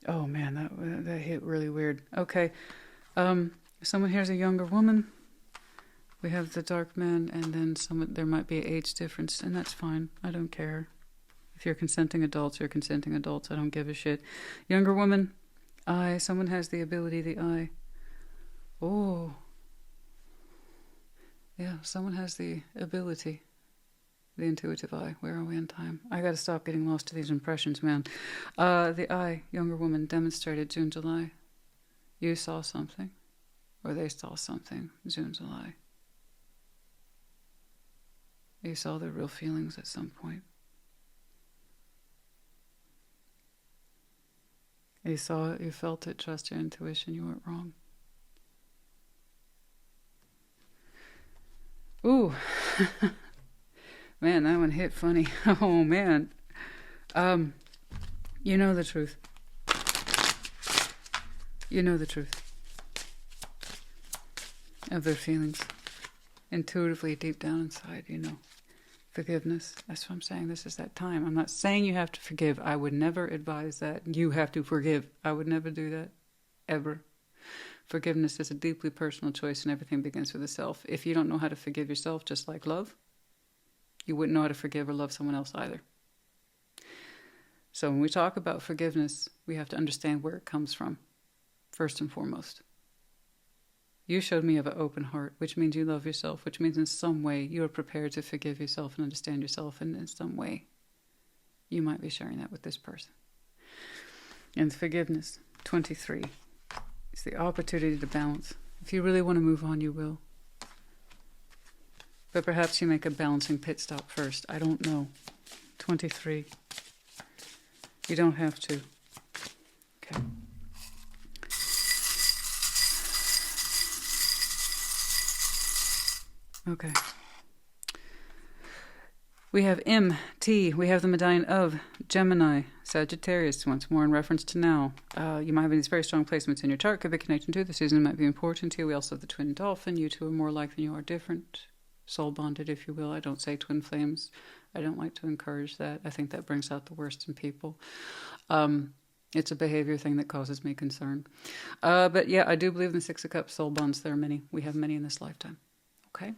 Oh man, that hit really weird. Okay. Someone here's a younger woman. We have the dark man, and then there might be an age difference, and that's fine. I don't care. If you're consenting adults, you're consenting adults. I don't give a shit. Younger woman, eye. Someone has the ability, the eye. Oh. Yeah, someone has the ability, the intuitive eye. Where are we in time? I gotta stop getting lost to these impressions, man. The eye, younger woman, demonstrated June, July. You saw something, or they saw something, June, July. You saw their real feelings at some point. You saw it, you felt it, trust your intuition, you weren't wrong. Ooh. Man, that one hit funny. Oh, man. You know the truth. You know the truth of their feelings. Intuitively, deep down inside, you know. Forgiveness. That's what I'm saying. This is that time. I'm not saying you have to forgive. I would never advise that. You have to forgive. I would never do that. Ever. Forgiveness is a deeply personal choice, and everything begins with the self. If you don't know how to forgive yourself, just like love, you wouldn't know how to forgive or love someone else either. So when we talk about forgiveness, we have to understand where it comes from, first and foremost. You showed me of an open heart, which means you love yourself, which means in some way you are prepared to forgive yourself and understand yourself, and in some way you might be sharing that with this person. And forgiveness, 23. It's the opportunity to balance. If you really want to move on, you will. But perhaps you make a balancing pit stop first. I don't know. 23. You don't have to. Okay. Okay. We have MT. We have the medallion of Gemini, Sagittarius, once more in reference to now. You might have these very strong placements in your chart, could be connecting to. The season might be important to you. We also have the twin dolphin. You two are more alike than you are different. Soul bonded, if you will. I don't say twin flames. I don't like to encourage that. I think that brings out the worst in people. It's a behavior thing that causes me concern. But yeah, I do believe in the Six of Cups soul bonds. There are many. We have many in this lifetime. Okay?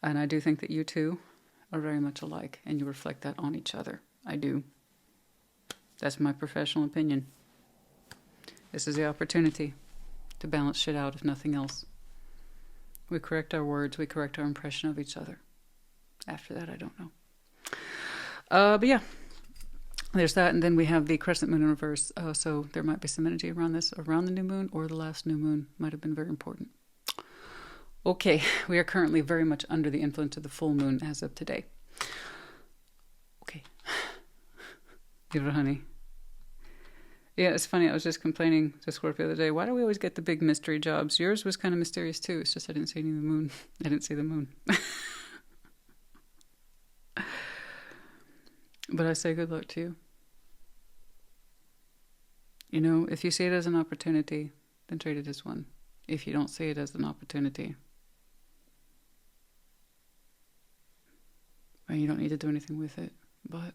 And I do think that you two are very much alike, and you reflect that on each other. I do. That's my professional opinion. This is the opportunity to balance shit out, if nothing else. We correct our words, we correct our impression of each other. After that, I don't know. But yeah, there's that, and then we have the crescent moon in reverse. So there might be some energy around this, around the new moon, or the last new moon might have been very important. Okay, we are currently very much under the influence of the full moon as of today. Okay. Dear honey. Yeah, it's funny. I was just complaining to Scorpio the other day. Why do we always get the big mystery jobs? Yours was kind of mysterious too. It's just I didn't see any of the moon. I didn't see the moon. But I say good luck to you. You know, if you see it as an opportunity, then treat it as one. If you don't see it as an opportunity, well, you don't need to do anything with it. But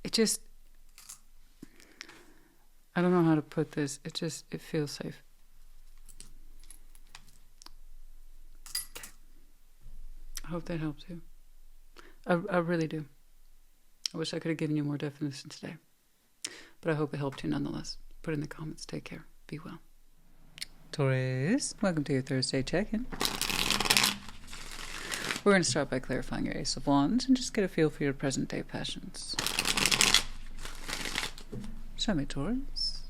it just, I don't know how to put this. It feels safe. Okay. I hope that helps you. I really do. I wish I could have given you more definition today. But I hope it helped you nonetheless. Put in the comments. Take care. Be well. Taurus, welcome to your Thursday check-in. We're going to start by clarifying your Ace of Wands and just get a feel for your present-day passions. Show me, Taurus.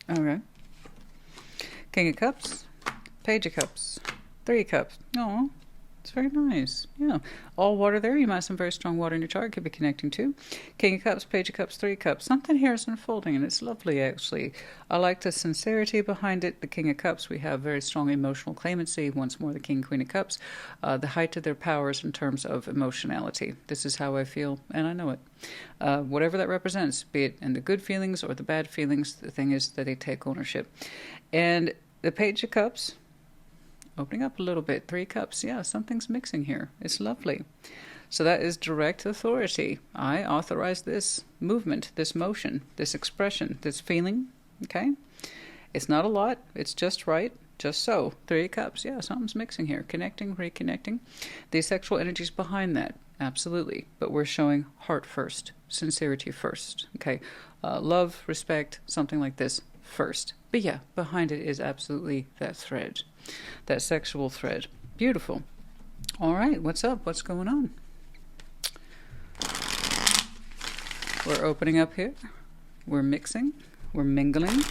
Okay. King of Cups, Page of Cups, Three of Cups. Oh, it's very nice. Yeah. All water there. You might have some very strong water in your chart. Could be connecting to. King of Cups, Page of Cups, Three of Cups. Something here is unfolding, and it's lovely, actually. I like the sincerity behind it. The King of Cups, we have very strong emotional claimancy. Once more, the King, Queen of Cups. The height of their powers in terms of emotionality. This is how I feel, and I know it. Whatever that represents, be it in the good feelings or the bad feelings, the thing is that they take ownership. And the Page of Cups, opening up a little bit. Three Cups. Yeah, something's mixing here. It's lovely. So that is direct authority. I authorize this movement, this motion, this expression, this feeling. Okay? It's not a lot. It's just right. Just so. Three Cups. Yeah, something's mixing here. Connecting, reconnecting. The sexual energies behind that. Absolutely. But we're showing heart first. Sincerity first. Okay? Love, respect, something like this first. But yeah, behind it is absolutely that thread. That sexual thread. Beautiful. All right, what's up? What's going on? We're opening up here. We're mixing. We're mingling.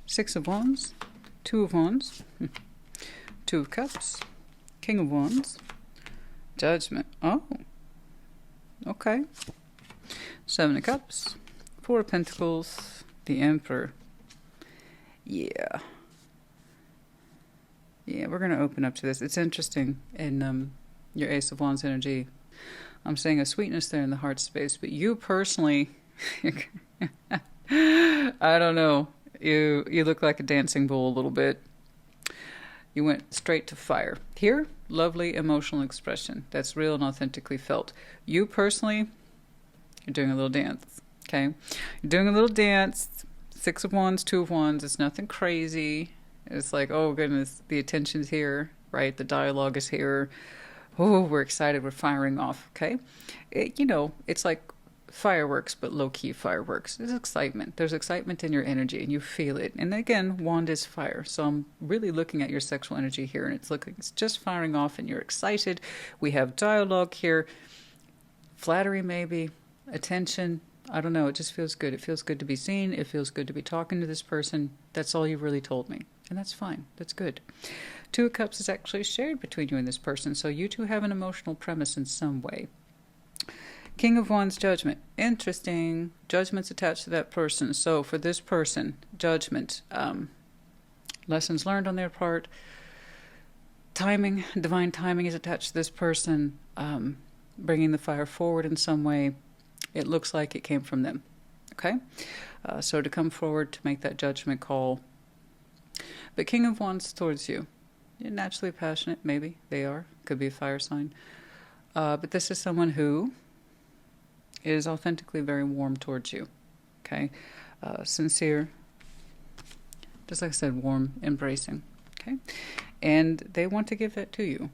Six of Wands. Two of Wands. Two of Cups, King of Wands, Judgment. Oh, okay. Seven of Cups, Four of Pentacles, the Emperor. Yeah. Yeah, we're going to open up to this. It's interesting in your Ace of Wands energy. I'm seeing a sweetness there in the heart space, but you personally, I don't know. You look like a dancing bull a little bit. You went straight to fire. Here, lovely emotional expression. That's real and authentically felt. You personally, you're doing a little dance, okay? You're doing a little dance. Six of Wands, Two of Wands. It's nothing crazy. It's like, oh goodness, the attention's here, right? The dialogue is here. Oh, we're excited. We're firing off, okay? It's like fireworks, but low-key fireworks. There's excitement. There's excitement in your energy, and you feel it. And again, wand is fire. So I'm really looking at your sexual energy here, and it's just firing off, and you're excited. We have dialogue here. Flattery, maybe. Attention. I don't know. It just feels good. It feels good to be seen. It feels good to be talking to this person. That's all you've really told me. And that's fine. That's good. Two of Cups is actually shared between you and this person, so you two have an emotional premise in some way. King of Wands, Judgment. Interesting. Judgment's attached to that person. So for this person, judgment. Lessons learned on their part. Timing, divine timing is attached to this person. Bringing the fire forward in some way. It looks like it came from them. Okay? So to come forward to make that judgment call. But King of Wands towards you. You're naturally passionate, maybe. They are. Could be a fire sign. But this is someone who is authentically very warm towards you. Okay? Sincere. Just like I said, warm, embracing. Okay? And they want to give that to you.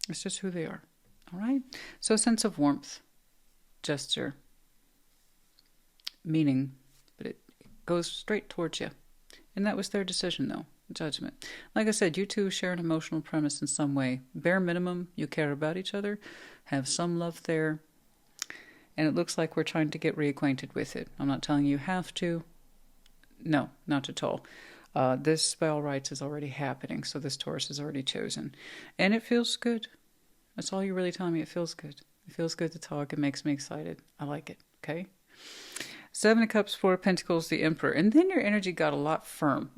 It's just who they are. All right? So a sense of warmth, gesture, meaning, but it goes straight towards you. And that was their decision, though. Judgment. Like I said, you two share an emotional premise in some way. Bare minimum, you care about each other, have some love there, and it looks like we're trying to get reacquainted with it. I'm not telling you have to. No, not at all. This, by all rights, is already happening, so this Taurus is already chosen. And it feels good. That's all you're really telling me. It feels good. It feels good to talk. It makes me excited. I like it, okay? Seven of Cups, Four of Pentacles, the Emperor. And then your energy got a lot firm.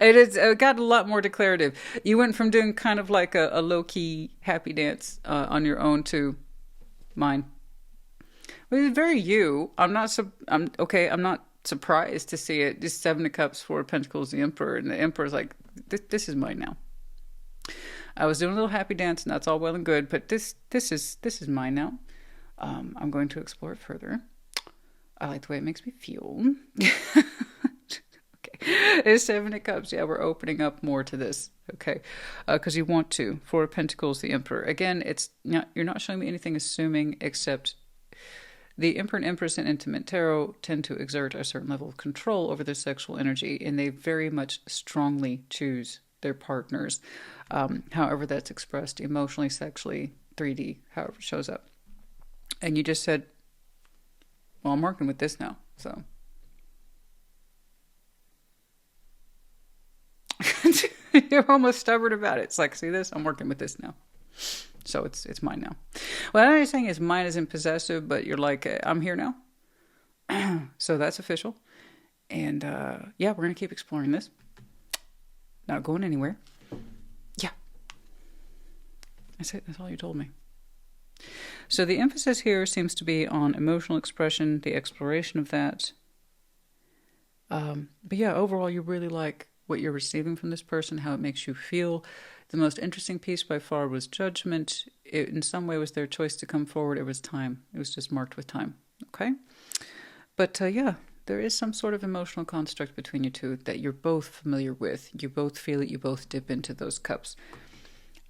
It got a lot more declarative. You went from doing kind of like a low-key happy dance on your own to mine. Well, it's very you. I'm not surprised to see it. Just Seven of Cups, Four of Pentacles, the Emperor. And the Emperor's like, this is mine now. I was doing a little happy dance, and that's all well and good, but this is mine now. I'm going to explore it further. I like the way it makes me feel. Okay. It's Seven of Cups. Yeah, we're opening up more to this. Okay. Because you want to. Four of Pentacles, the Emperor. Again, you're not showing me anything assuming, except the Emperor and Empress in Intimate Tarot tend to exert a certain level of control over their sexual energy, and they very much strongly choose their partners. However that's expressed emotionally, sexually, 3D, however it shows up. And you just said, well, I'm working with this now, so. You're almost stubborn about it. It's like, see this? I'm working with this now. So it's mine now. Well, I'm not saying it's mine as in possessive, but you're like, I'm here now. So that's official. And yeah, we're going to keep exploring this. Not going anywhere. Yeah. That's it. That's all you told me. So the emphasis here seems to be on emotional expression, the exploration of that. But yeah, overall, you really like what you're receiving from this person, how it makes you feel. The most interesting piece by far was Judgment. It, in some way, was their choice to come forward. It was time. It was just marked with time. Okay? But yeah, there is some sort of emotional construct between you two that you're both familiar with. You both feel it. You both dip into those cups.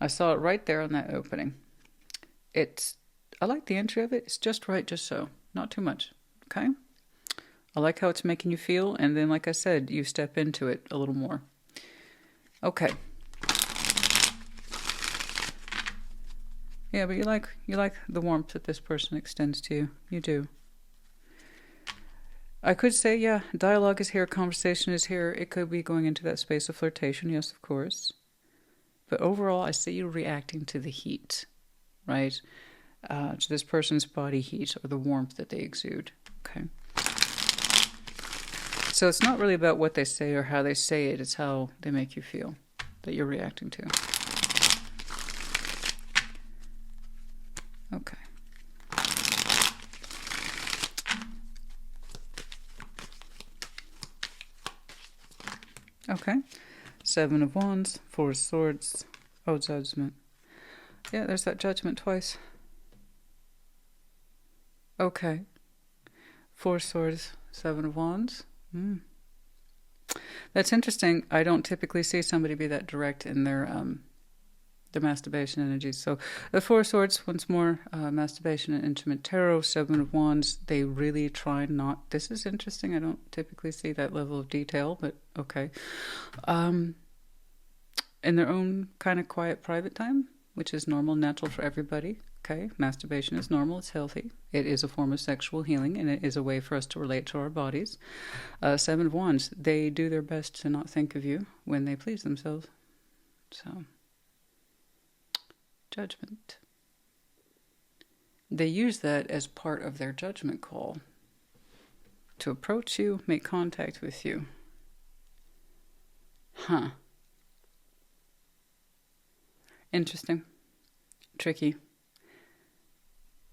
I saw it right there on that opening. I like the entry of it. It's just right, just so. Not too much. Okay? I like how it's making you feel. And then, like I said, you step into it a little more. Okay. Yeah, but you like the warmth that this person extends to you. You do. I could say, yeah, dialogue is here, conversation is here. It could be going into that space of flirtation, yes, of course. But overall, I see you reacting to the heat, right? To this person's body heat or the warmth that they exude, okay? So it's not really about what they say or how they say it. It's how they make you feel that you're reacting to. Okay. Okay. 7 of Wands, 4 of Swords. Oh, Judgment. Yeah, there's that Judgment twice. Okay. 4 Swords, 7 of Wands. That's interesting. I don't typically see somebody be that direct in their masturbation energies. So the 4 Swords, once more, masturbation and intimate tarot. 7 of Wands, they really try not. This is interesting. I don't typically see that level of detail, but okay. In their own kind of quiet, private time, which is normal, natural for everybody. Okay, masturbation is normal, it's healthy. It is a form of sexual healing, and it is a way for us to relate to our bodies. 7 of Wands, they do their best to not think of you when they please themselves. So, Judgment. They use that as part of their judgment call to approach you, make contact with you. Huh. Interesting. Tricky.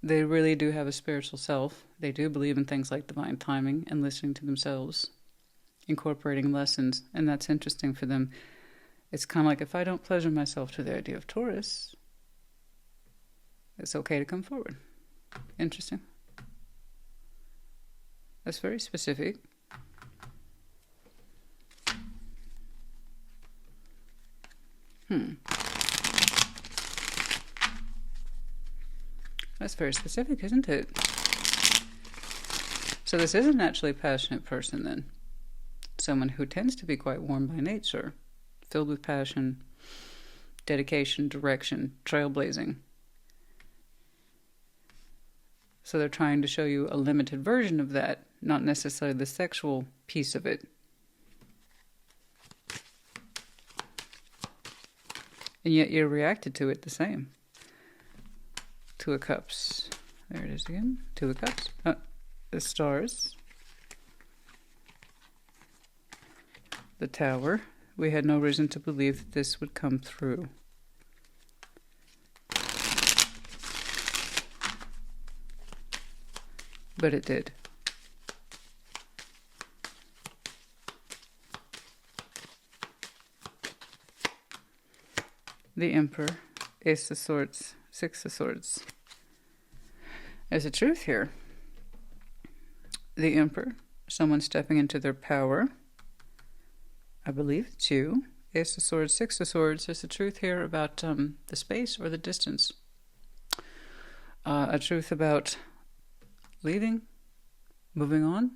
They really do have a spiritual self. They do believe in things like divine timing and listening to themselves, incorporating lessons, and that's interesting for them. It's kind of like, if I don't pleasure myself to the idea of Taurus, it's okay to come forward. Interesting. That's very specific. That's very specific, isn't it? So this is a naturally passionate person then. Someone who tends to be quite warm by nature, filled with passion, dedication, direction, trailblazing. So they're trying to show you a limited version of that, not necessarily the sexual piece of it. And yet you reacted to it the same. 2 of Cups. There it is again. 2 of Cups. The Stars. The Tower. We had no reason to believe that this would come through. But it did. The Emperor. Ace of Swords. 6 of Swords. There's a truth here. The Emperor, someone stepping into their power. I believe it's you. Ace of Swords, 6 of Swords. There's a truth here about the space or the distance. A truth about leaving, moving on.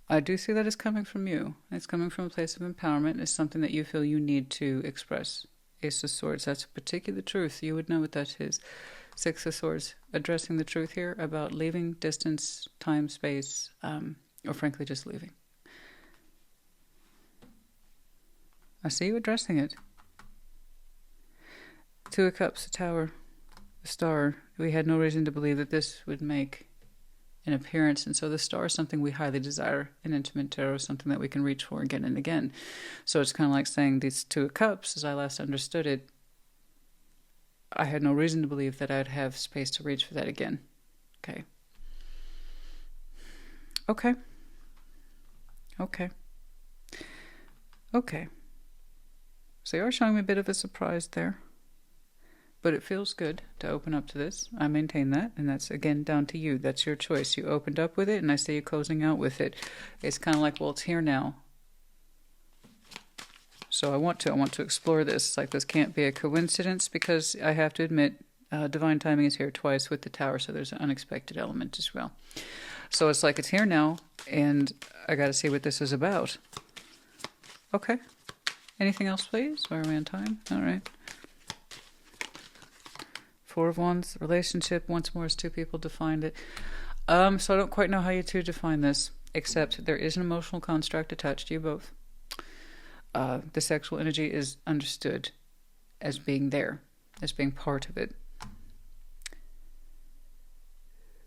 I do see that as coming from you. It's coming from a place of empowerment. It's something that you feel you need to express. Ace of Swords, that's a particular truth. You would know what that is. 6 of Swords, addressing the truth here about leaving, distance, time, space, or frankly just leaving. I see you addressing it. 2 of Cups, the Tower, the Star. We had no reason to believe that this would make an appearance, and so the Star is something we highly desire in intimate tarot, something that we can reach for again and again. So it's kind of like saying these 2 of Cups, as I last understood it, I had no reason to believe that I'd have space to reach for that again. Okay. Okay. Okay. Okay. So you are showing me a bit of a surprise there. But it feels good to open up to this. I maintain that, and that's, again, down to you. That's your choice. You opened up with it, and I see you closing out with it. It's kind of like, well, it's here now. So I want to explore this. It's like, this can't be a coincidence, because I have to admit, divine timing is here twice with the Tower, so there's an unexpected element as well. So it's like, it's here now, and I got to see what this is about. Okay. Anything else, please? Where are we on time? All right. 4 of Wands, relationship, once more as 2 people defined it. So I don't quite know how you 2 define this, except there is an emotional construct attached to you both. The sexual energy is understood as being there, as being part of it.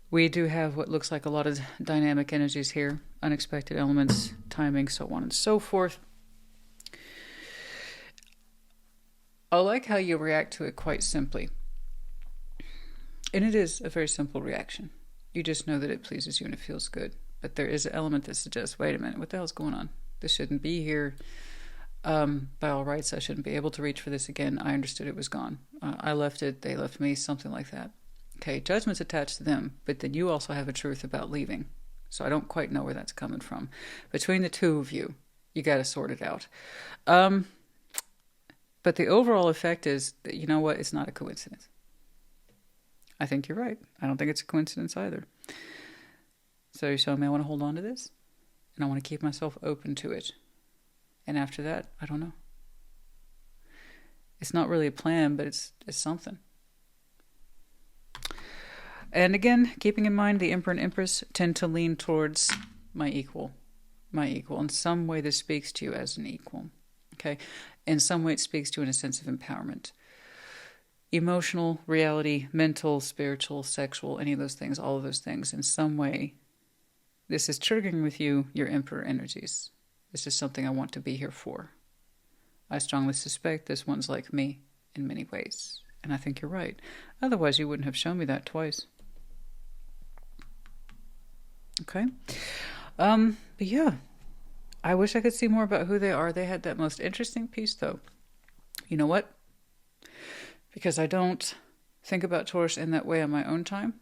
We do have what looks like a lot of dynamic energies here, unexpected elements, timing, so on and so forth. I like how you react to it quite simply. And it is a very simple reaction. You just know that it pleases you and it feels good. But there is an element that suggests, wait a minute, what the hell's going on? This shouldn't be here. By all rights, I shouldn't be able to reach for this again. I understood it was gone. I left it, they left me, something like that. Okay, judgment's attached to them, but then you also have a truth about leaving. So I don't quite know where that's coming from. Between the two of you, you got to sort it out. But the overall effect is that, you know what, it's not a coincidence. I think you're right. I don't think it's a coincidence either. So you're showing me I want to hold on to this, and I want to keep myself open to it. And after that, I don't know. It's not really a plan, but it's something. And again, keeping in mind the Emperor and Empress tend to lean towards my equal. My equal. In some way, this speaks to you as an equal. Okay? In some way, it speaks to you in a sense of empowerment. Emotional, reality, mental, spiritual, sexual, any of those things, all of those things. In some way, this is triggering with you your Emperor energies. This is something I want to be here for. I strongly suspect this one's like me in many ways. And I think you're right. Otherwise, you wouldn't have shown me that twice. Okay? But yeah. I wish I could see more about who they are. They had that most interesting piece, though. You know what? Because I don't think about Taurus in that way on my own time,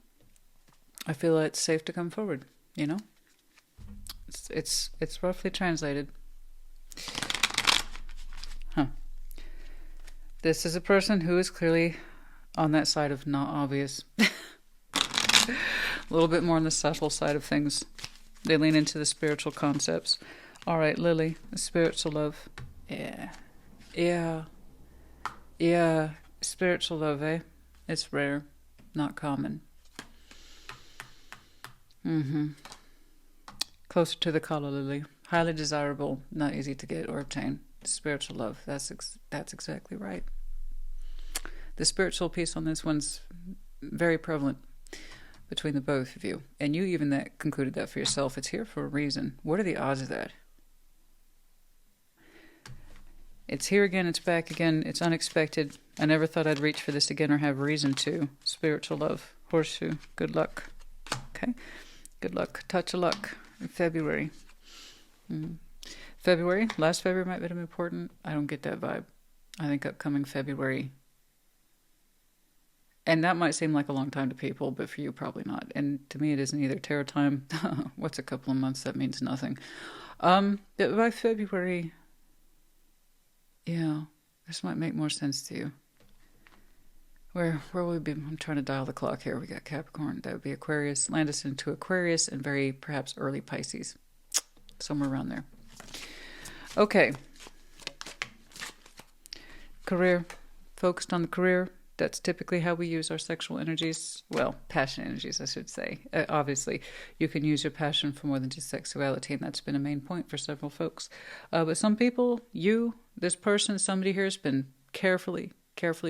I feel it's safe to come forward, you know? It's roughly translated. Huh. This is a person who is clearly on that side of not obvious. A little bit more on the subtle side of things. They lean into the spiritual concepts. All right, Lily, the spiritual love. Yeah. Spiritual love, eh? It's rare, not common. Closer to the color, Lily. Highly desirable, not easy to get or obtain. Spiritual love, that's exactly right. The spiritual piece on this one's very prevalent between the both of you. And you even that concluded that for yourself. It's here for a reason. What are the odds of that? It's here again, it's back again, it's unexpected. I never thought I'd reach for this again or have reason to. Spiritual love, horseshoe, good luck. Okay, good luck, touch of luck in February. February, last February might have been important. I don't get that vibe. I think upcoming February. And that might seem like a long time to people, but for you, probably not. And to me, it isn't either. Tarot time, what's a couple of months? That means nothing. But by February, yeah, this might make more sense to you. Where will we be? I'm trying to dial the clock here. We got Capricorn. That would be Aquarius. Land us into Aquarius and very perhaps early Pisces. Somewhere around there. Okay. Career. Focused on the career. That's typically how we use our sexual energies. Well, passion energies, I should say. Obviously, you can use your passion for more than just sexuality, and that's been a main point for several folks. But some people, this person, somebody here has been carefully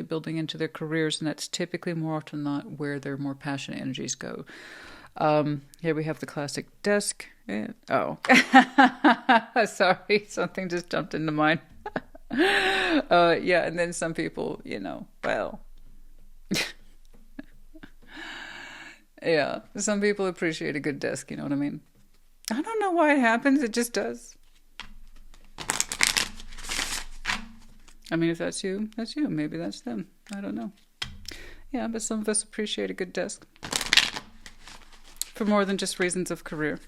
building into their careers, and that's typically more often than not where their more passionate energies go. Here we have the classic desk. Sorry, something just jumped into mind. And then some people, well... Yeah, some people appreciate a good desk, you know what I mean? I don't know why it happens, it just does. I mean, if that's you, that's you. Maybe that's them. I don't know. Yeah, but some of us appreciate a good desk. For more than just reasons of career.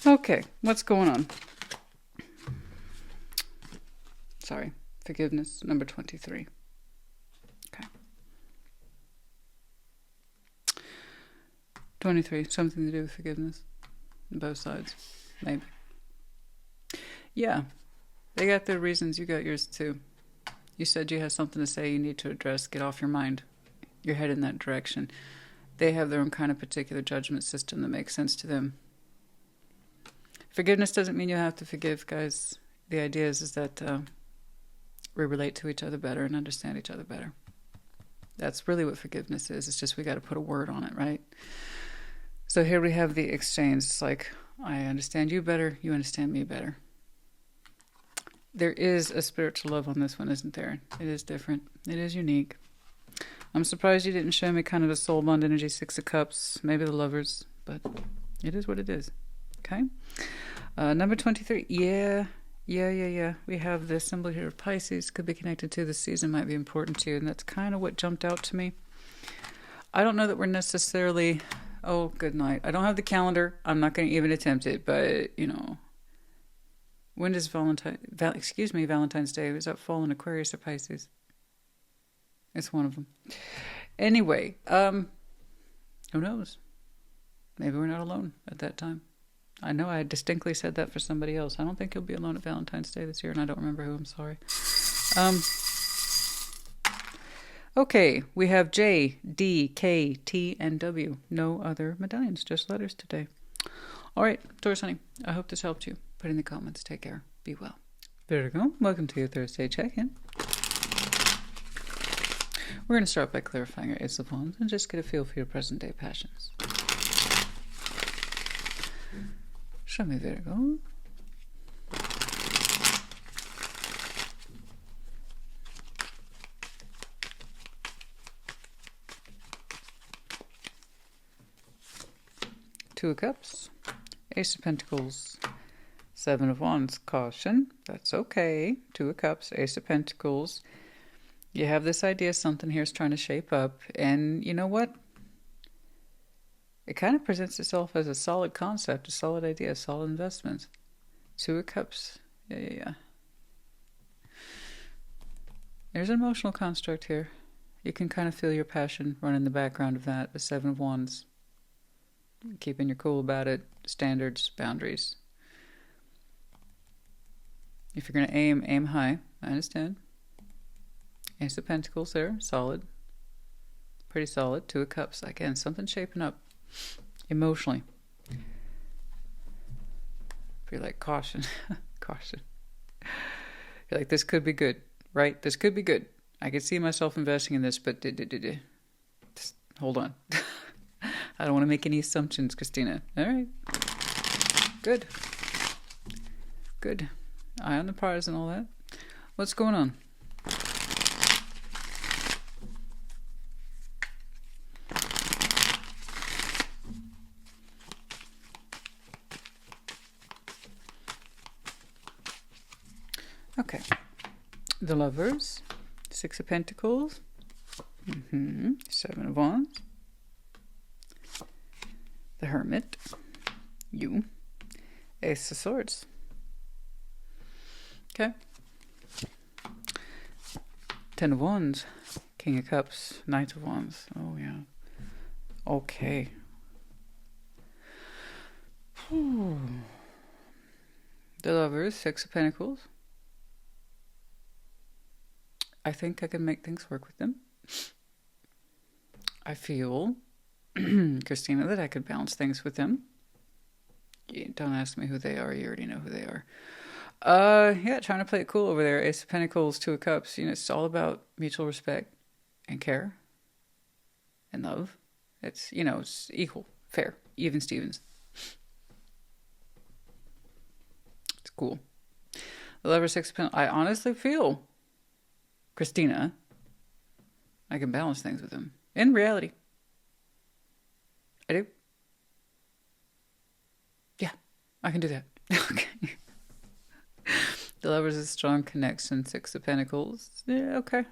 Okay, what's going on? Sorry, forgiveness, number 23. Okay. 23, something to do with forgiveness. On both sides, maybe. Yeah, they got their reasons, you got yours too. You said you have something to say you need to address, get off your mind. You're heading in that direction. They have their own kind of particular judgment system that makes sense to them. Forgiveness doesn't mean you have to forgive, guys. The idea is that we relate to each other better and understand each other better. That's really what forgiveness is. It's just we got to put a word on it, right? So here we have the exchange. It's like, I understand you better, you understand me better. There is a spiritual love on this one, isn't there? It is different. It is unique. I'm surprised you didn't show me kind of a soul bond energy, 6 of Cups, maybe the Lovers, but it is what it is. Okay? Number 23. Yeah. We have this symbol here of Pisces. Could be connected to the season, might be important to you, and that's kind of what jumped out to me. I don't know that we're necessarily... Oh, good night. I don't have the calendar. I'm not going to even attempt it, but, you know... When does Valentine's Day? Is that fall in Aquarius or Pisces? It's one of them. Anyway, who knows? Maybe we're not alone at that time. I know I distinctly said that for somebody else. I don't think you'll be alone at Valentine's Day this year, and I don't remember who. I'm sorry. Okay, we have J, D, K, T, and W. No other medallions, just letters today. All right, Taurus honey, I hope this helped you. Put in the comments. Take care. Be well. Virgo, welcome to your Thursday check-in. We're going to start by clarifying our Ace of Wands and just get a feel for your present-day passions. Show me, Virgo. Two of Cups, Ace of Pentacles, Seven of Wands. Caution, that's okay. Two of Cups, Ace of Pentacles. You have this idea something here is trying to shape up, and you know what? It kind of presents itself as a solid concept, a solid idea, a solid investment. Two of Cups. Yeah. There's an emotional construct here. You can kind of feel your passion run in the background of that. The Seven of Wands. Keeping your cool about it. Standards, boundaries. If you're going to aim high. I understand. Ace of Pentacles there. Solid. Pretty solid. Two of Cups. Again, something shaping up. Emotionally. You're like, caution. Caution. You're like, this could be good. Right? This could be good. I could see myself investing in this, but just hold on. I don't want to make any assumptions, Christina. All right. Good. Good. Eye on the prize and all that. What's going on? Okay. The Lovers. Six of Pentacles. Seven of Wands. The Hermit. You. Ace of Swords. Okay. Ten of Wands. King of Cups. Knight of Wands. Oh, yeah. Okay. Whew. The Lovers. Six of Pentacles. I think I can make things work with them. I feel, Christina, that I could balance things with them. Don't ask me who they are. You already know who they are. Yeah, trying to play it cool over there. Ace of Pentacles, Two of Cups. You know, it's all about mutual respect and care and love. It's, you know, it's equal, fair, even Stevens. It's cool. The Lover, Six of Pentacles. I honestly feel, Christina, I can balance things with him. In reality. I do. Yeah, I can do that. Okay. The Lovers is a strong connection. Six of Pentacles. Yeah, okay.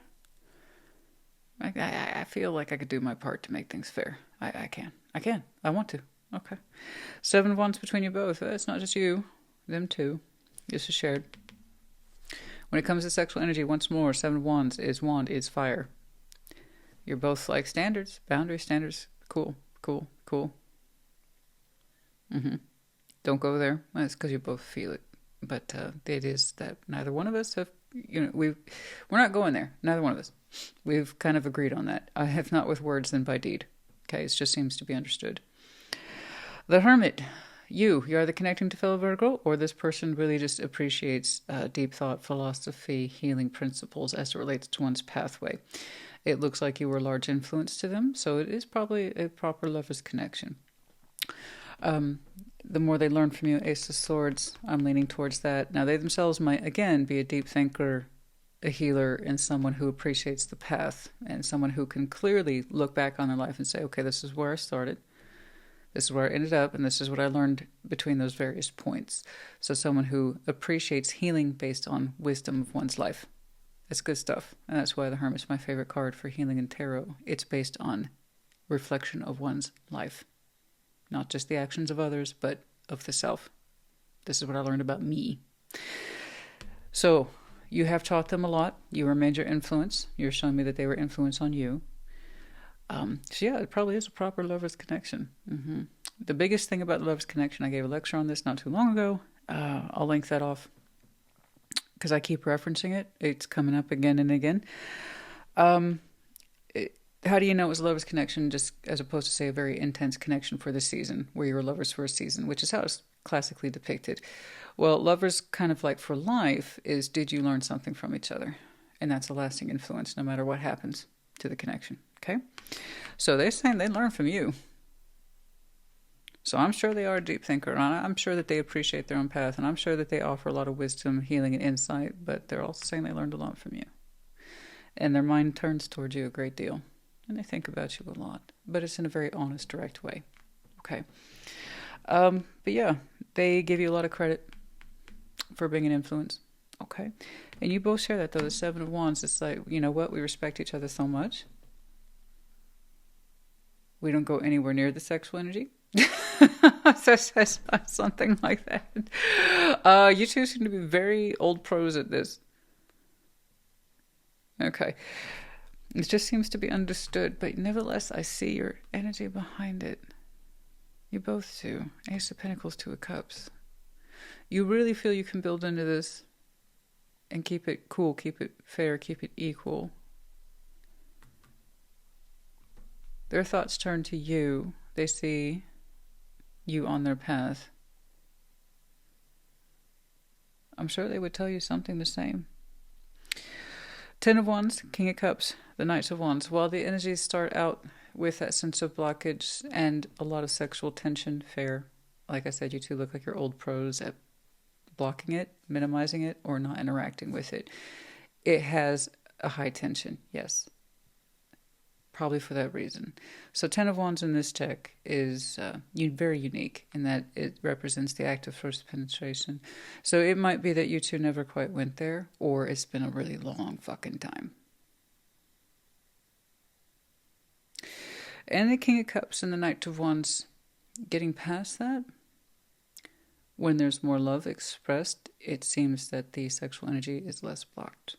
I feel like I could do my part to make things fair. I can. I want to. Okay. Seven of Wands between you both. It's not just you. Them too. This is shared. When it comes to sexual energy, once more, Seven of Wands is fire. You're both like standards, boundaries, standards. Cool. Don't go there. Well, it's because you both feel it. But it is that neither one of us have, you know, we're not going there. Neither one of us. We've kind of agreed on that. If not with words, then by deed. Okay, it just seems to be understood. The Hermit. You're either connecting to fellow Virgo, or this person really just appreciates deep thought, philosophy, healing principles as it relates to one's pathway. It looks like you were a large influence to them, so it is probably a proper lover's connection. The more they learn from you, Ace of Swords, I'm leaning towards that. Now, they themselves might, again, be a deep thinker, a healer, and someone who appreciates the path, and someone who can clearly look back on their life and say, okay, this is where I started, this is where I ended up, and this is what I learned between those various points. So someone who appreciates healing based on wisdom of one's life. That's good stuff, and that's why the Hermit's my favorite card for healing in tarot. It's based on reflection of one's life. Not just the actions of others, but of the self. This is what I learned about me. So, you have taught them a lot. You were a major influence. You're showing me that they were influence on you. So yeah, it probably is a proper lover's connection. The biggest thing about the lover's connection, I gave a lecture on this not too long ago. I'll link that off because I keep referencing it. It's coming up again and again. How do you know it was a lover's connection, just as opposed to, say, a very intense connection for the season, where you were lovers for a season, which is how it's classically depicted? Well, lovers kind of like for life is, did you learn something from each other? And that's a lasting influence no matter what happens to the connection, okay? So they're saying they learn from you. So I'm sure they are a deep thinker, and I'm sure that they appreciate their own path, and I'm sure that they offer a lot of wisdom, healing, and insight, but they're also saying they learned a lot from you. And their mind turns towards you a great deal. And they think about you a lot, but it's in a very honest, direct way. Okay. But yeah, they give you a lot of credit for being an influence. Okay. And you both share that, though. The Seven of Wands, it's like, you know what? We respect each other so much. We don't go anywhere near the sexual energy. Something like that. You two seem to be very old pros at this. Okay. It just seems to be understood, but nevertheless, I see your energy behind it. You both do. Ace of Pentacles, Two of Cups. You really feel you can build into this and keep it cool, keep it fair, keep it equal. Their thoughts turn to you. They see you on their path. I'm sure they would tell you something the same. Ten of Wands, King of Cups, the Knights of Wands. While the energies start out with that sense of blockage and a lot of sexual tension, fair. Like I said, you two look like you're old pros at blocking it, minimizing it, or not interacting with it. It has a high tension, yes. Probably for that reason. So Ten of Wands in this deck is very unique in that it represents the act of first penetration. So it might be that you two never quite went there, or it's been a really long fucking time. And the King of Cups and the Knight of Wands, getting past that, when there's more love expressed, it seems that the sexual energy is less blocked.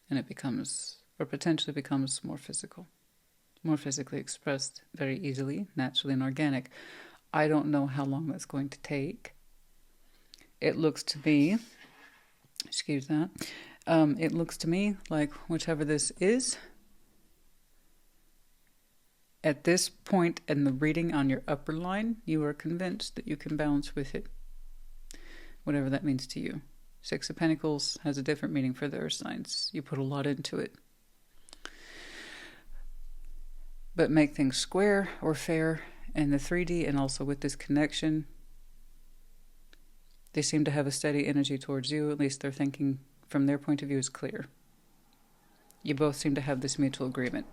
And it becomes, or potentially becomes, more physical. More physically expressed very easily, naturally, and organic. I don't know how long that's going to take. It looks to me, excuse that, it looks to me like whichever this is, at this point in the reading on your upper line, you are convinced that you can balance with it, whatever that means to you. Six of Pentacles has a different meaning for their signs. You put a lot into it. But make things square or fair, and the 3D, and also with this connection, they seem to have a steady energy towards you. At least their thinking from their point of view is clear. You both seem to have this mutual agreement.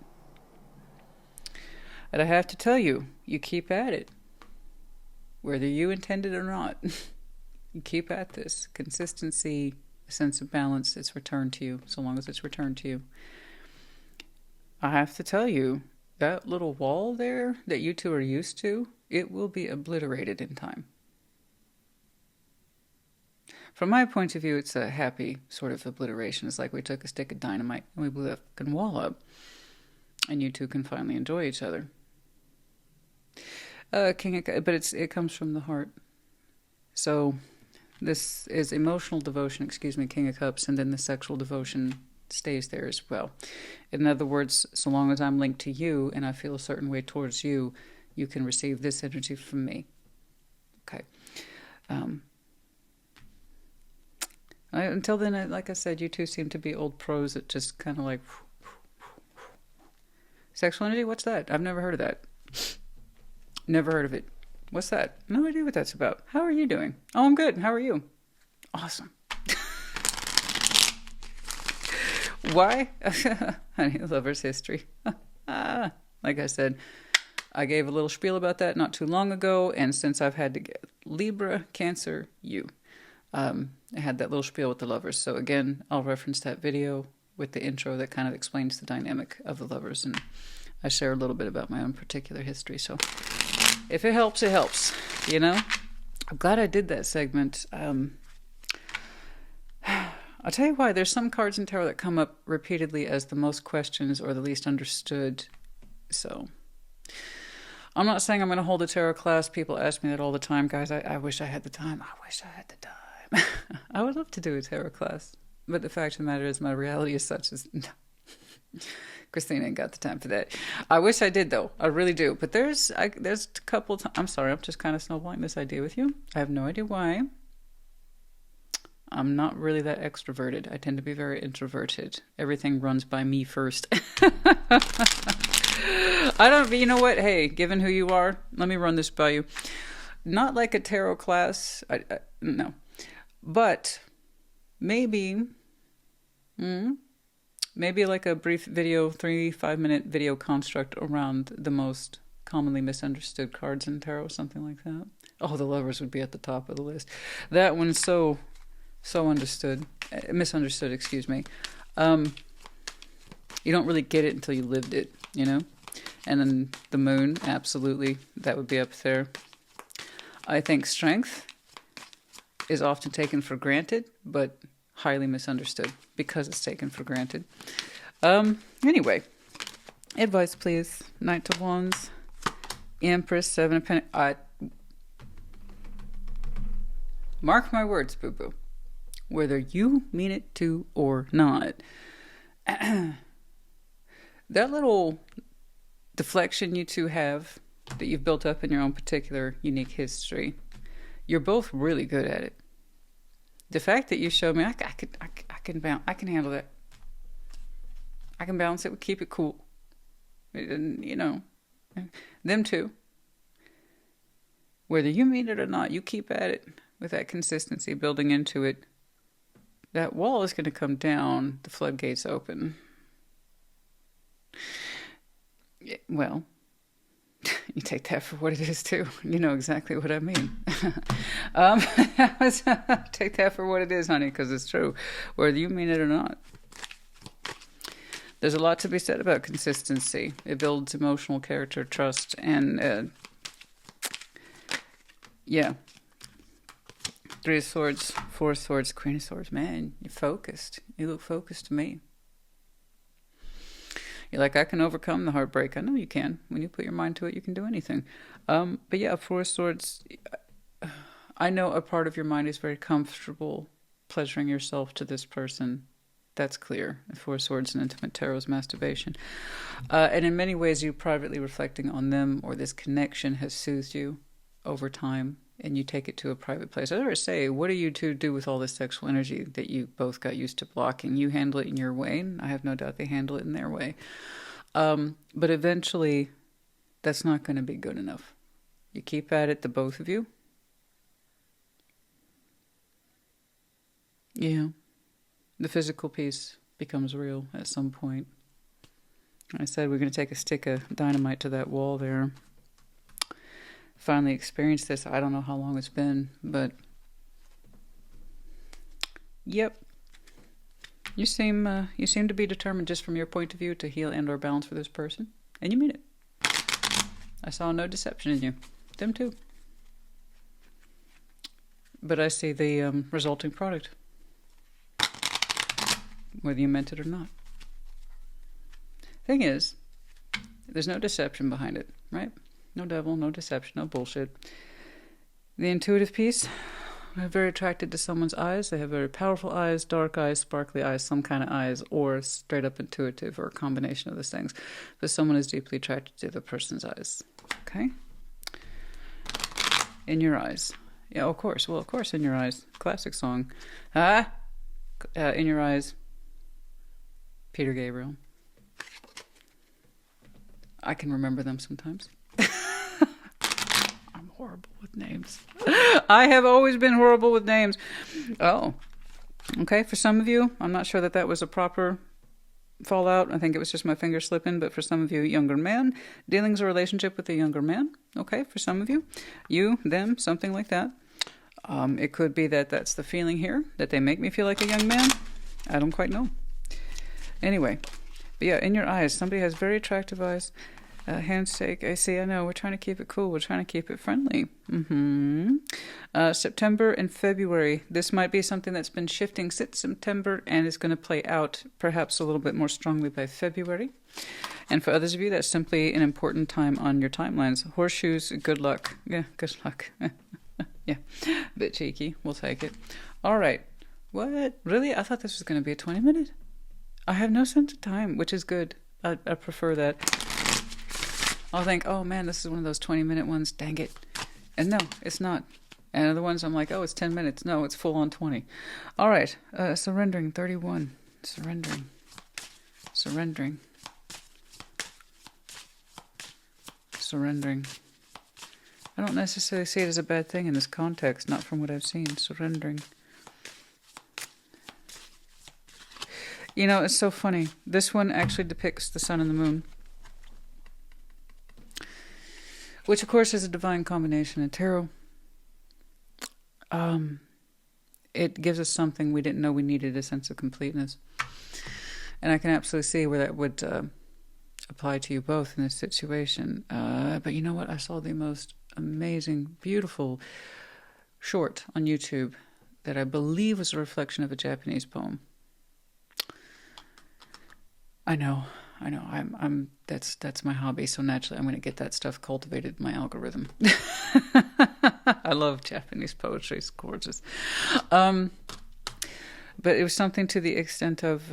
And I have to tell you, you keep at it. Whether you intended or not, you keep at this. Consistency, a sense of balance, it's returned to you, so long as it's returned to you. I have to tell you, that little wall there that you two are used to, it will be obliterated in time. From my point of view, it's a happy sort of obliteration. It's like we took a stick of dynamite and we blew that fucking wall up. And you two can finally enjoy each other. But it comes from the heart. So this is emotional devotion, King of Cups, and then the sexual devotion stays there as well. In other words, so long as I'm linked to you and I feel a certain way towards you, you can receive this energy from me. Okay. Until then, like I said, you two seem to be old pros that just kind of like... Sexual energy? What's that? I've never heard of that. Never heard of it. What's that? No idea what that's about. How are you doing? Oh, I'm good. How are you? Awesome. Why? Honey, lover's history. Like I said, I gave a little spiel about that not too long ago, and since I've had to get Libra, Cancer, you. I had that little spiel with the lovers. So again, I'll reference that video with the intro that kind of explains the dynamic of the lovers, and I share a little bit about my own particular history. So if it helps, it helps, you know? I'm glad I did that segment. I'll tell you why. There's some cards in tarot that come up repeatedly as the most questions or the least understood. So I'm not saying I'm going to hold a tarot class. People ask me that all the time. Guys, I wish I had the time. I wish I had the time. I would love to do a tarot class. But the fact of the matter is my reality is such as... Christine ain't got the time for that. I wish I did, though. I really do. But there's a couple times... I'm sorry, I'm just kind of snowballing this idea with you. I have no idea why. I'm not really that extroverted. I tend to be very introverted. Everything runs by me first. I don't... You know what? Hey, given who you are, let me run this by you. Not like a tarot class. No. But maybe... maybe like a brief video, 3-5 minute video construct around the most commonly misunderstood cards in tarot, something like that. Oh, the lovers would be at the top of the list. That one's so misunderstood, excuse me. You don't really get it until you lived it, you know? And then the moon, absolutely, that would be up there. I think strength is often taken for granted, but highly misunderstood because it's taken for granted. Anyway, advice, please. Knight of Wands, Empress, Seven of Pentacles. Mark my words, boo-boo. Whether you mean it to or not. That little deflection you two have that you've built up in your own particular unique history, you're both really good at it. The fact that you showed me, I can handle that. I can balance it, keep it cool. You know, them two. Whether you mean it or not, you keep at it with that consistency, building into it. That wall is going to come down, the floodgates open. Well, you take that for what it is, too. You know exactly what I mean. Take that for what it is, honey, because it's true, whether you mean it or not. There's a lot to be said about consistency. It builds emotional character, trust, and, yeah. 3 of Swords, 4 of Swords, Queen of Swords. Man, you're focused. You look focused to me. You're like, I can overcome the heartbreak. I know you can. When you put your mind to it, you can do anything. But yeah, 4 of Swords, I know a part of your mind is very comfortable pleasuring yourself to this person. That's clear. 4 of Swords and Intimate Tarot's masturbation. And in many ways, you privately reflecting on them or this connection has soothed you over time. And you take it to a private place. I always say, what do you two do with all this sexual energy that you both got used to blocking? You handle it in your way, and I have no doubt they handle it in their way. But eventually, that's not going to be good enough. You keep at it, the both of you. Yeah. The physical piece becomes real at some point. I said we're going to take a stick of dynamite to that wall there. Finally experienced this. I don't know how long it's been, but yep. You seem to be determined, just from your point of view, to heal and or balance for this person, and you mean it. I saw no deception in you. Them too. But I see the resulting product, whether you meant it or not. Thing is, there's no deception behind it, right? No devil, no deception, no bullshit. The intuitive piece, very attracted to someone's eyes. They have very powerful eyes, dark eyes, sparkly eyes, some kind of eyes, or straight up intuitive, or a combination of those things. But someone is deeply attracted to the person's eyes. Okay? In your eyes. Yeah, of course. Well, of course, in your eyes. Classic song. In your eyes. Peter Gabriel. I can remember them sometimes. I'm horrible with names. I have always been horrible with names. Oh, okay. For some of you, I'm not sure that that was a proper fallout. I think it was just my finger slipping. But for some of you, younger man, dealings or relationship with a younger man. Okay, for some of you, you, them, something like that. It could be that that's the feeling here, that they make me feel like a young man. I don't quite know. Anyway, but yeah, in your eyes, somebody has very attractive eyes. Handshake, I see, I know, we're trying to keep it cool, we're trying to keep it friendly. September and February, this might be something that's been shifting since September and is going to play out perhaps a little bit more strongly by February. And for others of you, that's simply an important time on your timelines. Horseshoes, good luck. Yeah, good luck. Yeah, a bit cheeky, we'll take it. All right, what? Really? I thought this was going to be a 20-minute. I have no sense of time, which is good. I prefer that. I'll think, oh man, this is one of those 20-minute ones. Dang it. And no, it's not. And other ones I'm like, oh, it's 10 minutes. No, it's full on 20. All right. Surrendering, 31. Surrendering. Surrendering. Surrendering. I don't necessarily see it as a bad thing in this context, not from what I've seen. Surrendering. You know, it's so funny. This one actually depicts the sun and the moon, which of course is a divine combination in tarot. It gives us something we didn't know we needed, a sense of completeness. And I can absolutely see where that would apply to you both in this situation. But you know what? I saw the most amazing, beautiful short on YouTube that I believe was a reflection of a Japanese poem. I know. That's my hobby, so naturally I'm going to get that stuff cultivated in my algorithm. I love Japanese poetry, it's gorgeous. But it was something to the extent of,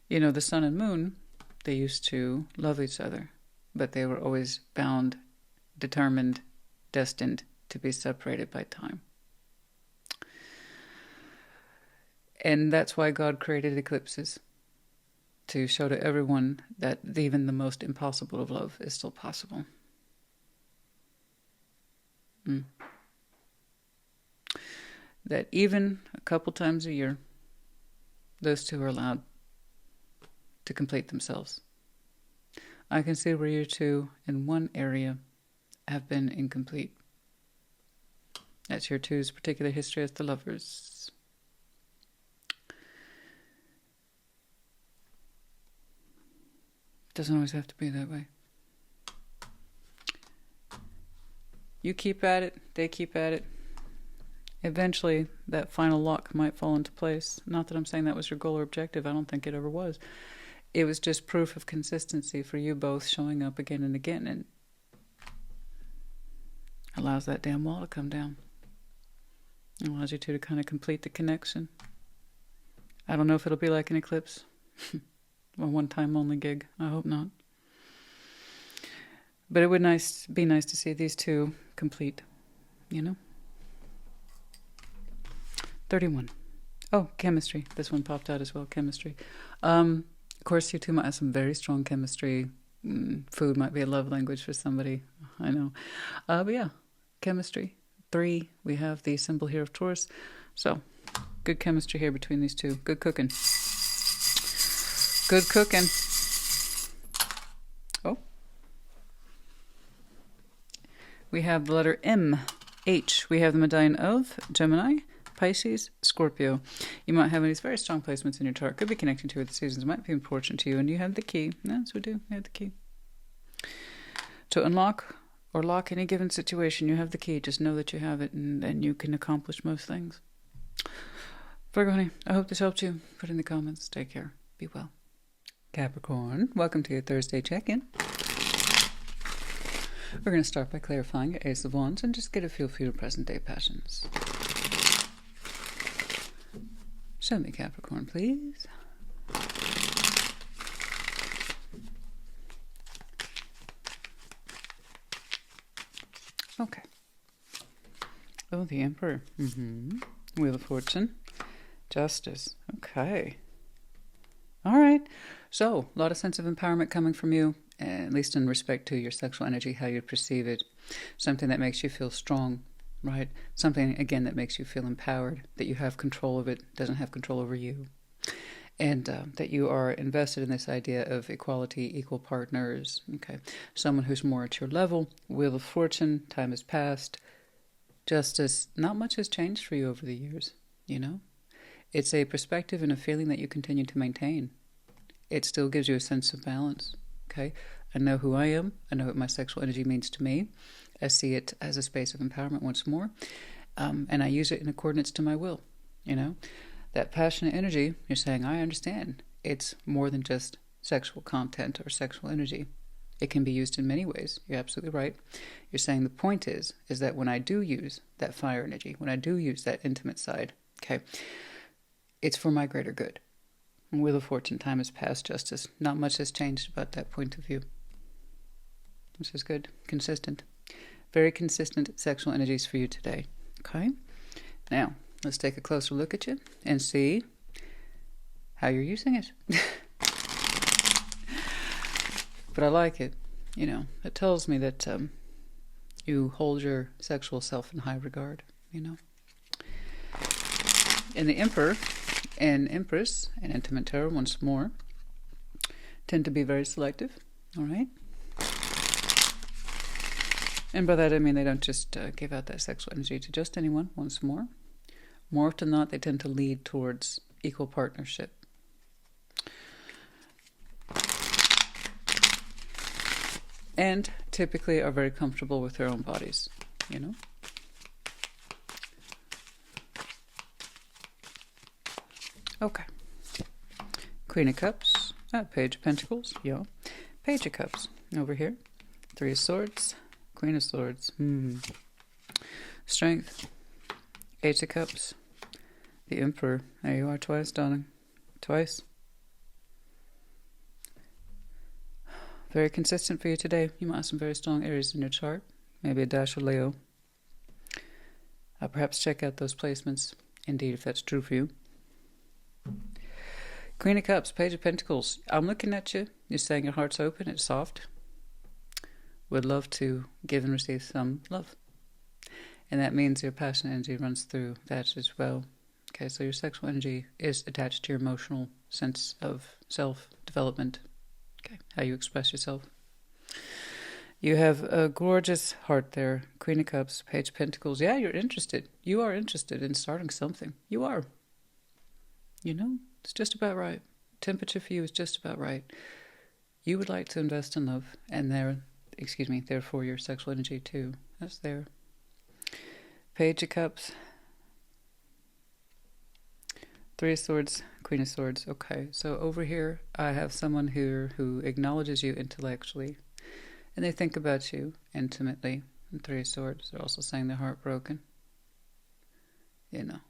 the sun and moon, they used to love each other, but they were always bound, determined, destined to be separated by time. And that's why God created eclipses, to show to everyone that even the most impossible of love is still possible. That even a couple times a year, those two are allowed to complete themselves. I can see where you two in one area have been incomplete. That's your two's particular history as the lovers. Doesn't always have to be that way. You keep at it, they keep at it. Eventually, that final lock might fall into place. Not that I'm saying that was your goal or objective. I don't think it ever was. It was just proof of consistency for you both showing up again and again, and allows that damn wall to come down. It allows you two to kind of complete the connection. I don't know if it'll be like an eclipse. A one-time only gig. I hope not. But it would be nice to see these two complete, 31. Oh, chemistry. This one popped out as well, chemistry. Of course, you two might have some very strong chemistry. Food might be a love language for somebody. I know. But yeah, chemistry. 3, we have the symbol here of Taurus. So, good chemistry here between these two. Good cooking. Good cooking. Oh. We have the letter M, H. We have the medallion of Gemini, Pisces, Scorpio. You might have these very strong placements in your chart. Could be connecting to the seasons. Might be important to you. And you have the key. Yes, we do. We have the key. To unlock or lock any given situation, you have the key. Just know that you have it, and you can accomplish most things. Virgo, honey, I hope this helped you. Put in the comments. Take care. Be well. Capricorn, welcome to your Thursday check-in. We're going to start by clarifying your Ace of Wands and just get a feel for your present-day passions. Show me Capricorn, please. Okay. Oh, the Emperor. Wheel of Fortune. Justice. Okay. All right. So, a lot of sense of empowerment coming from you, at least in respect to your sexual energy, how you perceive it. Something that makes you feel strong, right? Something, again, that makes you feel empowered, that you have control of it, doesn't have control over you. And that you are invested in this idea of equality, equal partners, okay? Someone who's more at your level. Wheel of Fortune, time has passed. Justice, not much has changed for you over the years, you know? It's a perspective and a feeling that you continue to maintain. It still gives you a sense of balance, okay? I know who I am. I know what my sexual energy means to me. I see it as a space of empowerment once more. And I use it in accordance to my will, you know? That passionate energy, you're saying, I understand. It's more than just sexual content or sexual energy. It can be used in many ways. You're absolutely right. You're saying the point is that when I do use that fire energy, when I do use that intimate side, okay, it's for my greater good. Wheel of Fortune, time has passed, Justice. Not much has changed about that point of view. This is good. Consistent. Very consistent sexual energies for you today. Okay? Now, let's take a closer look at you and see how you're using it. But I like it. You know, it tells me that you hold your sexual self in high regard, you know. And the Emperor and Empress and Intimate Tarot, once more, tend to be very selective, all right? And by that I mean they don't just give out that sexual energy to just anyone, once more. More often than not, they tend to lead towards equal partnership. And typically are very comfortable with their own bodies, you know? Okay. Queen of Cups. Page of Pentacles. Yeah. Page of Cups. Over here. Three of Swords. Queen of Swords. Strength. Ace of Cups. The Emperor. There you are twice, darling. Twice. Very consistent for you today. You might have some very strong Aries in your chart. Maybe a dash of Leo. Perhaps check out those placements, indeed, if that's true for you. Queen of Cups, Page of Pentacles. I'm looking at you. You're saying your heart's open, it's soft. Would love to give and receive some love. And that means your passionate energy runs through that as well. Okay, so your sexual energy is attached to your emotional sense of self-development. Okay, how you express yourself. You have a gorgeous heart there. Queen of Cups, Page of Pentacles. Yeah, you're interested. You are interested in starting something. You are. You know, it's just about right. Temperature for you is just about right. You would like to invest in love, and therefore your sexual energy too. That's there. Page of Cups. Three of Swords, Queen of Swords. Okay, so over here I have someone here who acknowledges you intellectually, and they think about you intimately. And Three of Swords, they're also saying they're heartbroken. You know.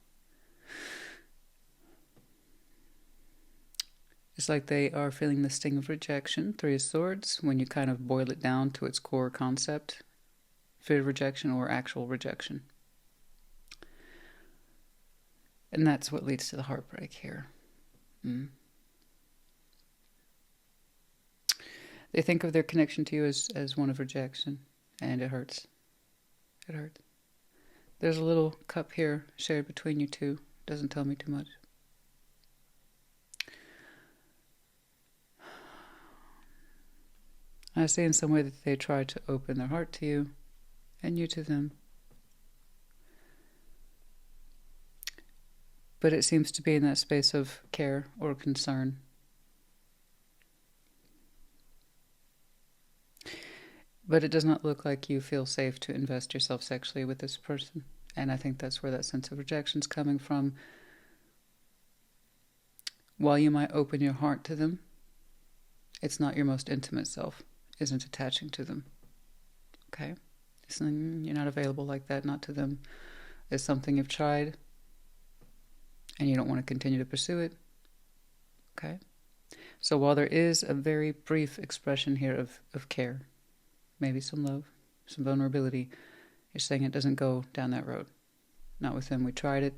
It's like they are feeling the sting of rejection. Three of Swords, when you kind of boil it down to its core concept, fear of rejection or actual rejection. And that's what leads to the heartbreak here. They think of their connection to you as one of rejection, and it hurts. It hurts. There's a little cup here shared between you two. Doesn't tell me too much. I see in some way that they try to open their heart to you, and you to them. But it seems to be in that space of care or concern. But it does not look like you feel safe to invest yourself sexually with this person. And I think that's where that sense of rejection is coming from. While you might open your heart to them, it's not your most intimate self, isn't attaching to them. Okay? So you're not available like that, not to them. It's something you've tried and you don't want to continue to pursue it. Okay? So while there is a very brief expression here of care, maybe some love, some vulnerability, you're saying it doesn't go down that road. Not with them. We tried it.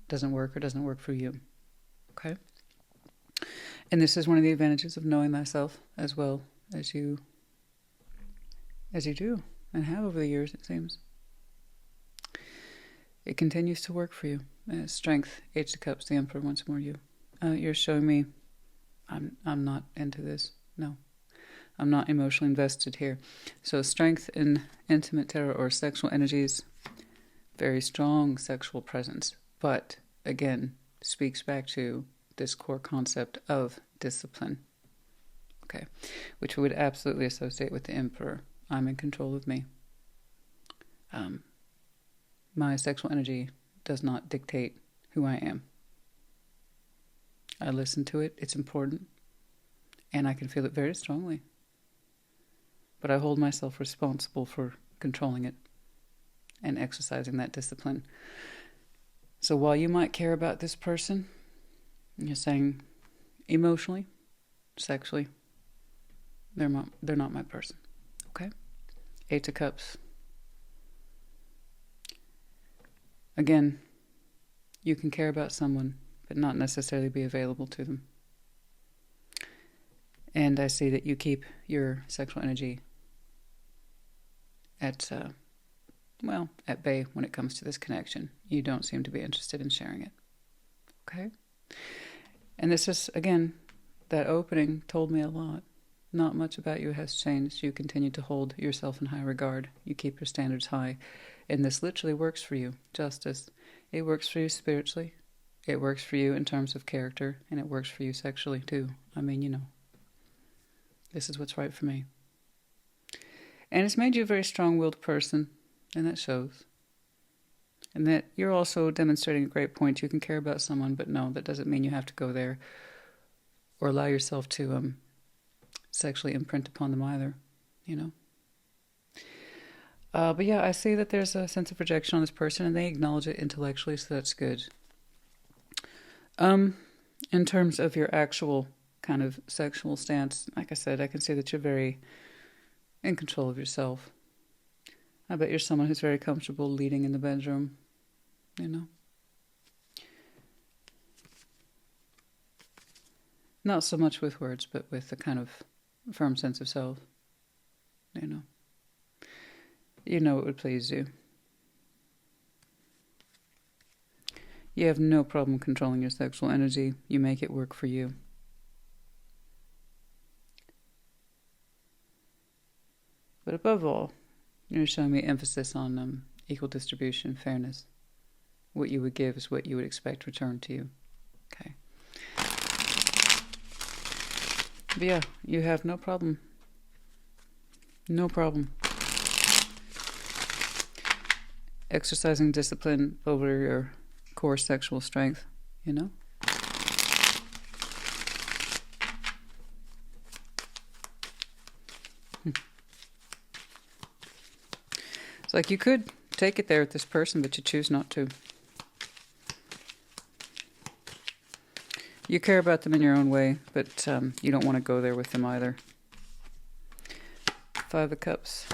Doesn't work or doesn't work for you. Okay? And this is one of the advantages of knowing thyself as well as you do and have over the years, it seems. It continues to work for you. Strength, Ace of Cups, the Emperor, once more you. You're showing me I'm not into this. No. I'm not emotionally invested here. So strength in intimate tarot or sexual energies, very strong sexual presence. But, again, speaks back to this core concept of discipline. Okay. Which we would absolutely associate with the Emperor. I'm in control of me. My sexual energy does not dictate who I am. I listen to it. It's important. And I can feel it very strongly. But I hold myself responsible for controlling it and exercising that discipline. So while you might care about this person, you're saying emotionally, sexually, they're not my person. Okay? Eight of Cups. Again, you can care about someone, but not necessarily be available to them. And I see that you keep your sexual energy at bay when it comes to this connection. You don't seem to be interested in sharing it. Okay? And this is, again, that opening told me a lot. Not much about you has changed. You continue to hold yourself in high regard. You keep your standards high. And this literally works for you. Justice. It works for you spiritually. It works for you in terms of character. And it works for you sexually, too. I mean, you know. This is what's right for me. And it's made you a very strong-willed person. And that shows. And that you're also demonstrating a great point. You can care about someone, but no, that doesn't mean you have to go there or allow yourself to sexually imprint upon them either, you know. But yeah, I see that there's a sense of rejection on this person, and they acknowledge it intellectually, so that's good. In terms of your actual kind of sexual stance, like I said, I can see that you're very in control of yourself. I bet you're someone who's very comfortable leading in the bedroom, you know. Not so much with words, but with a kind of firm sense of self, you know. You know it would please you. You have no problem controlling your sexual energy. You make it work for you. But above all, you're showing me emphasis on equal distribution, fairness. What you would give is what you would expect returned to you. Okay. But yeah, you have no problem. No problem. Exercising discipline over your core sexual strength, you know? It's like you could take it there with this person, but you choose not to. You care about them in your own way, but you don't want to go there with them either. 5 of Cups,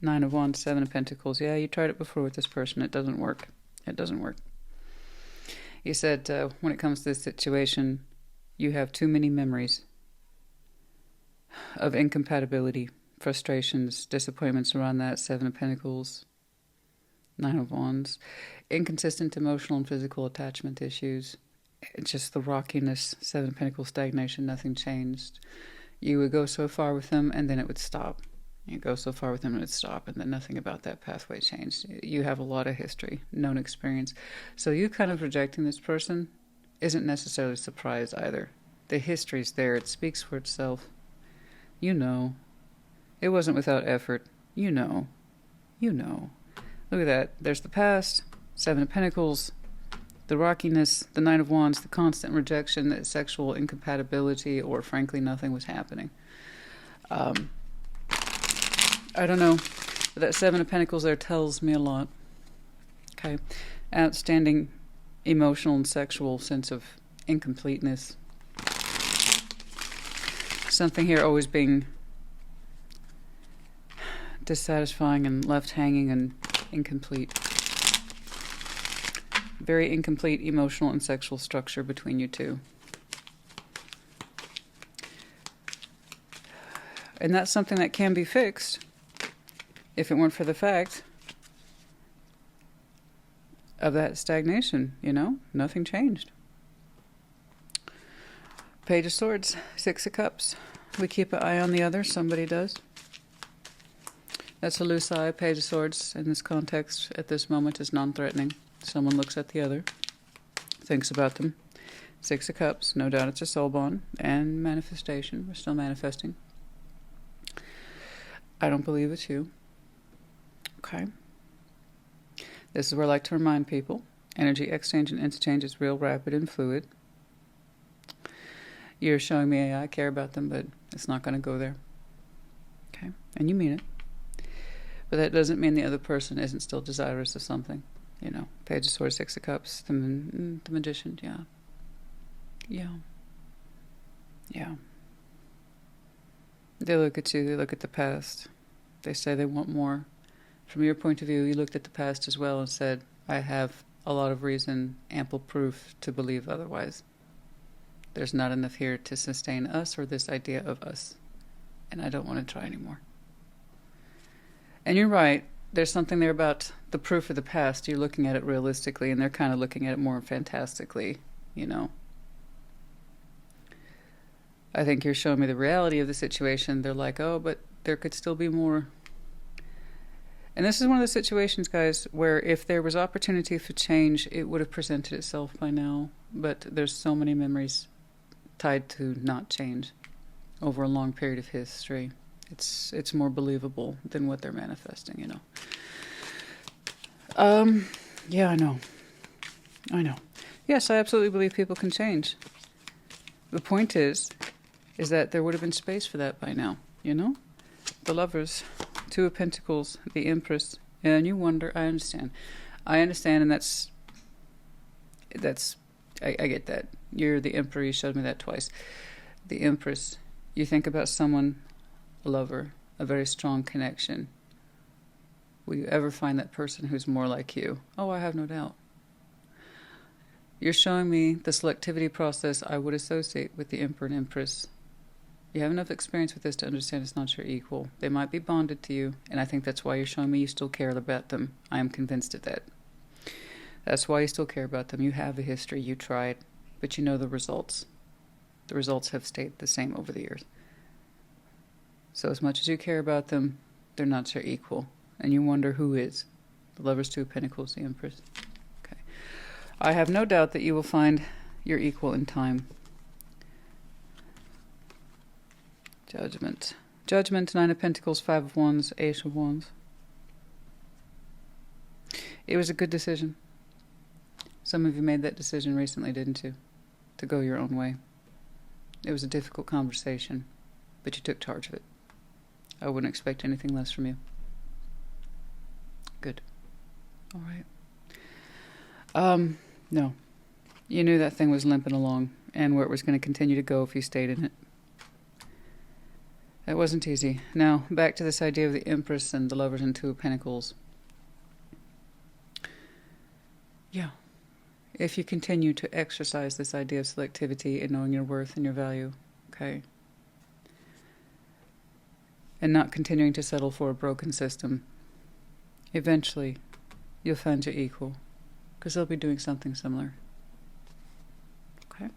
9 of Wands, 7 of Pentacles. Yeah, you tried it before with this person. It doesn't work. It doesn't work. You said when it comes to this situation, you have too many memories of incompatibility, frustrations, disappointments around that. 7 of Pentacles, 9 of Wands. Inconsistent emotional and physical attachment issues. Just the rockiness, 7 of Pentacles, stagnation, nothing changed. You would go so far with them and then it would stop. You go so far with them and it would stop, and then nothing about that pathway changed. You have a lot of history, known experience. So you kind of rejecting this person isn't necessarily a surprise either. The history's there. It speaks for itself. You know. It wasn't without effort. You know. You know. Look at that. There's the past, 7 of Pentacles, the rockiness, the 9 of Wands, the constant rejection, the sexual incompatibility, or frankly, nothing was happening. I don't know. But that Seven of Pentacles there tells me a lot. Okay. Outstanding emotional and sexual sense of incompleteness. Something here always being dissatisfying and left hanging and incomplete. Very incomplete emotional and sexual structure between you two. And that's something that can be fixed if it weren't for the fact of that stagnation, you know? Nothing changed. Page of Swords, Six of Cups. We keep an eye on the other, somebody does. That's a loose eye. Page of Swords in this context at this moment is non-threatening. Someone looks at the other, thinks about them. Six of Cups, no doubt it's a soul bond and manifestation. We're still manifesting. I don't believe it's you. Okay. This is where I like to remind people. Energy exchange and interchange is real, rapid, and fluid. You're showing me I care about them, but it's not going to go there. Okay. And you mean it. But that doesn't mean the other person isn't still desirous of something. You know, Page of Swords, Six of Cups, the Magician, yeah. Yeah. Yeah. They look at you, they look at the past. They say they want more. From your point of view, you looked at the past as well and said, I have a lot of reason, ample proof to believe otherwise. There's not enough here to sustain us or this idea of us. And I don't want to try anymore. And you're right. There's something there about the proof of the past. You're looking at it realistically, and they're kind of looking at it more fantastically, you know. I think you're showing me the reality of the situation. They're like, oh, but there could still be more. And this is one of the situations, guys, where if there was opportunity for change, it would have presented itself by now. But there's so many memories tied to not change over a long period of history. It's more believable than what they're manifesting, you know. Yeah, I know. Yes, I absolutely believe people can change. The point is that there would have been space for that by now, you know? The Lovers, Two of Pentacles, the Empress, and you wonder, I understand, and that's I get that. You're the Emperor, you showed me that twice. The Empress, you think about someone, a lover, a very strong connection. Will you ever find that person who's more like you? Oh, I have no doubt. You're showing me the selectivity process I would associate with the Emperor and Empress. You have enough experience with this to understand it's not your equal. They might be bonded to you, and I think that's why you're showing me you still care about them. I am convinced of that. That's why you still care about them. You have a history, you tried, but you know the results. The results have stayed the same over the years. So as much as you care about them, they're not your equal. And you wonder who is. The Lovers, Two of Pentacles, the Empress. Okay. I have no doubt that you will find your equal in time. Judgment. Judgment, Nine of Pentacles, Five of Wands, Ace of Wands. It was a good decision. Some of you made that decision recently, didn't you? To go your own way. It was a difficult conversation, but you took charge of it. I wouldn't expect anything less from you. Good. All right. No. You knew that thing was limping along and where it was going to continue to go if you stayed in it. That wasn't easy. Now, back to this idea of the Empress and the Lovers and Two of Pentacles. Yeah. If you continue to exercise this idea of selectivity and knowing your worth and your value, okay, and not continuing to settle for a broken system, eventually you'll find your equal, because they'll be doing something similar. Okay?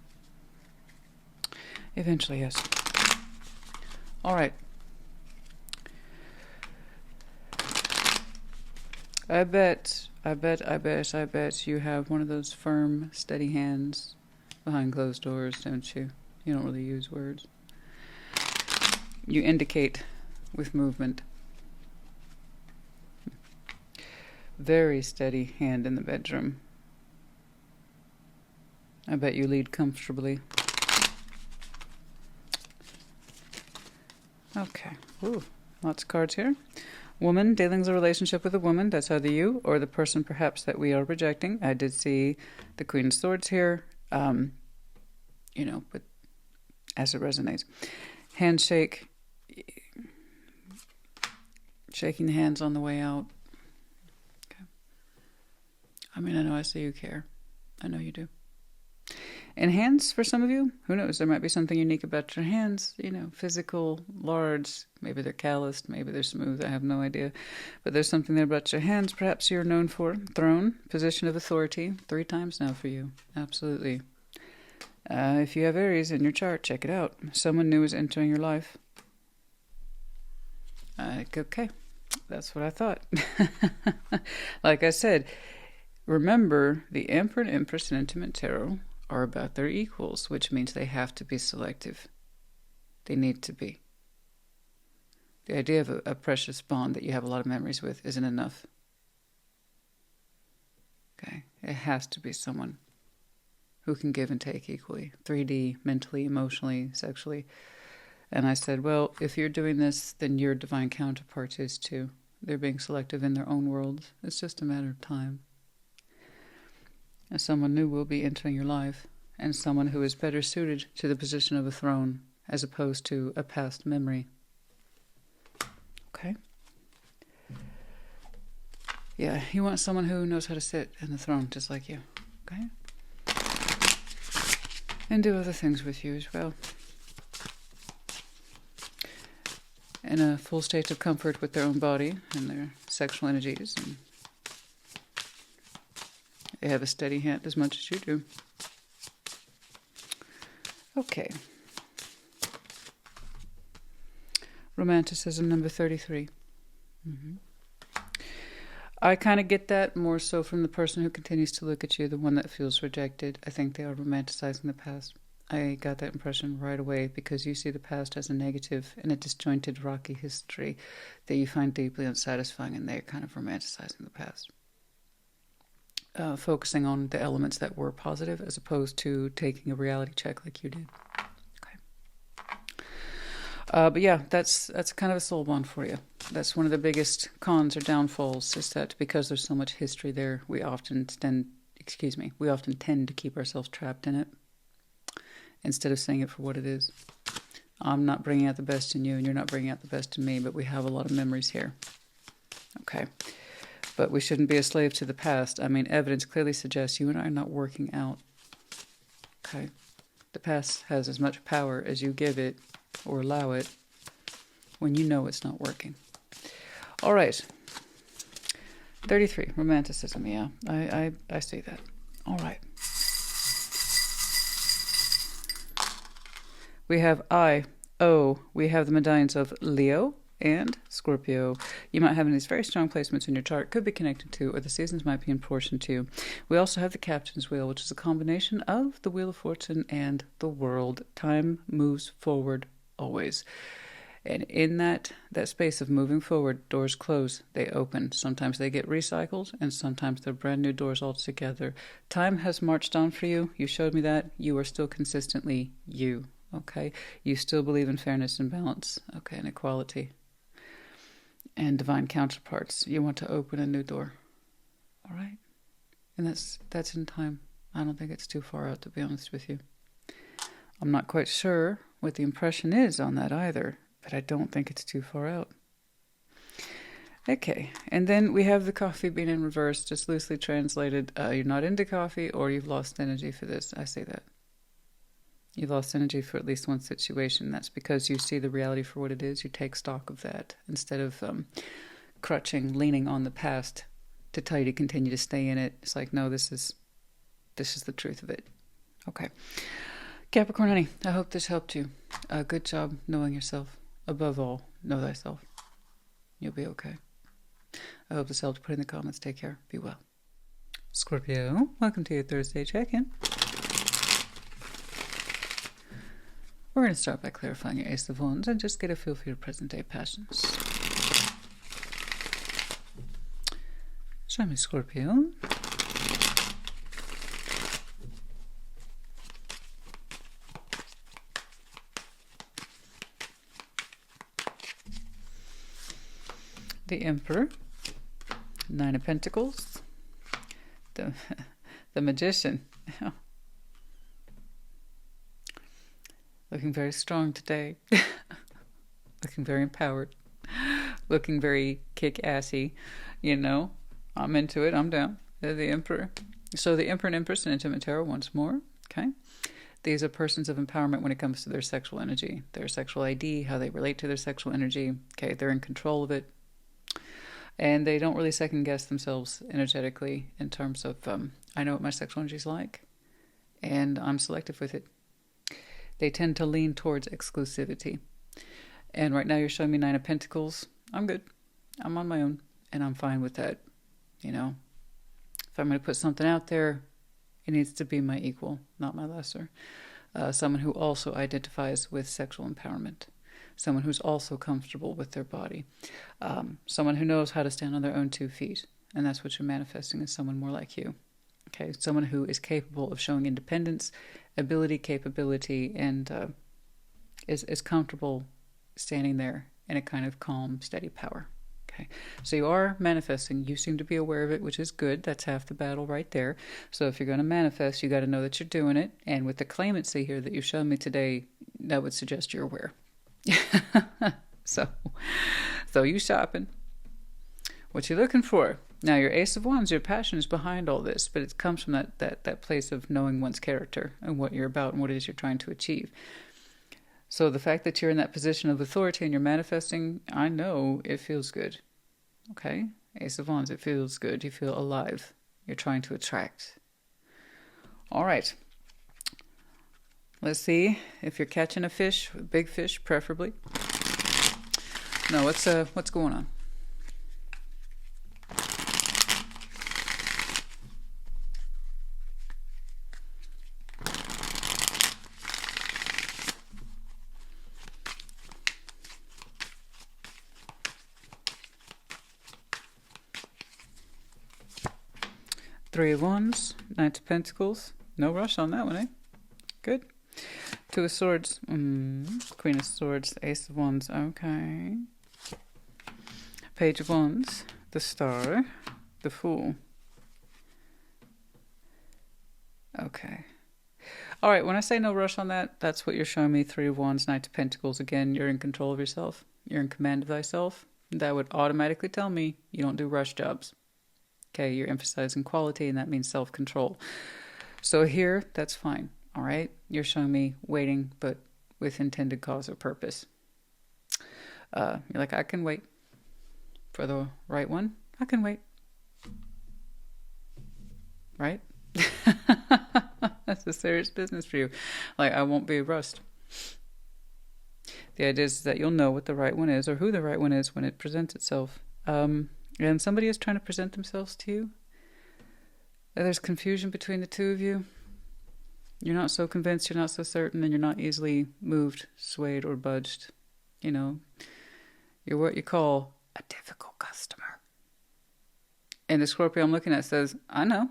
Eventually, yes. All right. I bet you have one of those firm, steady hands behind closed doors, don't you? You don't really use words. You indicate with movement. Very steady hand in the bedroom. I bet you lead comfortably. Okay. Ooh, lots of cards here. Woman, dealing with a relationship with a woman. That's either you or the person perhaps that we are rejecting. I did see the Queen of Swords here, you know, but as it resonates. Handshake, shaking hands on the way out. Okay. I mean, I know I see you care. I know you do. And hands, for some of you, who knows? There might be something unique about your hands, you know, physical, large. Maybe they're calloused, maybe they're smooth. I have no idea. But there's something there about your hands perhaps you're known for. Throne, position of authority, 3 times now for you. Absolutely. If you have Aries in your chart, check it out. Someone new is entering your life. Okay, that's what I thought. Like I said, remember the Emperor and Empress in Intimate Tarot are about their equals, which means they have to be selective. They need to be. The idea of a precious bond that you have a lot of memories with isn't enough. Okay, it has to be someone who can give and take equally, 3D, mentally, emotionally, sexually. And I said, well, if you're doing this, then your divine counterpart is too. They're being selective in their own worlds. It's just a matter of time. And someone new will be entering your life, and someone who is better suited to the position of a throne as opposed to a past memory. Okay? Yeah, you want someone who knows how to sit in the throne just like you. Okay? And do other things with you as well. In a full state of comfort with their own body and their sexual energies. And they have a steady hand as much as you do. Okay. Romanticism number 33. I kind of get that more so from the person who continues to look at you, the one that feels rejected. I think they are romanticizing the past. I got that impression right away because you see the past as a negative and a disjointed, rocky history that you find deeply unsatisfying, and they're kind of romanticizing the past. Focusing on the elements that were positive as opposed to taking a reality check like you did. Okay. But yeah, that's kind of a soul bond for you. That's one of the biggest cons or downfalls, is that because there's so much history there, we often tend to keep ourselves trapped in it instead of seeing it for what it is. I'm not bringing out the best in you, and you're not bringing out the best in me, but we have a lot of memories here. Okay. But we shouldn't be a slave to the past. I mean, evidence clearly suggests you and I are not working out. Okay? The past has as much power as you give it or allow it when you know it's not working. All right. 33, romanticism. Yeah, I see that. All right. We have we have the medallions of Leo and Scorpio. You might have these very strong placements in your chart, could be connected to, or the seasons might be in portion to. We also have the Captain's Wheel, which is a combination of the Wheel of Fortune and the World. Time moves forward always. And in that space of moving forward, doors close, they open. Sometimes they get recycled, and sometimes they're brand new doors altogether. Time has marched on for you. You showed me that. You are still consistently you, okay? You still believe in fairness and balance, okay, and equality. And divine counterparts. You want to open a new door. All right? And that's in time. I don't think it's too far out, to be honest with you. I'm not quite sure what the impression is on that either, but I don't think it's too far out. Okay, and then we have the coffee bean in reverse, just loosely translated. You're not into coffee, or you've lost energy for this. I say that. You've lost energy for at least one situation. That's because you see the reality for what it is. You take stock of that instead of crutching, leaning on the past to tell you to continue to stay in it. It's like, no, this is the truth of it. Okay. Capricorn, honey, I hope this helped you. Good job knowing yourself. Above all, know thyself. You'll be okay. I hope this helped. Put in the comments. Take care. Be well. Scorpio, welcome to your Thursday check-in. We're going to start by clarifying your Ace of Wands and just get a feel for your present-day passions. Show me, Scorpio. the Emperor, Nine of Pentacles, the Magician. Looking very strong today. Looking very empowered. Looking very kick-assy. You know, I'm into it. I'm down. The Emperor. So the Emperor and Empress in Intimate Tarot once more. Okay. These are persons of empowerment when it comes to their sexual energy, their sexual ID, how they relate to their sexual energy. Okay, they're in control of it. And they don't really second guess themselves energetically in terms of, I know what my sexual energy is like, and I'm selective with it. They tend to lean towards exclusivity. And right now you're showing me Nine of Pentacles. I'm good. I'm on my own, and I'm fine with that. You know, if I'm going to put something out there, it needs to be my equal, not my lesser. Someone who also identifies with sexual empowerment. Someone who's also comfortable with their body. Someone who knows how to stand on their own 2 feet. And that's what you're manifesting, is someone more like you. Okay, someone who is capable of showing independence, ability, capability, and is comfortable standing there in a kind of calm, steady power. Okay, so you are manifesting. You seem to be aware of it, which is good. That's half the battle right there. So if you're going to manifest, you got to know that you're doing it. And with the claimancy here that you've shown me today, that would suggest you're aware. so you shopping. What you looking for? Now your Ace of Wands, your passion is behind all this, but it comes from that place of knowing one's character and what you're about and what it is you're trying to achieve. So the fact that you're in that position of authority and you're manifesting, I know it feels good. Okay? Ace of Wands, it feels good. You feel alive. You're trying to attract. All right. Let's see if you're catching a fish, a big fish, preferably. No, what's going on? Three of Wands, Knight of Pentacles. No rush on that one, eh? Good. Two of Swords, Queen of Swords, Ace of Wands, okay. Page of Wands, the Star, the Fool. Okay. All right, when I say no rush on that, that's what you're showing me. Three of Wands, Knight of Pentacles. Again, you're in control of yourself. You're in command of thyself. That would automatically tell me you don't do rush jobs. Okay, you're emphasizing quality, and that means self-control. So here, that's fine. All right, you're showing me waiting, but with intended cause or purpose. You're like, I can wait for the right one. I can wait. Right? That's a serious business for you. Like, I won't be rushed. The idea is that you'll know what the right one is or who the right one is when it presents itself. And somebody is trying to present themselves to you. There's confusion between the two of you. You're not so convinced, you're not so certain, and you're not easily moved, swayed, or budged. You know, you're what you call a difficult customer. And the Scorpio I'm looking at says, I know.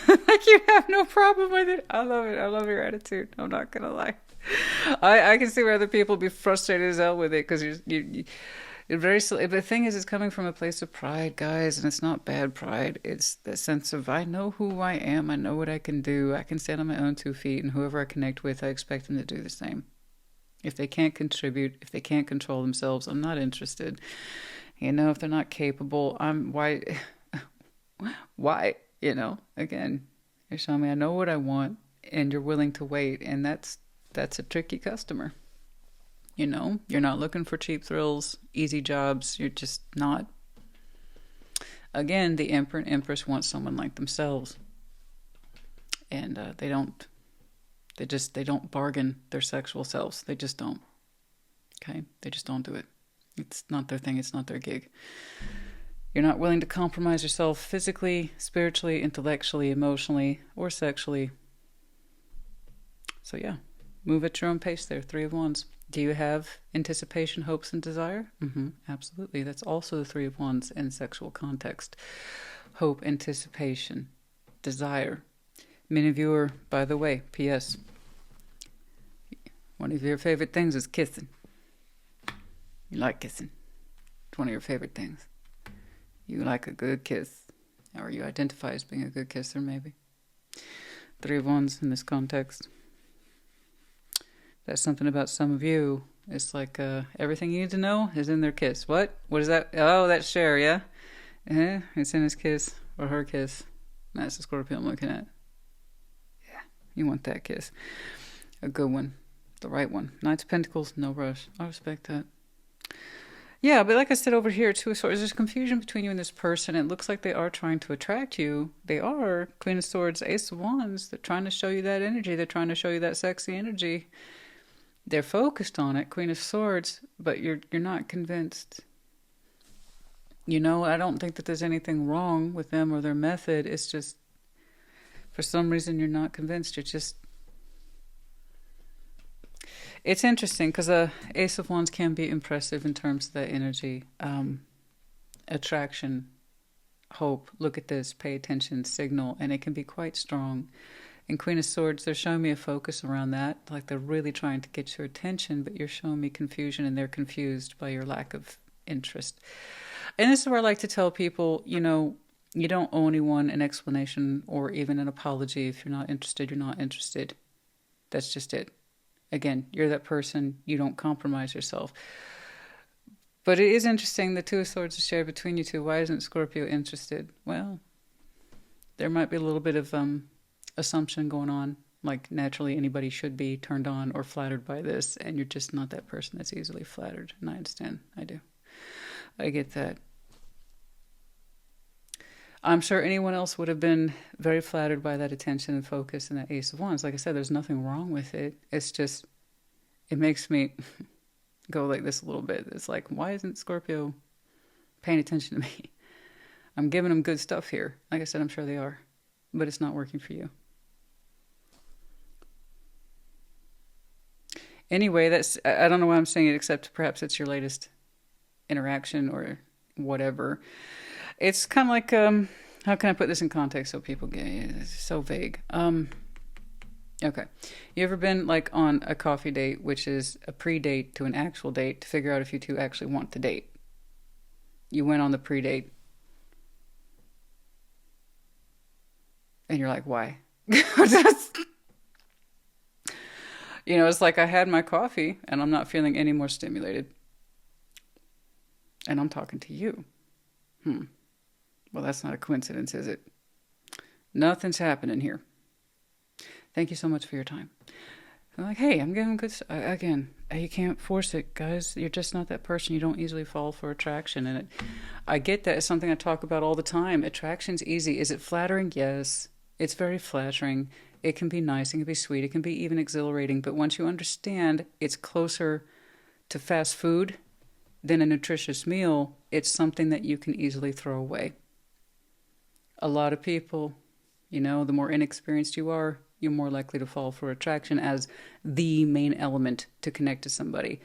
Like you have no problem with it. I love it. I love your attitude. I'm not going to lie. I can see where other people be frustrated as hell with it because you're very. The thing is, it's coming from a place of pride, guys, and it's not bad pride. It's the sense of I know who I am. I know what I can do. I can stand on my own 2 feet, and whoever I connect with, I expect them to do the same. If they can't contribute, if they can't control themselves, I'm not interested. You know, if they're not capable, why? Why? You know, again, you're showing me I know what I want, and you're willing to wait, and that's a tricky customer. You know, you're not looking for cheap thrills, easy jobs. You're just not. Again, the Emperor and Empress want someone like themselves. And they don't bargain their sexual selves. They just don't. Okay? They just don't do it. It's not their thing. It's not their gig. You're not willing to compromise yourself physically, spiritually, intellectually, emotionally, or sexually. So yeah, move at your own pace there. Three of Wands. Do you have anticipation, hopes, and desire? Absolutely. That's also the Three of Wands in sexual context. Hope, anticipation, desire. Many of you are, by the way, P.S. one of your favorite things is kissing. You like kissing. It's one of your favorite things. You like a good kiss. Or you identify as being a good kisser, maybe. 3 of Wands in this context. That's something about some of you. It's like everything you need to know is in their kiss. What? What is that? Oh, that's Cher, yeah? It's in his kiss or her kiss. That's the Scorpio I'm looking at. Yeah, you want that kiss. A good one. The right one. Knights of Pentacles, no rush. I respect that. Yeah, but like I said over here, 2 of Swords, there's confusion between you and this person. It looks like they are trying to attract you. They are. Queen of Swords, Ace of Wands. They're trying to show you that energy. They're trying to show you that sexy energy. They're focused on it, Queen of Swords, but you're not convinced. You know, I don't think that there's anything wrong with them or their method. It's just, for some reason, you're not convinced. You're just... It's interesting because Ace of Wands can be impressive in terms of that energy. Attraction, hope, look at this, pay attention, signal, and it can be quite strong. And Queen of Swords, they're showing me a focus around that. Like they're really trying to get your attention, but you're showing me confusion and they're confused by your lack of interest. And this is where I like to tell people, you know, you don't owe anyone an explanation or even an apology. If you're not interested, you're not interested. That's just it. Again, you're that person. You don't compromise yourself. But it is interesting, the 2 of Swords is shared between you two. Why isn't Scorpio interested? Well, there might be a little bit of assumption going on. Like naturally anybody should be turned on or flattered by this. And you're just not that person that's easily flattered. And I understand. I do. I get that. I'm sure anyone else would have been very flattered by that attention and focus and that Ace of Wands. Like I said, there's nothing wrong with it. It's just, it makes me go like this a little bit. It's like, why isn't Scorpio paying attention to me? I'm giving them good stuff here. Like I said, I'm sure they are. But it's not working for you. Anyway, that's, I don't know why I'm saying it, except perhaps it's your latest interaction or whatever. It's kind of like, how can I put this in context so people get it? It's so vague. Okay. You ever been like on a coffee date, which is a pre-date to an actual date to figure out if you two actually want to date? You went on the pre-date. And you're like, why? You know, it's like I had my coffee and I'm not feeling any more stimulated. And I'm talking to you. Well, that's not a coincidence, is it? Nothing's happening here. Thank you so much for your time. I'm like, hey, I'm giving good... Again, you can't force it, guys. You're just not that person. You don't easily fall for attraction. And I get that. It's something I talk about all the time. Attraction's easy. Is it flattering? Yes. It's very flattering. It can be nice. It can be sweet. It can be even exhilarating. But once you understand it's closer to fast food than a nutritious meal, it's something that you can easily throw away. A lot of people, you know, the more inexperienced you are, you're more likely to fall for attraction as the main element to connect to somebody.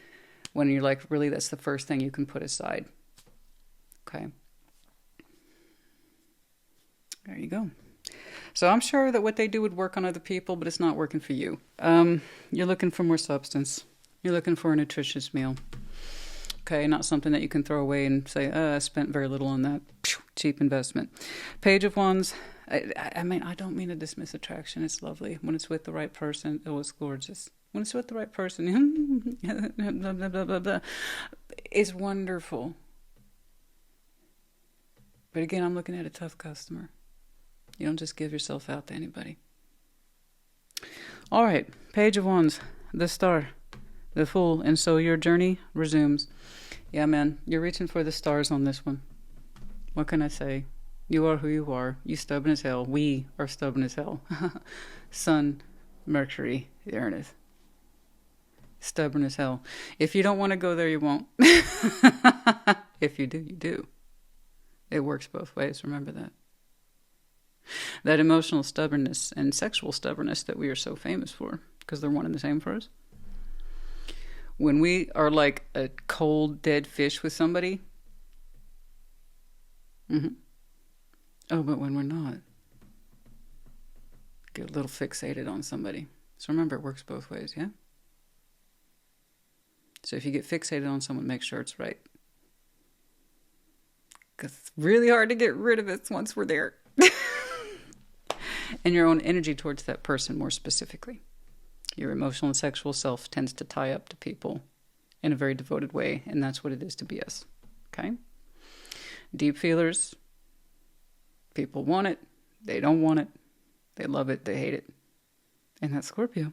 When you're like, really, that's the first thing you can put aside. Okay. There you go. So I'm sure that what they do would work on other people, but it's not working for you. You're looking for more substance. You're looking for a nutritious meal. Okay, not something that you can throw away and say, I spent very little on that. Cheap investment. Page of Wands. I mean, I don't mean to dismiss attraction. It's lovely. When it's with the right person, oh, it's gorgeous. When it's with the right person, blah, blah, blah, blah, blah. It's wonderful. But again, I'm looking at a tough customer. You don't just give yourself out to anybody. All right, Page of Wands, the Star, the Fool, and so your journey resumes. Yeah, man, you're reaching for the stars on this one. What can I say? You are who you are. You stubborn as hell. We are stubborn as hell. Sun, Mercury, Uranus. Stubborn as hell. If you don't want to go there, you won't. If you do, you do. It works both ways. Remember that. That emotional stubbornness and sexual stubbornness that we are so famous for, because they're one and the same for us. When we are like a cold, dead fish with somebody. Oh, but when we're not. Get a little fixated on somebody. So remember, it works both ways, yeah? So if you get fixated on someone, make sure it's right. Because it's really hard to get rid of it once we're there. And your own energy towards that person more specifically. Your emotional and sexual self tends to tie up to people in a very devoted way, and that's what it is to be us. Okay? Deep feelers, people want it, they don't want it, they love it, they hate it. And that's Scorpio.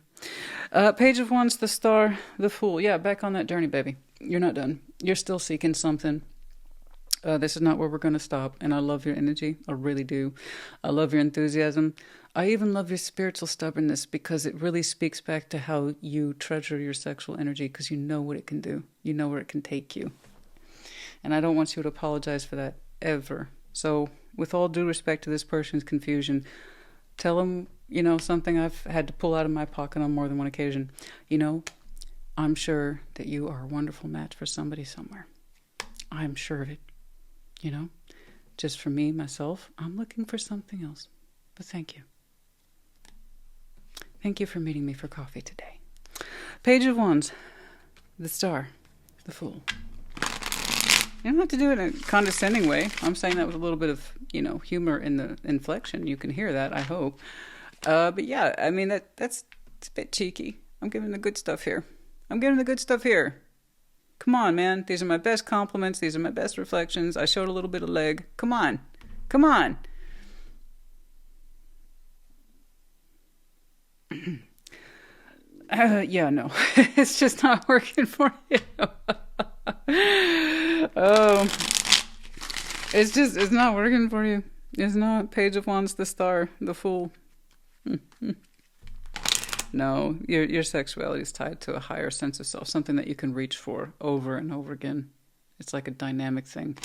Page of Wands, the Star, the Fool. Yeah, back on that journey, baby. You're not done. You're still seeking something. This is not where we're going to stop. And I love your energy. I really do. I love your enthusiasm. I even love your spiritual stubbornness because it really speaks back to how you treasure your sexual energy because you know what it can do. You know where it can take you. And I don't want you to apologize for that ever. So with all due respect to this person's confusion, tell them, you know, something I've had to pull out of my pocket on more than one occasion. You know, I'm sure that you are a wonderful match for somebody somewhere. I'm sure of it. You know, just for me, myself, I'm looking for something else. But thank you. Thank you for meeting me for coffee today. Page of Wands, the Star, the Fool. You don't have to do it in a condescending way. I'm saying that with a little bit of, you know, humor in the inflection. You can hear that, I hope. But yeah, I mean, that's it's a bit cheeky. I'm giving the good stuff here. I'm giving the good stuff here. Come on, man. These are my best compliments. These are my best reflections. I showed a little bit of leg. Come on. Come on. Yeah, no. It's just not working for you. Oh. It's not working for you. It's not. Page of Wands, the Star, the Fool. No, your sexuality is tied to a higher sense of self, something that you can reach for over and over again. It's like a dynamic thing.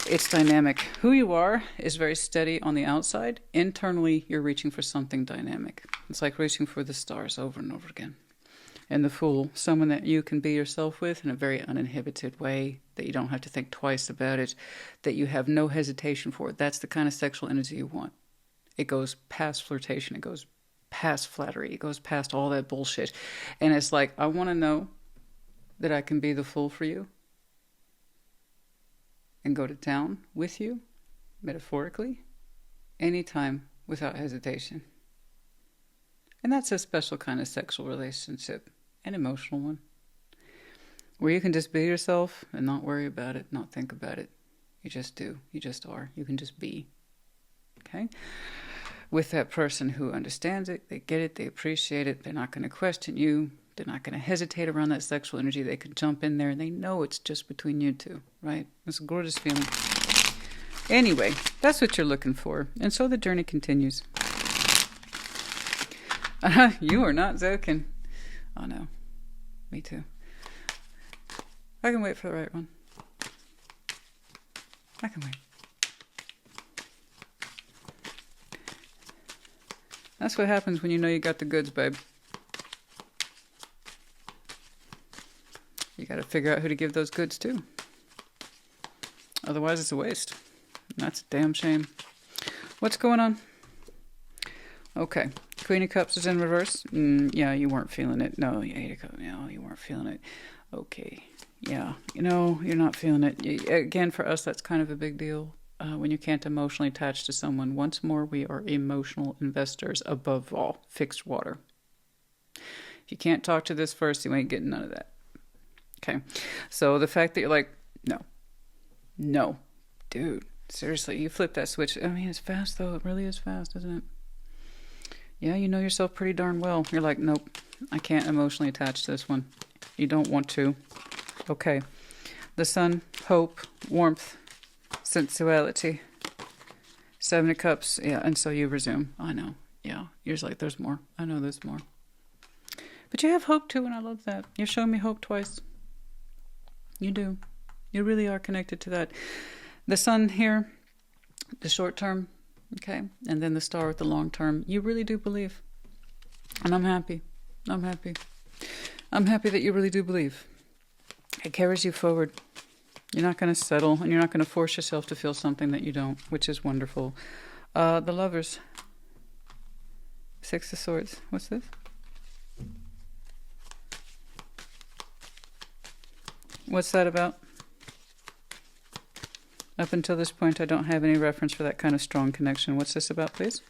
It's dynamic. Who you are is very steady on the outside. Internally, you're reaching for something dynamic. It's like reaching for the stars over and over again. And the Fool, someone that you can be yourself with in a very uninhibited way, that you don't have to think twice about it, that you have no hesitation for. That's the kind of sexual energy you want. It goes past flirtation. It goes past flattery. It goes past all that bullshit. And it's like, I want to know that I can be the fool for you and go to town with you, metaphorically, anytime without hesitation. And that's a special kind of sexual relationship, an emotional one, where you can just be yourself and not worry about it, not think about it. You just do. You just are. You can just be. Okay? With that person who understands it, they get it, they appreciate it, they're not going to question you, they're not going to hesitate around that sexual energy, they can jump in there and they know it's just between you two, right? It's a gorgeous feeling. Anyway, that's what you're looking for, and so the journey continues. You are not joking. Oh no, me too. I can wait for the right one. I can wait. That's what happens when you know you got the goods, babe. You got to figure out who to give those goods to. Otherwise, it's a waste. And that's a damn shame. What's going on? Okay. Queen of Cups is in reverse. Yeah, you weren't feeling it. No, Eight of Cups. No, you weren't feeling it. Okay. Yeah. You know, you're not feeling it. Again, for us, that's kind of a big deal. When you can't emotionally attach to someone. Once more, we are emotional investors above all. Fixed water. If you can't talk to this first, you ain't getting none of that. Okay. So the fact that you're like, no, dude, seriously, you flip that switch. I mean, it's fast though. It really is fast, isn't it? Yeah, you know yourself pretty darn well. You're like, nope, I can't emotionally attach to this one. You don't want to. Okay. The Sun, hope, warmth, sensuality, Seven of Cups. Yeah, and so you resume. I know. Yeah, you're just like, there's more. I know there's more. But you have hope too, and I love that. You're showing me hope twice. You do. You really are connected to that. The Sun here, the short term, okay? And then the Star with the long term. You really do believe. And I'm happy. I'm happy. I'm happy that you really do believe. It carries you forward. You're not going to settle, and you're not going to force yourself to feel something that you don't, which is wonderful. The Lovers. Six of Swords. What's this? What's that about? Up until this point, I don't have any reference for that kind of strong connection. What's this about, please?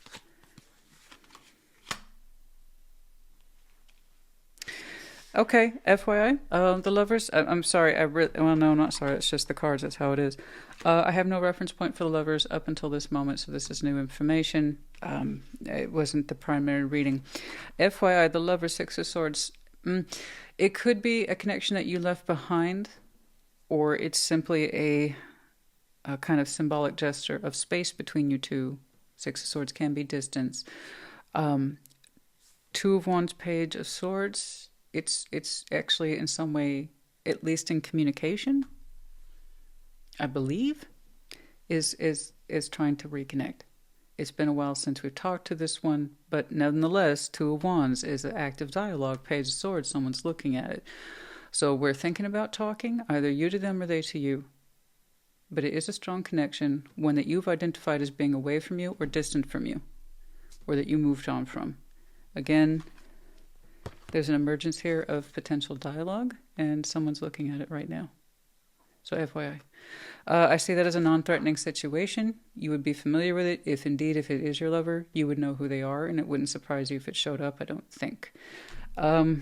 Okay, FYI, the Lovers, I'm sorry, well, no, I'm not sorry, it's just the cards, that's how it is. I have no reference point for the Lovers up until this moment, so this is new information. It wasn't the primary reading. FYI, the Lovers, Six of Swords, it could be a connection that you left behind, or it's simply a kind of symbolic gesture of space between you two. Six of Swords can be distance. Two of Wands, Page of Swords. It's actually in some way, at least in communication, I believe, is trying to reconnect. It's been a while since we've talked to this one, but nonetheless, Two of Wands is an active dialogue. Page of Swords, someone's looking at it. So we're thinking about talking, either you to them or they to you. But it is a strong connection, one that you've identified as being away from you or distant from you, or that you moved on from. Again, there's an emergence here of potential dialogue, and someone's looking at it right now. So FYI. I see that as a non-threatening situation. You would be familiar with it. If it is your lover, you would know who they are, and it wouldn't surprise you if it showed up, I don't think. Where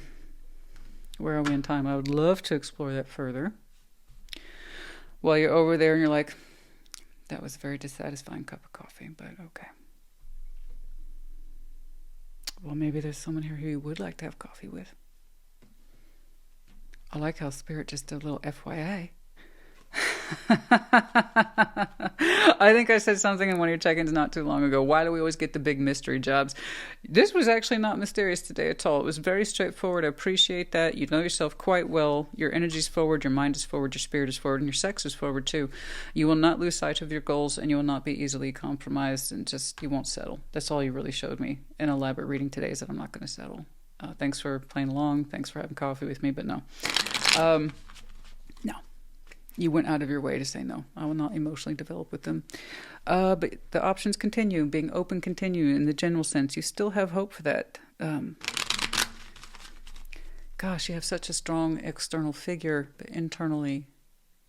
are we in time? I would love to explore that further. While you're over there and you're like, that was a very dissatisfying cup of coffee, but okay. Well, maybe there's someone here who you would like to have coffee with. I like how Spirit just did a little FYI. I think I said something in one of your check-ins not too long ago. Why do we always get the big mystery jobs? This was actually not mysterious today at all. It was very straightforward. I appreciate that. You know yourself quite well. Your energy's forward, your mind is forward, your spirit is forward, and your sex is forward too. You will not lose sight of your goals, and you will not be easily compromised, and you won't settle. That's all you really showed me. An elaborate reading today is that I'm not going to settle. Thanks for playing along. Thanks for having coffee with me, but no. No. You went out of your way to say no. I will not emotionally develop with them. But the options continue. Being open continue in the general sense. You still have hope for that. Gosh, you have such a strong external figure, but internally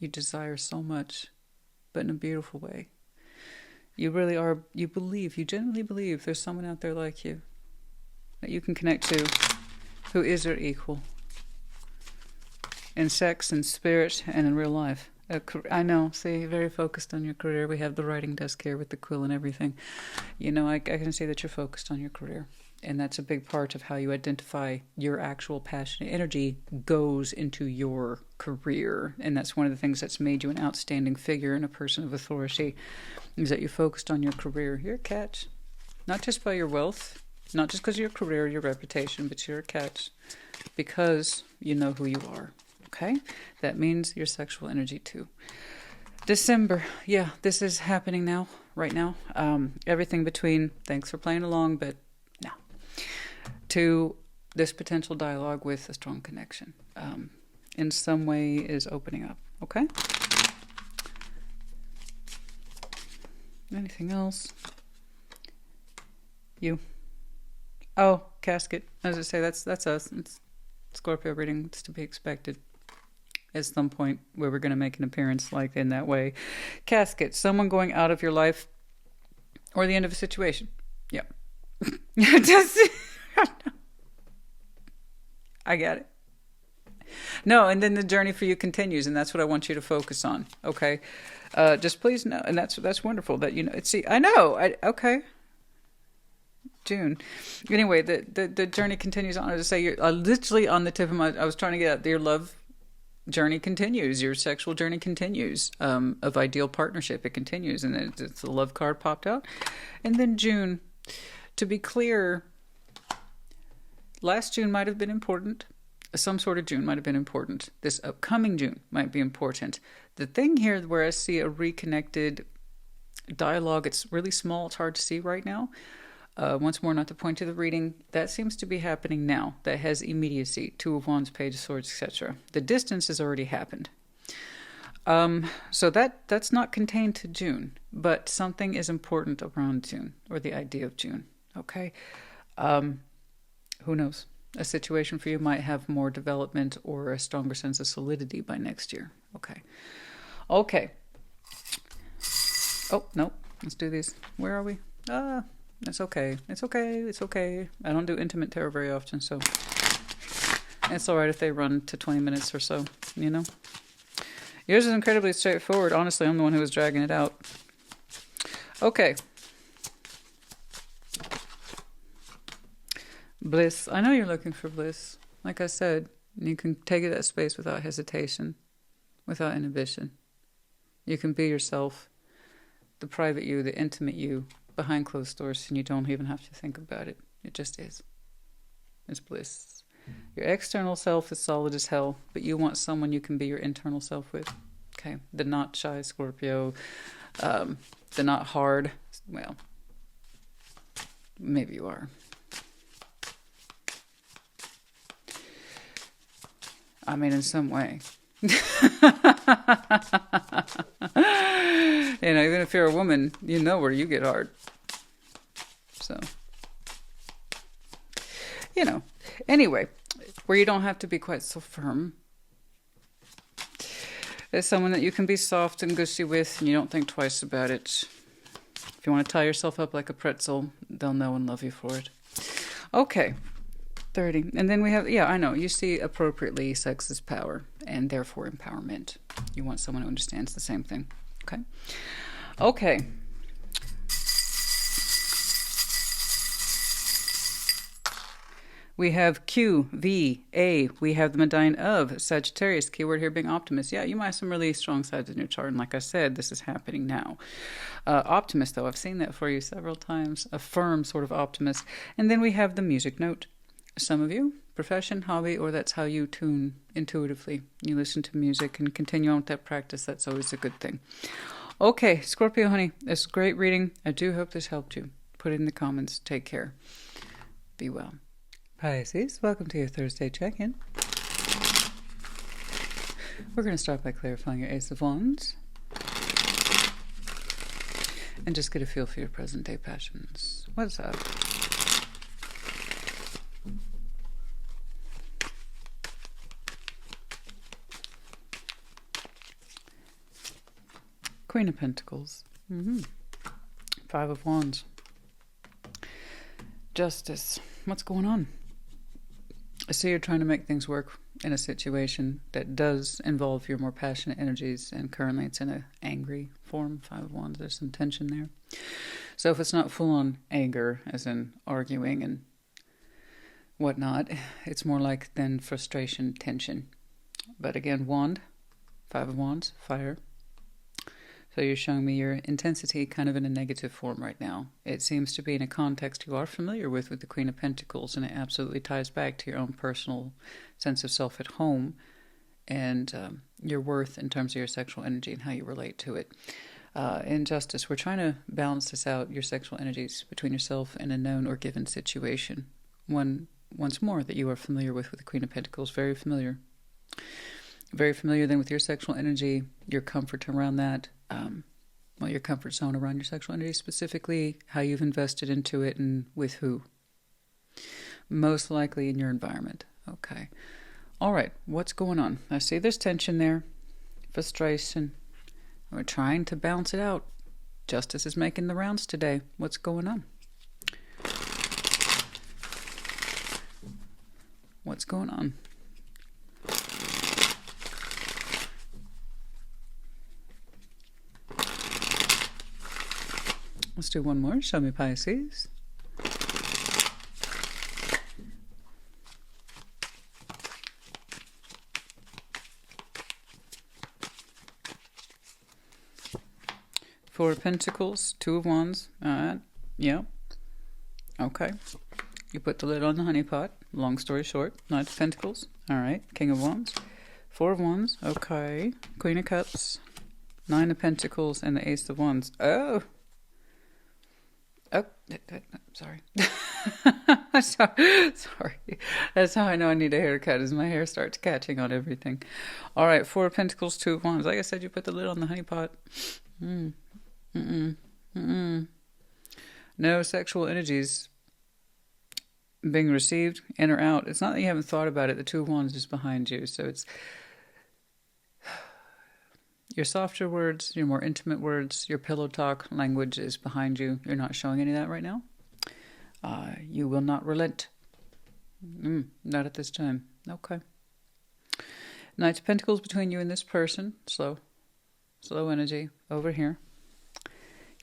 you desire so much, but in a beautiful way. You really are, you genuinely believe there's someone out there like you that you can connect to who is your equal. In sex, in spirit, and in real life. I know, see, very focused on your career. We have the writing desk here with the quill and everything. You know, I can see that you're focused on your career. And that's a big part of how you identify your actual passionate energy goes into your career. And that's one of the things that's made you an outstanding figure and a person of authority, is that you're focused on your career. You're a catch. Not just by your wealth, not just because of your career, your reputation, but you're a catch because you know who you are. Okay, that means your sexual energy too. December, yeah, this is happening now, right now. Everything between thanks for playing along, but no, to this potential dialogue with a strong connection in some way is opening up. Okay. Anything else? You. Oh, casket. As I say, that's us. It's Scorpio reading. It's to be expected. At some point where we're going to make an appearance like in that way. Casket, someone going out of your life or the end of a situation. Yeah. I get it. No, and then the journey for you continues, and that's what I want you to focus on. Okay. Just please know, and that's wonderful that, you know, see, I know. Okay. June. Anyway, the journey continues on. As I say, you're literally on the tip of I was trying to get out your love journey continues, your sexual journey continues, of ideal partnership, it continues, and it's the love card popped out. And then June, to be clear, last June might have been important, some sort of June might have been important, this upcoming June might be important. The thing here where I see a reconnected dialogue, it's really small, it's hard to see right now. Once more, not to point to the reading, that seems to be happening now. That has immediacy. Two of Wands, Page of Swords, etc. The distance has already happened. So that's not contained to June, but something is important around June, or the idea of June. Okay? Who knows? a situation for you might have more development or a stronger sense of solidity by next year. Okay. Okay. Oh, no. Let's do these. Where are we? It's okay. It's okay. It's okay. I don't do intimate tarot very often, so it's all right if they run to 20 minutes or so, you know? Yours is incredibly straightforward. Honestly, I'm the one who was dragging it out. Okay. Bliss. I know you're looking for bliss. Like I said, you can take it that space without hesitation, without inhibition. You can be yourself, the private you, the intimate you, behind closed doors, and you don't even have to think about it. It just is. It's bliss. Your external self is solid as hell, but you want someone you can be your internal self with. Okay? The not shy Scorpio, the not hard. Well, maybe you are. I mean, in some way. You know, even if you're a woman, you know where you get hard. So, you know. Anyway, where you don't have to be quite so firm. There's someone that you can be soft and gushy with, and you don't think twice about it. If you want to tie yourself up like a pretzel, they'll know and love you for it. Okay. 30. And then we have, yeah, I know. You see appropriately sex is power and therefore empowerment. You want someone who understands the same thing. Okay. Okay. We have Q, V, A. We have the medallion of Sagittarius. Keyword here being optimist. Yeah, you might have some really strong sides in your chart. And like I said, this is happening now. Optimist, though. I've seen that for you several times. A firm sort of optimist. And then we have the music note. Some of you, profession, hobby, or that's how you tune intuitively. You listen to music and continue on with that practice. That's always a good thing. Okay, Scorpio, honey, it's a great reading. I do hope this helped you. Put it in the comments. Take care. Be well. Pisces, welcome to your Thursday check-in. We're going to start by clarifying your Ace of Wands. And just get a feel for your present-day passions. What's up? Queen of Pentacles. Five of Wands. Justice. What's going on? I see you're trying to make things work in a situation that does involve your more passionate energies, and currently it's in an angry form. Five of Wands. There's some tension there. So if it's not full-on anger, as in arguing and whatnot, it's more like then frustration, tension. But again, Wand. Five of Wands. Fire. So you're showing me your intensity kind of in a negative form right now. It seems to be in a context you are familiar with the Queen of Pentacles, and it absolutely ties back to your own personal sense of self at home and your worth in terms of your sexual energy and how you relate to it. In Justice, we're trying to balance this out, your sexual energies between yourself and a known or given situation. Once more, that you are familiar with the Queen of Pentacles, very familiar. Very familiar then with your sexual energy, your comfort around that. Your comfort zone around your sexual energy, specifically how you've invested into it and with who. Most likely in your environment. Okay. All right. What's going on? I see there's tension there. Frustration. We're trying to balance it out. Justice is making the rounds today. What's going on? What's going on? Let's do one more. Show me, Pisces. Four of Pentacles, Two of Wands. All right. Yeah. Okay. You put the lid on the honey pot. Long story short. Knight of Pentacles. All right. King of Wands. Four of Wands. Okay. Queen of Cups. Nine of Pentacles and the Ace of Wands. Oh. Oh, sorry. Sorry. That's how I know I need a haircut, as my hair starts catching on everything. All right, Four of Pentacles, Two of Wands. Like I said, you put the lid on the honey pot. No sexual energies being received, in or out. It's not that you haven't thought about it. The Two of Wands is behind you. So it's your softer words, your more intimate words, your pillow talk language is behind you. You're not showing any of that right now. You will not relent. Not at this time. Okay. Knight of Pentacles between you and this person. Slow energy over here.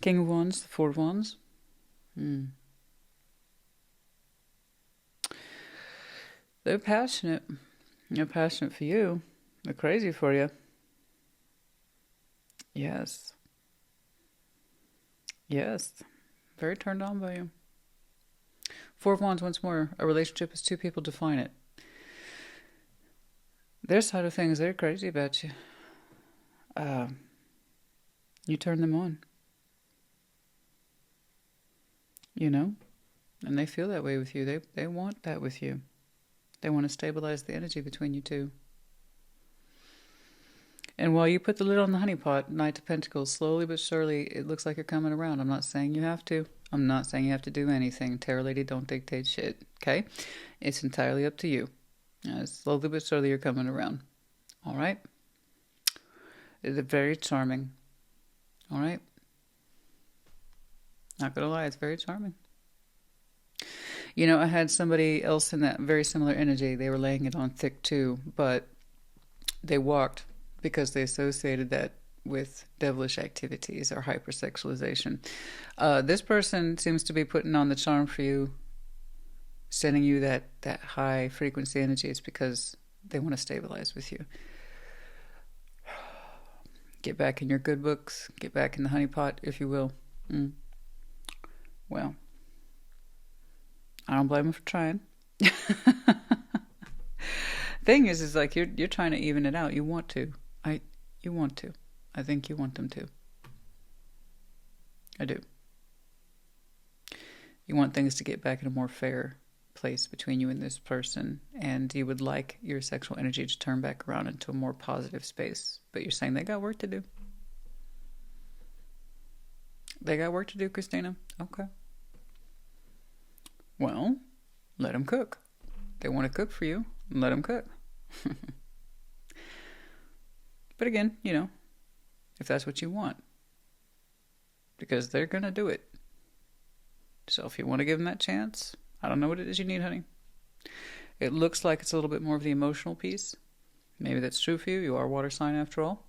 King of Wands, the Four of Wands. They're passionate. They're passionate for you. They're crazy for you. Yes. Yes. Very turned on by you. Four of Wands once more. A relationship is two people define it. Their side of things, they're crazy about you. You turn them on. You know? And they feel that way with you. They want that with you. They want to stabilize the energy between you two. And while you put the lid on the honeypot, Knight of Pentacles, slowly but surely, it looks like you're coming around. I'm not saying you have to. I'm not saying you have to do anything. Tarot lady, don't dictate shit, okay? It's entirely up to you. Slowly but surely, you're coming around. All right? It's very charming. All right? Not gonna lie, it's very charming. You know, I had somebody else in that very similar energy. They were laying it on thick too, but they walked because they associated that with devilish activities or hypersexualization. This person seems to be putting on the charm for you, sending you that high frequency energy. It's because they want to stabilize with you. Get back in your good books. Get back in the honeypot, if you will. Well, I don't blame them for trying. Thing is like you're trying to even it out. You want to. You want to. I think you want them to. I do. You want things to get back in a more fair place between you and this person, and you would like your sexual energy to turn back around into a more positive space. But you're saying they got work to do. They got work to do, Christina. Okay. Well, let them cook. They want to cook for you. Let them cook. But again, you know, if that's what you want, because they're going to do it. So if you want to give them that chance, I don't know what it is you need, honey. It looks like it's a little bit more of the emotional piece. Maybe that's true for you. You are a water sign after all.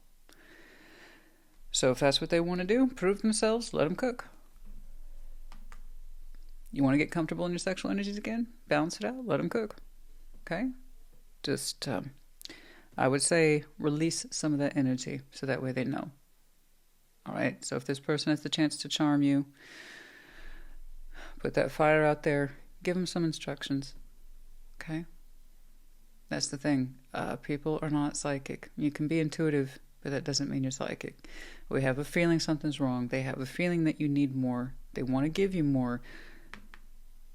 So if that's what they want to do, prove themselves, let them cook. You want to get comfortable in your sexual energies again? Balance it out. Let them cook. Okay? Just, I would say, release some of that energy so that way they know. All right? So if this person has the chance to charm you, put that fire out there. Give them some instructions. Okay? That's the thing. People are not psychic. You can be intuitive, but that doesn't mean you're psychic. We have a feeling something's wrong. They have a feeling that you need more. They want to give you more.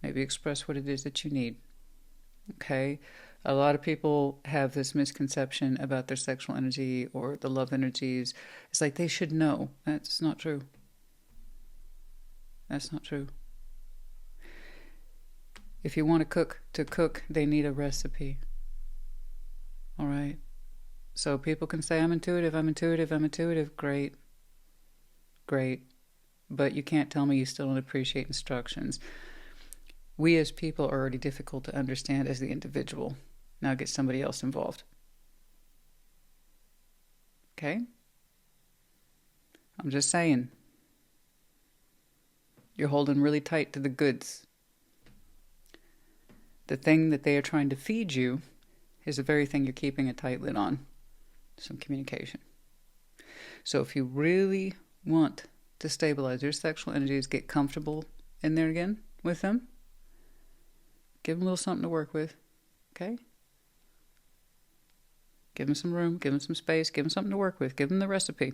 Maybe express what it is that you need. Okay? A lot of people have this misconception about their sexual energy or the love energies. It's like they should know. That's not true. That's not true. If you want to cook, they need a recipe. All right? So people can say, I'm intuitive. Great. Great. But you can't tell me you still don't appreciate instructions. We as people are already difficult to understand as the individual. Now get somebody else involved. Okay? I'm just saying. You're holding really tight to the goods. The thing that they are trying to feed you is the very thing you're keeping a tight lid on. Some communication. So if you really want to stabilize your sexual energies, get comfortable in there again with them, give them a little something to work with. Okay? Give them some room, give them some space, give them something to work with, give them the recipe.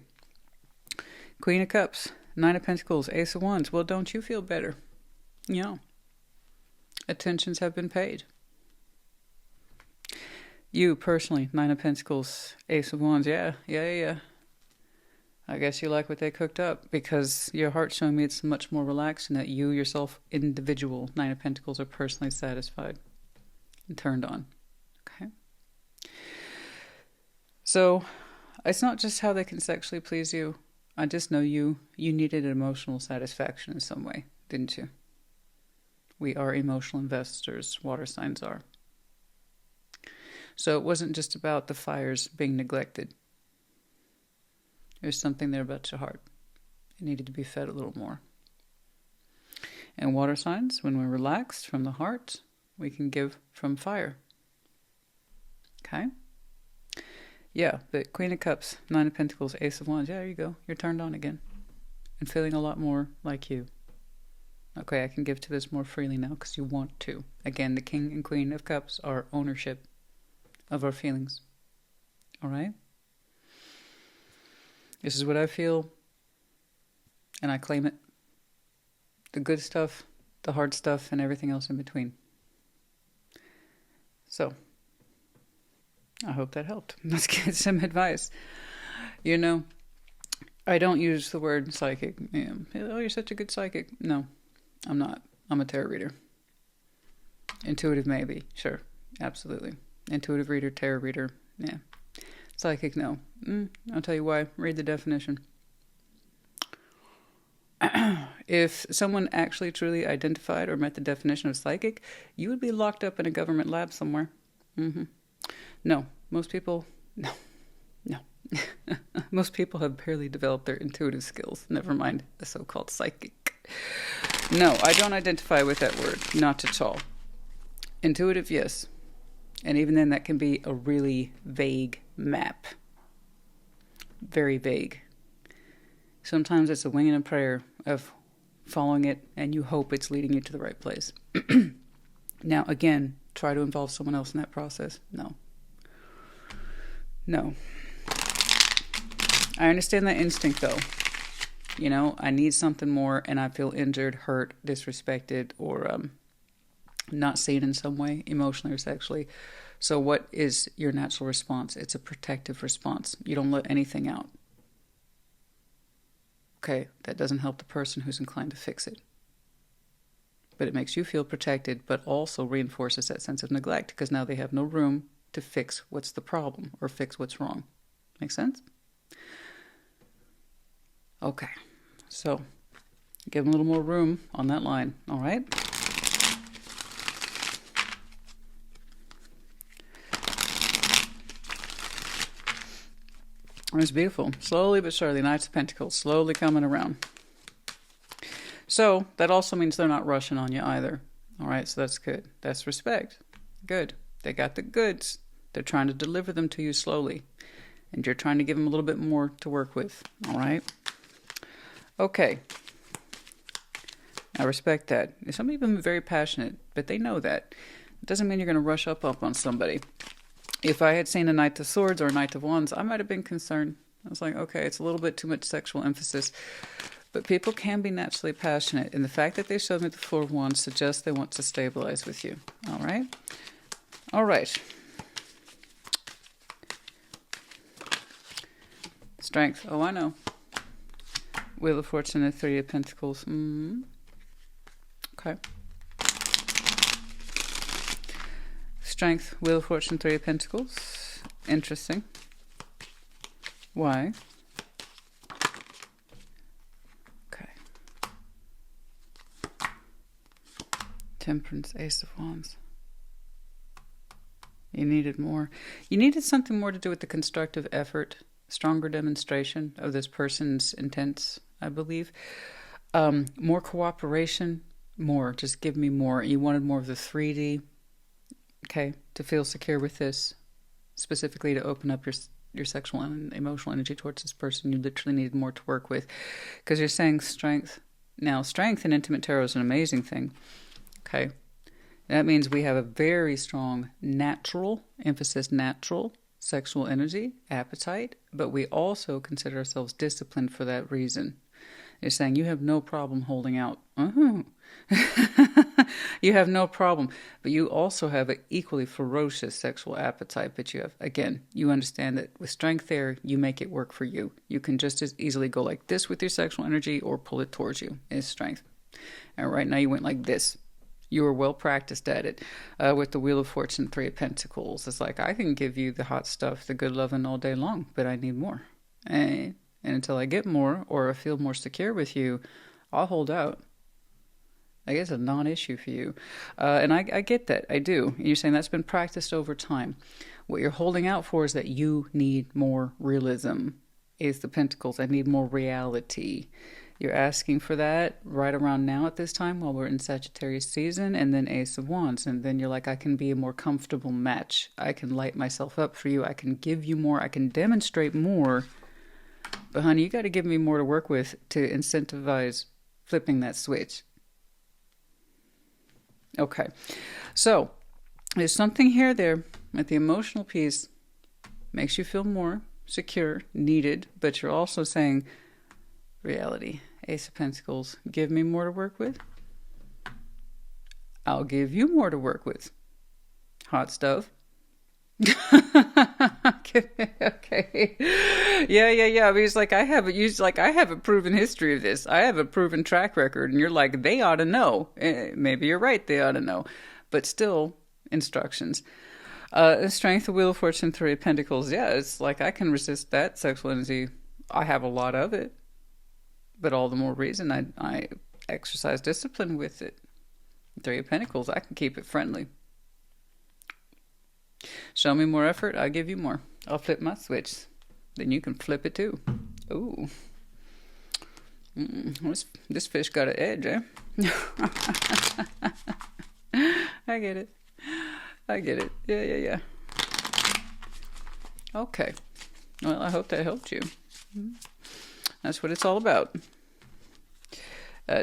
Queen of Cups, Nine of Pentacles, Ace of Wands. Well, don't you feel better? Yeah. Attentions have been paid. You personally, Nine of Pentacles, Ace of Wands. Yeah. I guess you like what they cooked up, because your heart's showing me it's much more relaxed and that you yourself, individual Nine of Pentacles, are personally satisfied and turned on. Okay. So it's not just how they can sexually please you. I just know you needed emotional satisfaction in some way, didn't you? We are emotional investors, water signs are. So it wasn't just about the fires being neglected. There's something there about your heart. It needed to be fed a little more. And water signs, when we're relaxed from the heart, we can give from fire. Okay? Yeah, the Queen of Cups, Nine of Pentacles, Ace of Wands. Yeah, there you go. You're turned on again. And feeling a lot more like you. Okay, I can give to this more freely now because you want to. Again, the King and Queen of Cups are ownership of our feelings. All right? This is what I feel, and I claim it. The good stuff, the hard stuff, and everything else in between. So, I hope that helped. Let's get some advice. You know, I don't use the word psychic. Oh, you're such a good psychic. No, I'm not. I'm a tarot reader. Intuitive, maybe. Sure. Absolutely. Intuitive reader, tarot reader. Yeah. Psychic, no. I'll tell you why. Read the definition. If someone actually truly identified or met the definition of psychic, you would be locked up in a government lab somewhere. No. Most people... No. Most people have barely developed their intuitive skills. Never mind the so-called psychic. No, I don't identify with that word. Not at all. Intuitive, yes. And even then, that can be a really vague map. Very vague. Sometimes it's a wing and a prayer of following it, and you hope it's leading you to the right place. Now, again, try to involve someone else in that process. No. I understand that instinct, though. You know, I need something more, and I feel injured, hurt, disrespected, or not seen in some way, emotionally or sexually. So what is your natural response? It's a protective response. You don't let anything out. Okay, that doesn't help the person who's inclined to fix it. But it makes you feel protected, but also reinforces that sense of neglect, because now they have no room to fix what's the problem or fix what's wrong. Make sense? Okay, so give them a little more room on that line, all right? It's beautiful. Slowly but surely, Knights of Pentacles, slowly coming around. So, that also means they're not rushing on you either. All right, so that's good. That's respect. Good. They got the goods. They're trying to deliver them to you slowly. And you're trying to give them a little bit more to work with. All right? Okay. I respect that. Some of them are very passionate, but they know that. It doesn't mean you're going to rush up on somebody. If I had seen a Knight of Swords or a Knight of Wands, I might have been concerned. I was like, okay, it's a little bit too much sexual emphasis. But people can be naturally passionate. And the fact that they showed me the Four of Wands suggests they want to stabilize with you. All right? All right. Strength. Oh, I know. Wheel of Fortune and Three of Pentacles. Okay. Strength, Wheel of Fortune, Three of Pentacles. Interesting. Why? Okay. Temperance, Ace of Wands. You needed more. You needed something more to do with the constructive effort, stronger demonstration of this person's intents, I believe. More cooperation, more. Just give me more. You wanted more of the 3D. Okay, to feel secure with this, specifically to open up your sexual and emotional energy towards this person, you literally needed more to work with, because you're saying strength. Now, strength in Intimate Tarot is an amazing thing. Okay, that means we have a very strong natural, emphasis natural, sexual energy, appetite, but we also consider ourselves disciplined for that reason. It's saying you have no problem holding out. You have no problem. But you also have an equally ferocious sexual appetite. But you have, again, you understand that with strength there, you make it work for you. You can just as easily go like this with your sexual energy or pull it towards you. It's strength. And right now you went like this. You were well practiced at it. With the Wheel of Fortune, 3 of Pentacles. It's like, I can give you the hot stuff, the good loving all day long, but I need more. And until I get more or I feel more secure with you, I'll hold out. I guess a non-issue for you. And I get that. I do. And you're saying that's been practiced over time. What you're holding out for is that you need more realism. Ace of Pentacles. I need more reality. You're asking for that right around now at this time while we're in Sagittarius season, and then Ace of Wands. And then you're like, I can be a more comfortable match. I can light myself up for you. I can give you more. I can demonstrate more. But honey, you got to give me more to work with to incentivize flipping that switch. Okay. So there's something here there at the emotional piece. Makes you feel more secure, needed, but you're also saying, reality. Ace of Pentacles. Give me more to work with. I'll give you more to work with. Hot stuff. Okay. Yeah. I mean, it's like I have a proven history of this. I have a proven track record, and you're like, they ought to know. Maybe you're right. They ought to know, but still instructions. Strength, the Wheel of Fortune, 3 of Pentacles. Yeah, it's like I can resist that sexual energy. I have a lot of it. But all the more reason I exercise discipline with it. 3 of Pentacles, I can keep it friendly. Show me more effort, I'll give you more. I'll flip my switch. Then you can flip it too. Ooh. This fish got an edge, eh? I get it. Yeah. Okay. Well, I hope that helped you. That's what it's all about.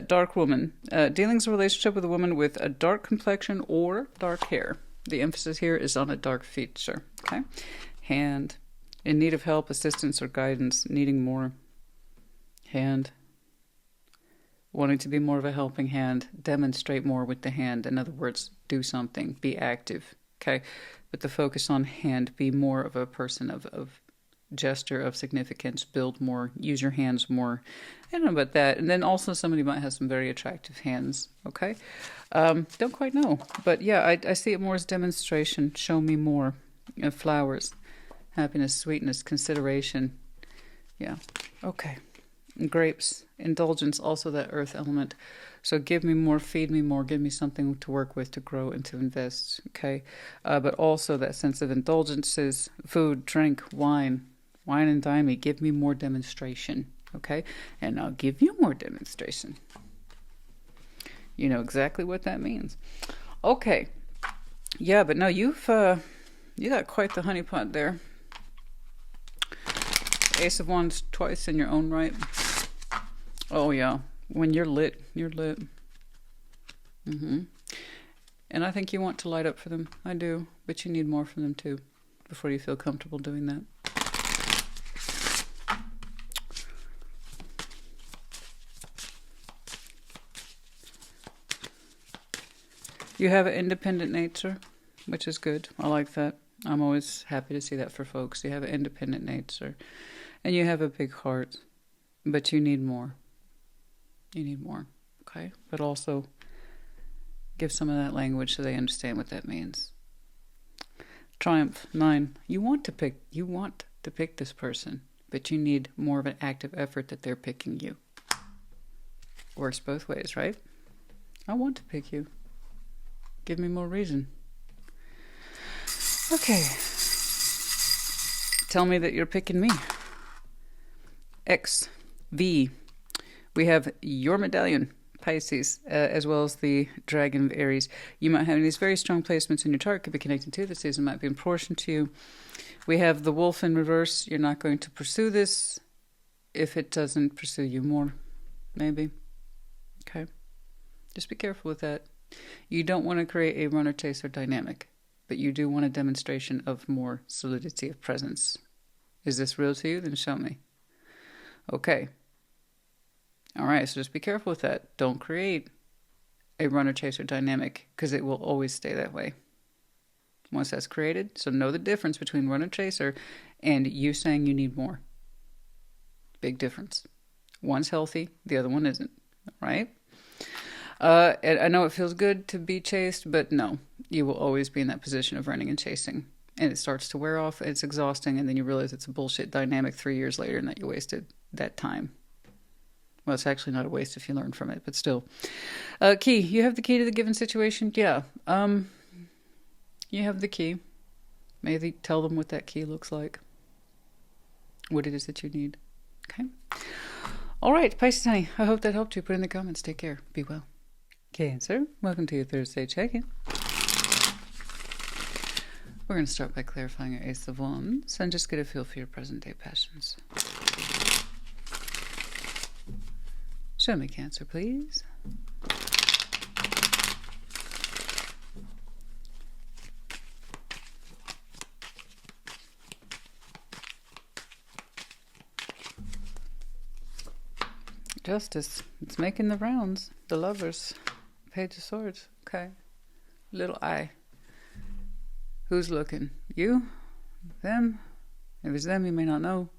Dark woman. Dealings a relationship with a woman with a dark complexion or dark hair. The emphasis here is on a dark feature. Okay. Hand. In need of help, assistance, or guidance. Needing more. Hand. Wanting to be more of a helping hand. Demonstrate more with the hand. In other words, do something. Be active. Okay. But the focus on hand. Be more of a person of gesture of significance, build more, use your hands more. I don't know about that. And then also somebody might have some very attractive hands. Okay. Don't quite know. But yeah, I see it more as demonstration. Show me more. Flowers, happiness, sweetness, consideration. Yeah. Okay. Grapes, indulgence, also that earth element. So give me more, feed me more, give me something to work with, to grow and to invest. Okay. But also that sense of indulgences, food, drink, wine and dine me. Give me more demonstration, okay? And I'll give you more demonstration. You know exactly what that means. Okay. Yeah, but no, you got quite the honeypot there. Ace of Wands twice in your own right. Oh, yeah. When you're lit, you're lit. And I think you want to light up for them. I do. But you need more from them, too, before you feel comfortable doing that. You have an independent nature, which is good. I like that. I'm always happy to see that for folks. You have an independent nature. And you have a big heart. But you need more. You need more. Okay? But also give some of that language so they understand what that means. Triumph, 9. You want to pick this person, but you need more of an active effort that they're picking you. Works both ways, right? I want to pick you. Give me more reason. Okay. Tell me that you're picking me. X, V. We have your medallion, Pisces, as well as the dragon of Aries. You might have these very strong placements in your chart. Could be connected to this season. Might be in proportion to you. We have the wolf in reverse. You're not going to pursue this if it doesn't pursue you more. Maybe. Okay. Just be careful with that. You don't want to create a runner-chaser dynamic, but you do want a demonstration of more solidity of presence. Is this real to you? Then show me. Okay. All right, so just be careful with that. Don't create a runner-chaser dynamic, because it will always stay that way once that's created. So know the difference between runner-chaser and you saying you need more. Big difference. One's healthy, the other one isn't, right? And I know it feels good to be chased, but no, you will always be in that position of running and chasing. And it starts to wear off, it's exhausting, and then you realize it's a bullshit dynamic 3 years later and that you wasted that time. Well, it's actually not a waste if you learn from it, but still. Key. You have the key to the given situation? Yeah. You have the key. Maybe tell them what that key looks like. What it is that you need. Okay. All right, Pisces, honey. I hope that helped you. Put in the comments. Take care. Be well. Cancer. Welcome to your Thursday check-in. We're going to start by clarifying your Ace of Wands and just get a feel for your present-day passions. Show me Cancer, please. Justice. It's making the rounds. The Lovers. Page of Swords. Okay. Little eye. Who's looking? You? Them? If it's them, you may not know.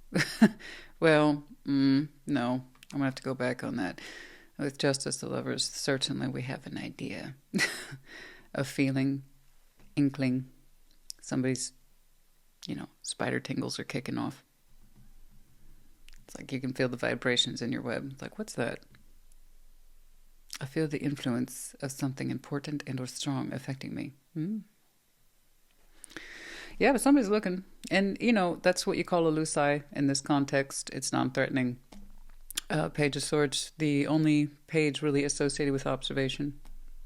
Well, no. I'm going to have to go back on that. With Justice, the Lovers, certainly we have an idea. A feeling, inkling. Somebody's, spider tingles are kicking off. It's like you can feel the vibrations in your web. It's like, what's that? I feel the influence of something important and or strong affecting me. Yeah, but somebody's looking. And, that's what you call a loose eye in this context. It's non-threatening. Page of Swords, the only page really associated with observation,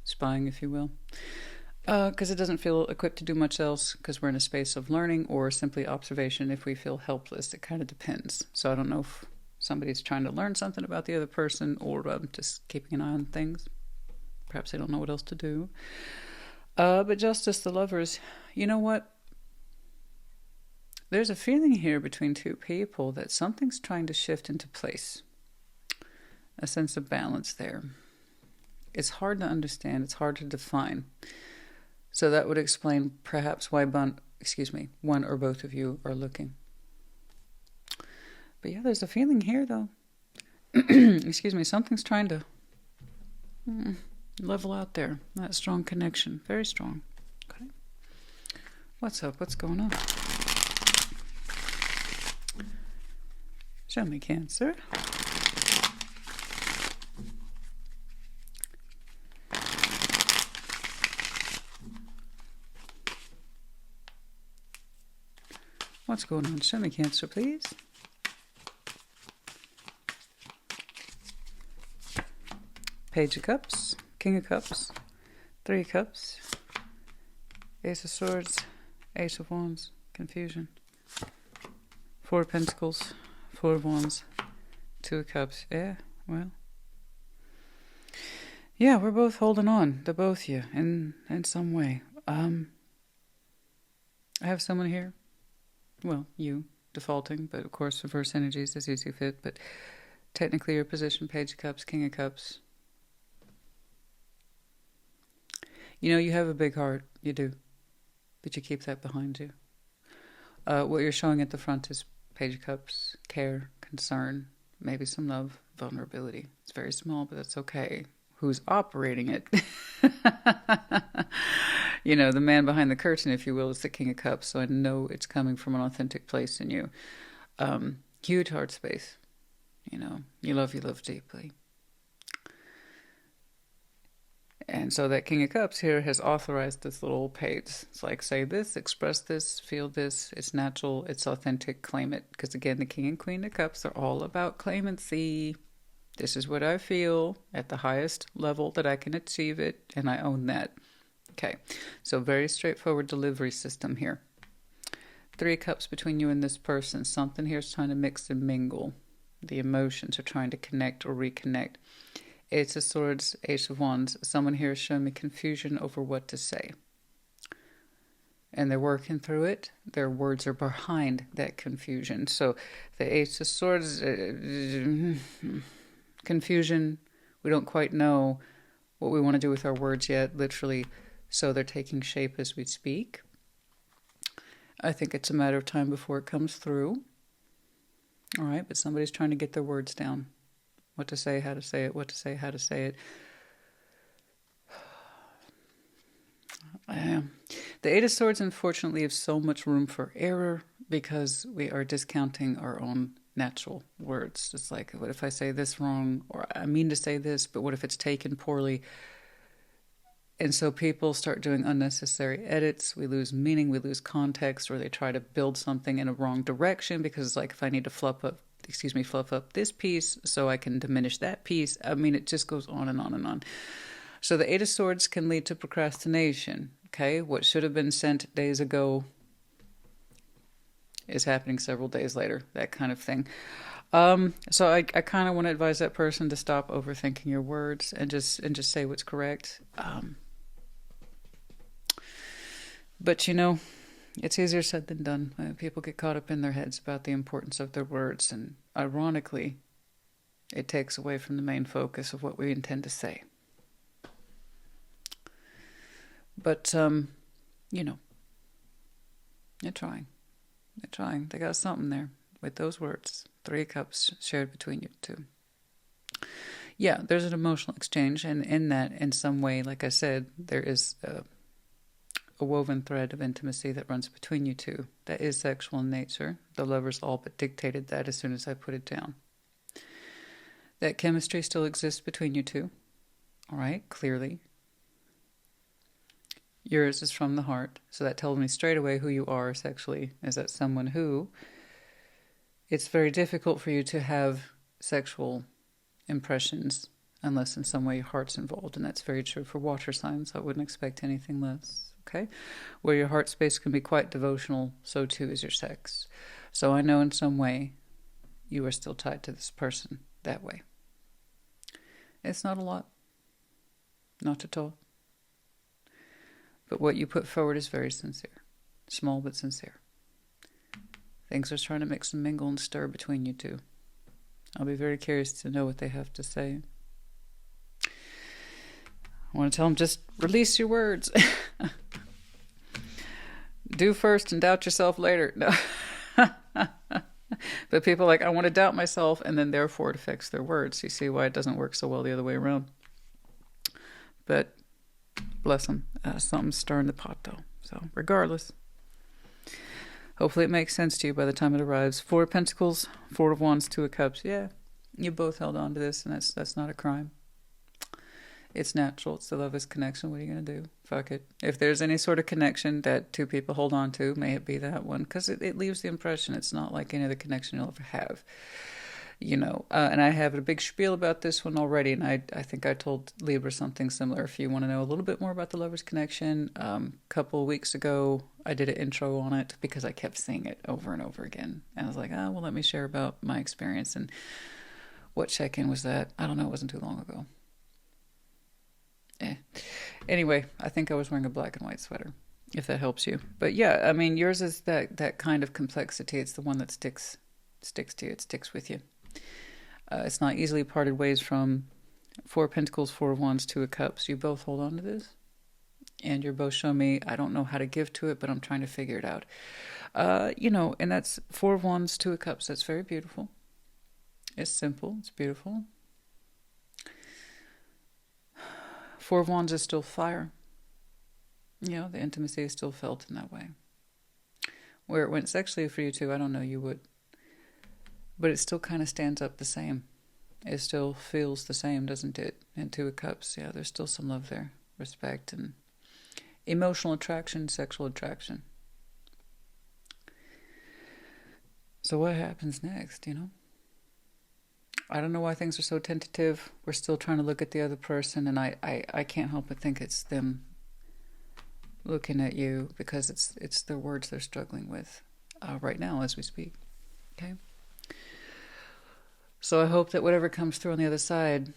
spying, if you will. Because it doesn't feel equipped to do much else, because we're in a space of learning or simply observation if we feel helpless. It kind of depends. So I don't know if somebody's trying to learn something about the other person or just keeping an eye on things. Perhaps they don't know what else to do. But Justice, the Lovers, you know what? There's a feeling here between two people that something's trying to shift into place. A sense of balance there. It's hard to understand. It's hard to define. So that would explain perhaps why one or both of you are looking. But yeah, there's a feeling here though. Something's trying to level out there. That strong connection. Very strong. Okay. What's up? What's going on? Show me Cancer. What's going on? Show me Cancer, please. Page of Cups, King of Cups, Three of Cups, Ace of Swords, Ace of Wands, confusion. Four of Pentacles, Four of Wands, Two of Cups. Yeah, well. Yeah, we're both holding on, the both of you, in some way. I have someone here. Well, you defaulting, but of course reverse energies as you see fit. But technically your position, Page of Cups, King of Cups. You have a big heart. You do. But you keep that behind you. What you're showing at the front is Page of Cups, care, concern, maybe some love, vulnerability. It's very small, but that's okay. Who's operating it? The man behind the curtain, if you will, is the King of Cups. So I know it's coming from an authentic place in you. Huge heart space. You love deeply. And so that King of Cups here has authorized this little page. It's like, say this, express this, feel this. It's natural, it's authentic, claim it. Because again, the King and Queen of Cups are all about claimancy. This is what I feel at the highest level that I can achieve it, and I own that. Okay, so very straightforward delivery system here. Three of Cups between you and this person. Something here is trying to mix and mingle. The emotions are trying to connect or reconnect. Ace of Swords, Ace of Wands. Someone here is showing me confusion over what to say. And they're working through it. Their words are behind that confusion. So the Ace of Swords, confusion. We don't quite know what we want to do with our words yet, literally. So they're taking shape as we speak. I think it's a matter of time before it comes through. All right, but somebody's trying to get their words down. What to say, how to say it, what to say, how to say it. The Eight of Swords, unfortunately, leaves so much room for error because we are discounting our own natural words. It's like, what if I say this wrong? Or I mean to say this, but what if it's taken poorly? And so people start doing unnecessary edits. We lose meaning, we lose context, or they try to build something in a wrong direction because it's like, if I need to fluff up this piece so I can diminish that piece. I mean, it just goes on and on and on. So the Eight of Swords can lead to procrastination. Okay, what should have been sent days ago is happening several days later, that kind of thing. So I kind of want to advise that person to stop overthinking your words and just say what's correct. But you know, it's easier said than done. People get caught up in their heads about the importance of their words, and ironically, it takes away from the main focus of what we intend to say. But, you know, they're trying. They're trying. They got something there with those words. 3 cups shared between you two. Yeah, there's an emotional exchange, and in that, in some way, like I said, there is a woven thread of intimacy that runs between you two. That is sexual in nature. The lovers all but dictated that as soon as I put it down. That chemistry still exists between you two. All right, clearly. Yours is from the heart, so that tells me straight away who you are sexually. Is that someone who it's very difficult for you to have sexual impressions unless in some way your heart's involved, and that's very true for water signs. I wouldn't expect anything less, okay? Where your heart space can be quite devotional, so too is your sex. So I know in some way you are still tied to this person that way. It's not a lot. Not at all. But what you put forward is very sincere. Small but sincere. Things are trying to mix and mingle and stir between you two. I'll be very curious to know what they have to say. I want to tell them, just release your words. Do first and doubt yourself later. No. But people are like, I want to doubt myself, and then therefore it affects their words. You see why it doesn't work so well the other way around. But bless them. Something's stirring the pot, though. So, regardless. Hopefully it makes sense to you by the time it arrives. 4 of Pentacles, 4 of Wands, 2 of Cups. Yeah, you both held on to this, and that's not a crime. It's natural. It's the loveless connection. What are you going to do? Fuck it. If there's any sort of connection that 2 people hold on to, may it be that one. Because it leaves the impression it's not like any other connection you'll ever have. You know, and I have a big spiel about this one already, and I think I told Libra something similar. If you want to know a little bit more about the Lover's Connection, a couple of weeks ago, I did an intro on it because I kept seeing it over and over again. And I was like, well, let me share about my experience. And what check-in was that? I don't know. It wasn't too long ago. Anyway, I think I was wearing a black and white sweater, if that helps you. But yeah, I mean, yours is that kind of complexity. It's the one that sticks to you. It sticks with you. It's not easily parted ways from. 4 of Pentacles, 4 of Wands, 2 of Cups. You both hold on to this. And you're both showing me, I don't know how to give to it, but I'm trying to figure it out. You know, and that's 4 of Wands, 2 of Cups. That's very beautiful. It's simple. It's beautiful. 4 of Wands is still fire. You know, the intimacy is still felt in that way. Where it went sexually for you two, I don't know, you would. But it still kind of stands up the same. It still feels the same, doesn't it? And 2 of Cups, yeah, there's still some love there. Respect and emotional attraction, sexual attraction. So what happens next, you know? I don't know why things are so tentative. We're still trying to look at the other person, and I can't help but think it's them looking at you because it's their words they're struggling with right now as we speak. Okay? So I hope that whatever comes through on the other side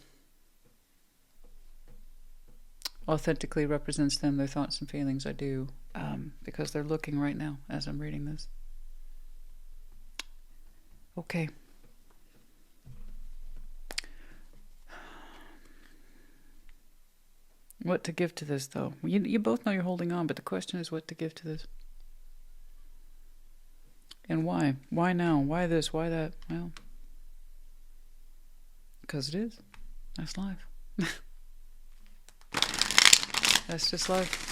authentically represents them, their thoughts and feelings. I do, because they're looking right now as I'm reading this. Okay. What to give to this, though? You both know you're holding on, but the question is what to give to this. And why? Why now? Why this? Why that? Well, because it is. That's life. That's just life.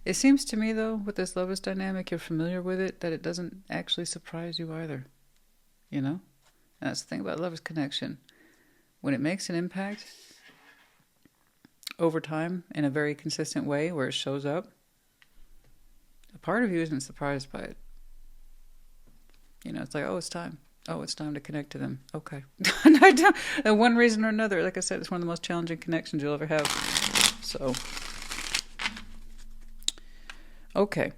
It seems to me, though, with this Lovers dynamic, you're familiar with it, that it doesn't actually surprise you either. You know? And that's the thing about Lovers connection. When it makes an impact over time in a very consistent way where it shows up, a part of you isn't surprised by it. You know, it's like, oh, it's time. Oh, it's time to connect to them. Okay. And one reason or another, like I said, it's one of the most challenging connections you'll ever have. So, okay.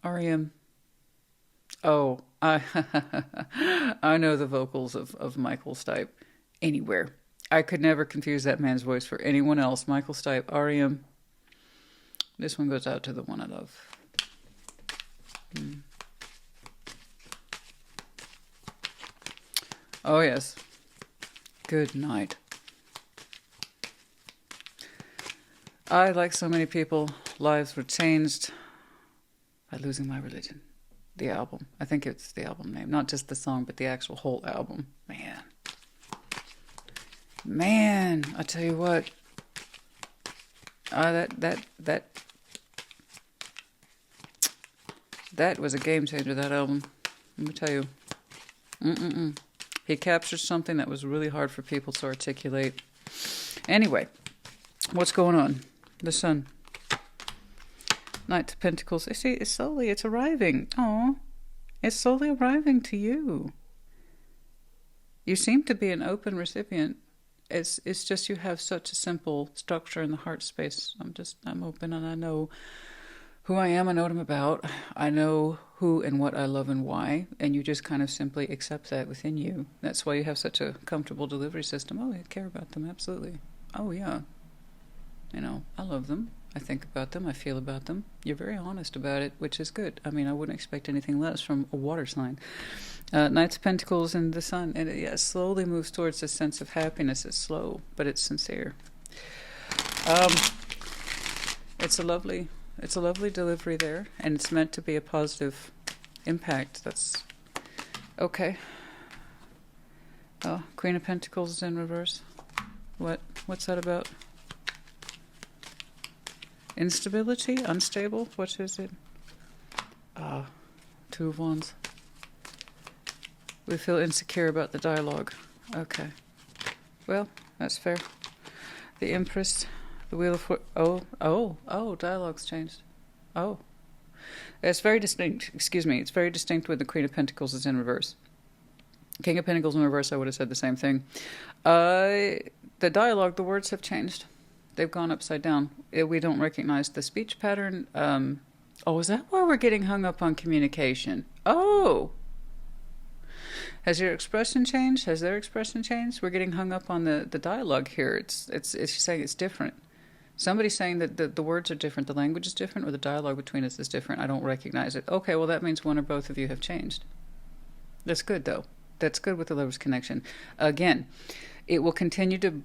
REM. Oh, I know the vocals of Michael Stipe anywhere. I could never confuse that man's voice for anyone else. Michael Stipe, REM. This one goes out to the one I love. Oh, yes. Good night. I, like so many people, lives were changed by losing my religion. The album. I think it's the album name. Not just the song, but the actual whole album. Man, I tell you what. That was a game changer, that album. Let me tell you. He captured something that was really hard for people to articulate. Anyway, what's going on? The Sun. Knight of Pentacles. See, it's arriving. Oh, it's slowly arriving to you. You seem to be an open recipient. It's just you have such a simple structure in the heart space. I'm open and I know who I am. I know what I'm about. I know who and what I love and why. And you just kind of simply accept that within you. That's why you have such a comfortable delivery system. Oh, you care about them. Absolutely. Oh, yeah. You know, I love them. I think about them. I feel about them. You're very honest about it, which is good. I mean, I wouldn't expect anything less from a water sign. Knights of Pentacles and the Sun. And it slowly moves towards this sense of happiness. It's slow, but it's sincere. It's a lovely delivery there. And it's meant to be a positive impact. That's okay. Oh, Queen of Pentacles is in reverse. What's that about? Instability? Unstable? What is it? Two of Wands. We feel insecure about the dialogue. Okay. Well, that's fair. The Empress. The Wheel of dialogue's changed. Oh. It's very distinct. Excuse me. It's very distinct when the Queen of Pentacles is in reverse. King of Pentacles in reverse, I would have said the same thing. The dialogue, the words have changed. They've gone upside down. We don't recognize the speech pattern. Is that why we're getting hung up on communication? Oh! Has your expression changed? Has their expression changed? We're getting hung up on the dialogue here. It's saying it's different. Somebody's saying that the words are different, the language is different, or the dialogue between us is different. I don't recognize it. Okay, well, that means one or both of you have changed. That's good, though. That's good with the Lovers connection. Again, it will continue to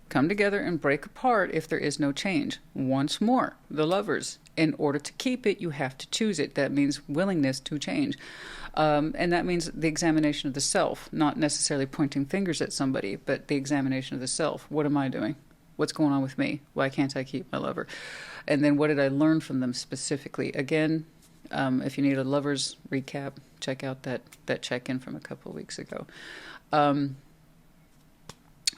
come together and break apart if there is no change. Once more, the Lovers, in order to keep it, you have to choose it. That means willingness to change. And that means the examination of the self, not necessarily pointing fingers at somebody, but the examination of the self. What am I doing? What's going on with me? Why can't I keep my lover? And then what did I learn from them specifically? Again, if you need a Lovers recap, check out that check-in from a couple of weeks ago.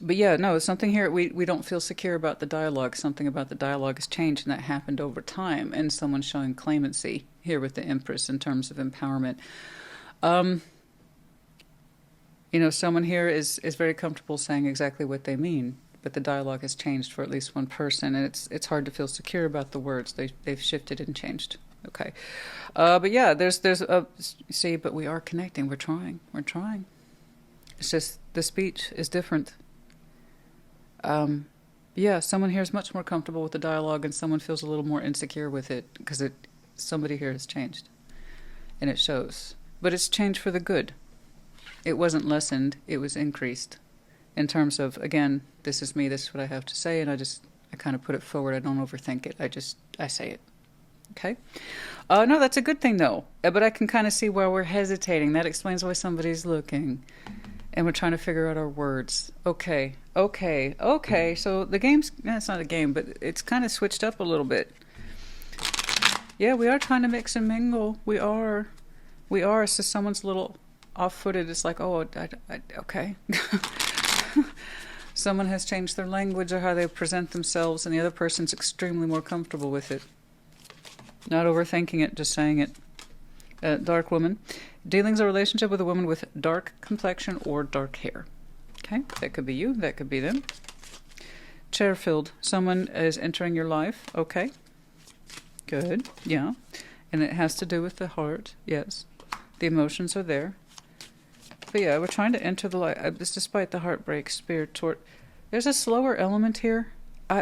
But yeah, no, something here, we don't feel secure about the dialogue. Something about the dialogue has changed, and that happened over time. And someone's showing claimancy here with the Empress in terms of empowerment. Someone here is very comfortable saying exactly what they mean, but the dialogue has changed for at least one person, and it's hard to feel secure about the words. They've shifted and changed. Okay. But yeah, but we are connecting. We're trying. It's just the speech is different. Yeah, someone here is much more comfortable with the dialogue, and someone feels a little more insecure with it because somebody here has changed, and it shows. But it's changed for the good. It wasn't lessened; it was increased. In terms of, again, this is me. This is what I have to say, and I kind of put it forward. I don't overthink it. I say it. Okay. No, that's a good thing though. But I can kind of see why we're hesitating. That explains why somebody's looking. And we're trying to figure out our words. Okay. So the game's, it's not a game, but it's kind of switched up a little bit. Yeah, we are trying to mix and mingle. We are. So someone's a little off-footed. It's like, oh, okay. Someone has changed their language or how they present themselves, and the other person's extremely more comfortable with it. Not overthinking it, just saying it. Dark woman. Dealings or relationship with a woman with dark complexion or dark hair. Okay, that could be you, that could be them. Chair filled. Someone is entering your life. Okay. Good. Yeah. And it has to do with the heart. Yes. The emotions are there. But yeah, we're trying to enter the light. Despite the heartbreak, spirit, tort. There's a slower element here.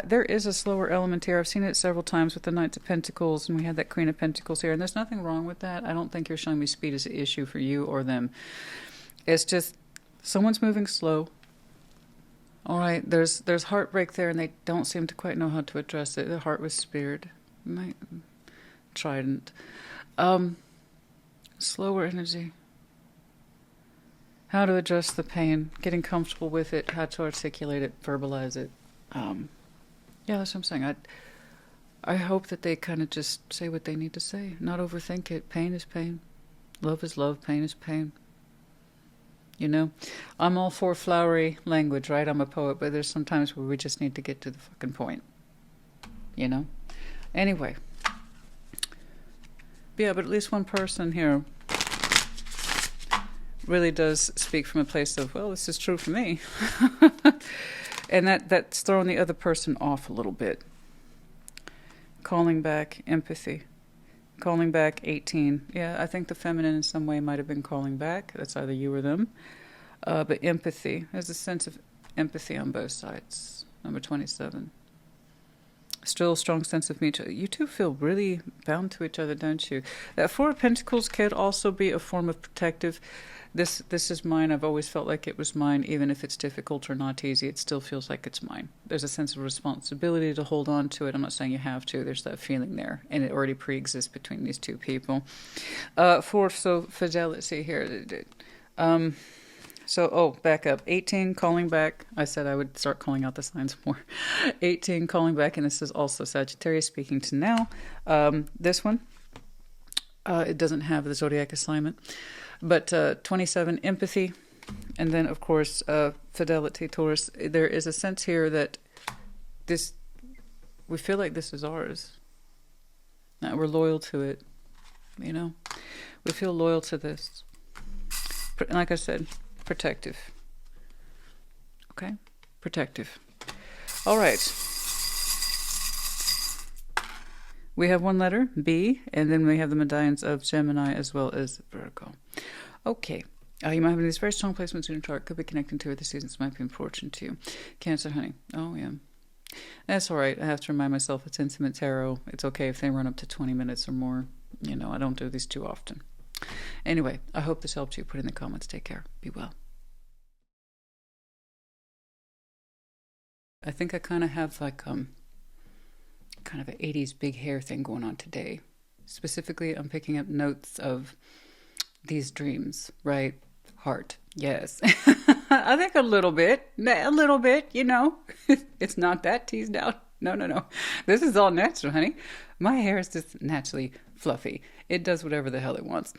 There is a slower element here. I've seen it several times with the Knights of Pentacles, and we had that Queen of Pentacles here. And there's nothing wrong with that. I don't think you're showing me speed as an issue for you or them. It's just someone's moving slow. All right, there's heartbreak there, and they don't seem to quite know how to address it. The heart was speared. Trident. Slower energy. How to address the pain. Getting comfortable with it. How to articulate it. Verbalize it. Yeah, that's what I'm saying. I hope that they kind of just say what they need to say. Not overthink it. Pain is pain. Love is love. Pain is pain. You know? I'm all for flowery language, right? I'm a poet, but there's some times where we just need to get to the fucking point. You know? Anyway. Yeah, but at least one person here really does speak from a place of, well, this is true for me. And that's throwing the other person off a little bit. Calling back empathy. Calling back 18. Yeah, I think the feminine in some way might have been calling back. That's either you or them. But empathy. There's a sense of empathy on both sides. Number 27. Still a strong sense of mutual. You two feel really bound to each other, don't you? That Four of Pentacles could also be a form of protective. This is mine. I've always felt like it was mine, even if it's difficult or not easy. It still feels like it's mine. There's a sense of responsibility to hold on to it. I'm not saying you have to. There's that feeling there, and it already pre-exists between these two people. So fidelity here. Back up. 18, calling back. I said I would start calling out the signs more. 18, calling back, and this is also Sagittarius speaking to now. This one, it doesn't have the zodiac assignment. But 27, empathy. And then, of course, fidelity, Taurus. There is a sense here that we feel like this is ours. That we're loyal to it. You know? We feel loyal to this. Like I said, protective. Okay? Protective. All right. We have one letter, B, and then we have the medallions of Gemini as well as Virgo. Okay. You might have these very strong placements in your chart. Could be connecting to other seasons. Might be important to you. Cancer, honey. Oh, yeah. That's all right. I have to remind myself it's intimate tarot. It's okay if they run up to 20 minutes or more. You know, I don't do these too often. Anyway, I hope this helped you. Put in the comments. Take care. Be well. I think I kind of have like kind of an 80s big hair thing going on today. Specifically, I'm picking up notes of these dreams, right? Heart. Yes. I think a little bit, you know. It's not that teased out. No. This is all natural, honey. My hair is just naturally fluffy. It does whatever the hell it wants.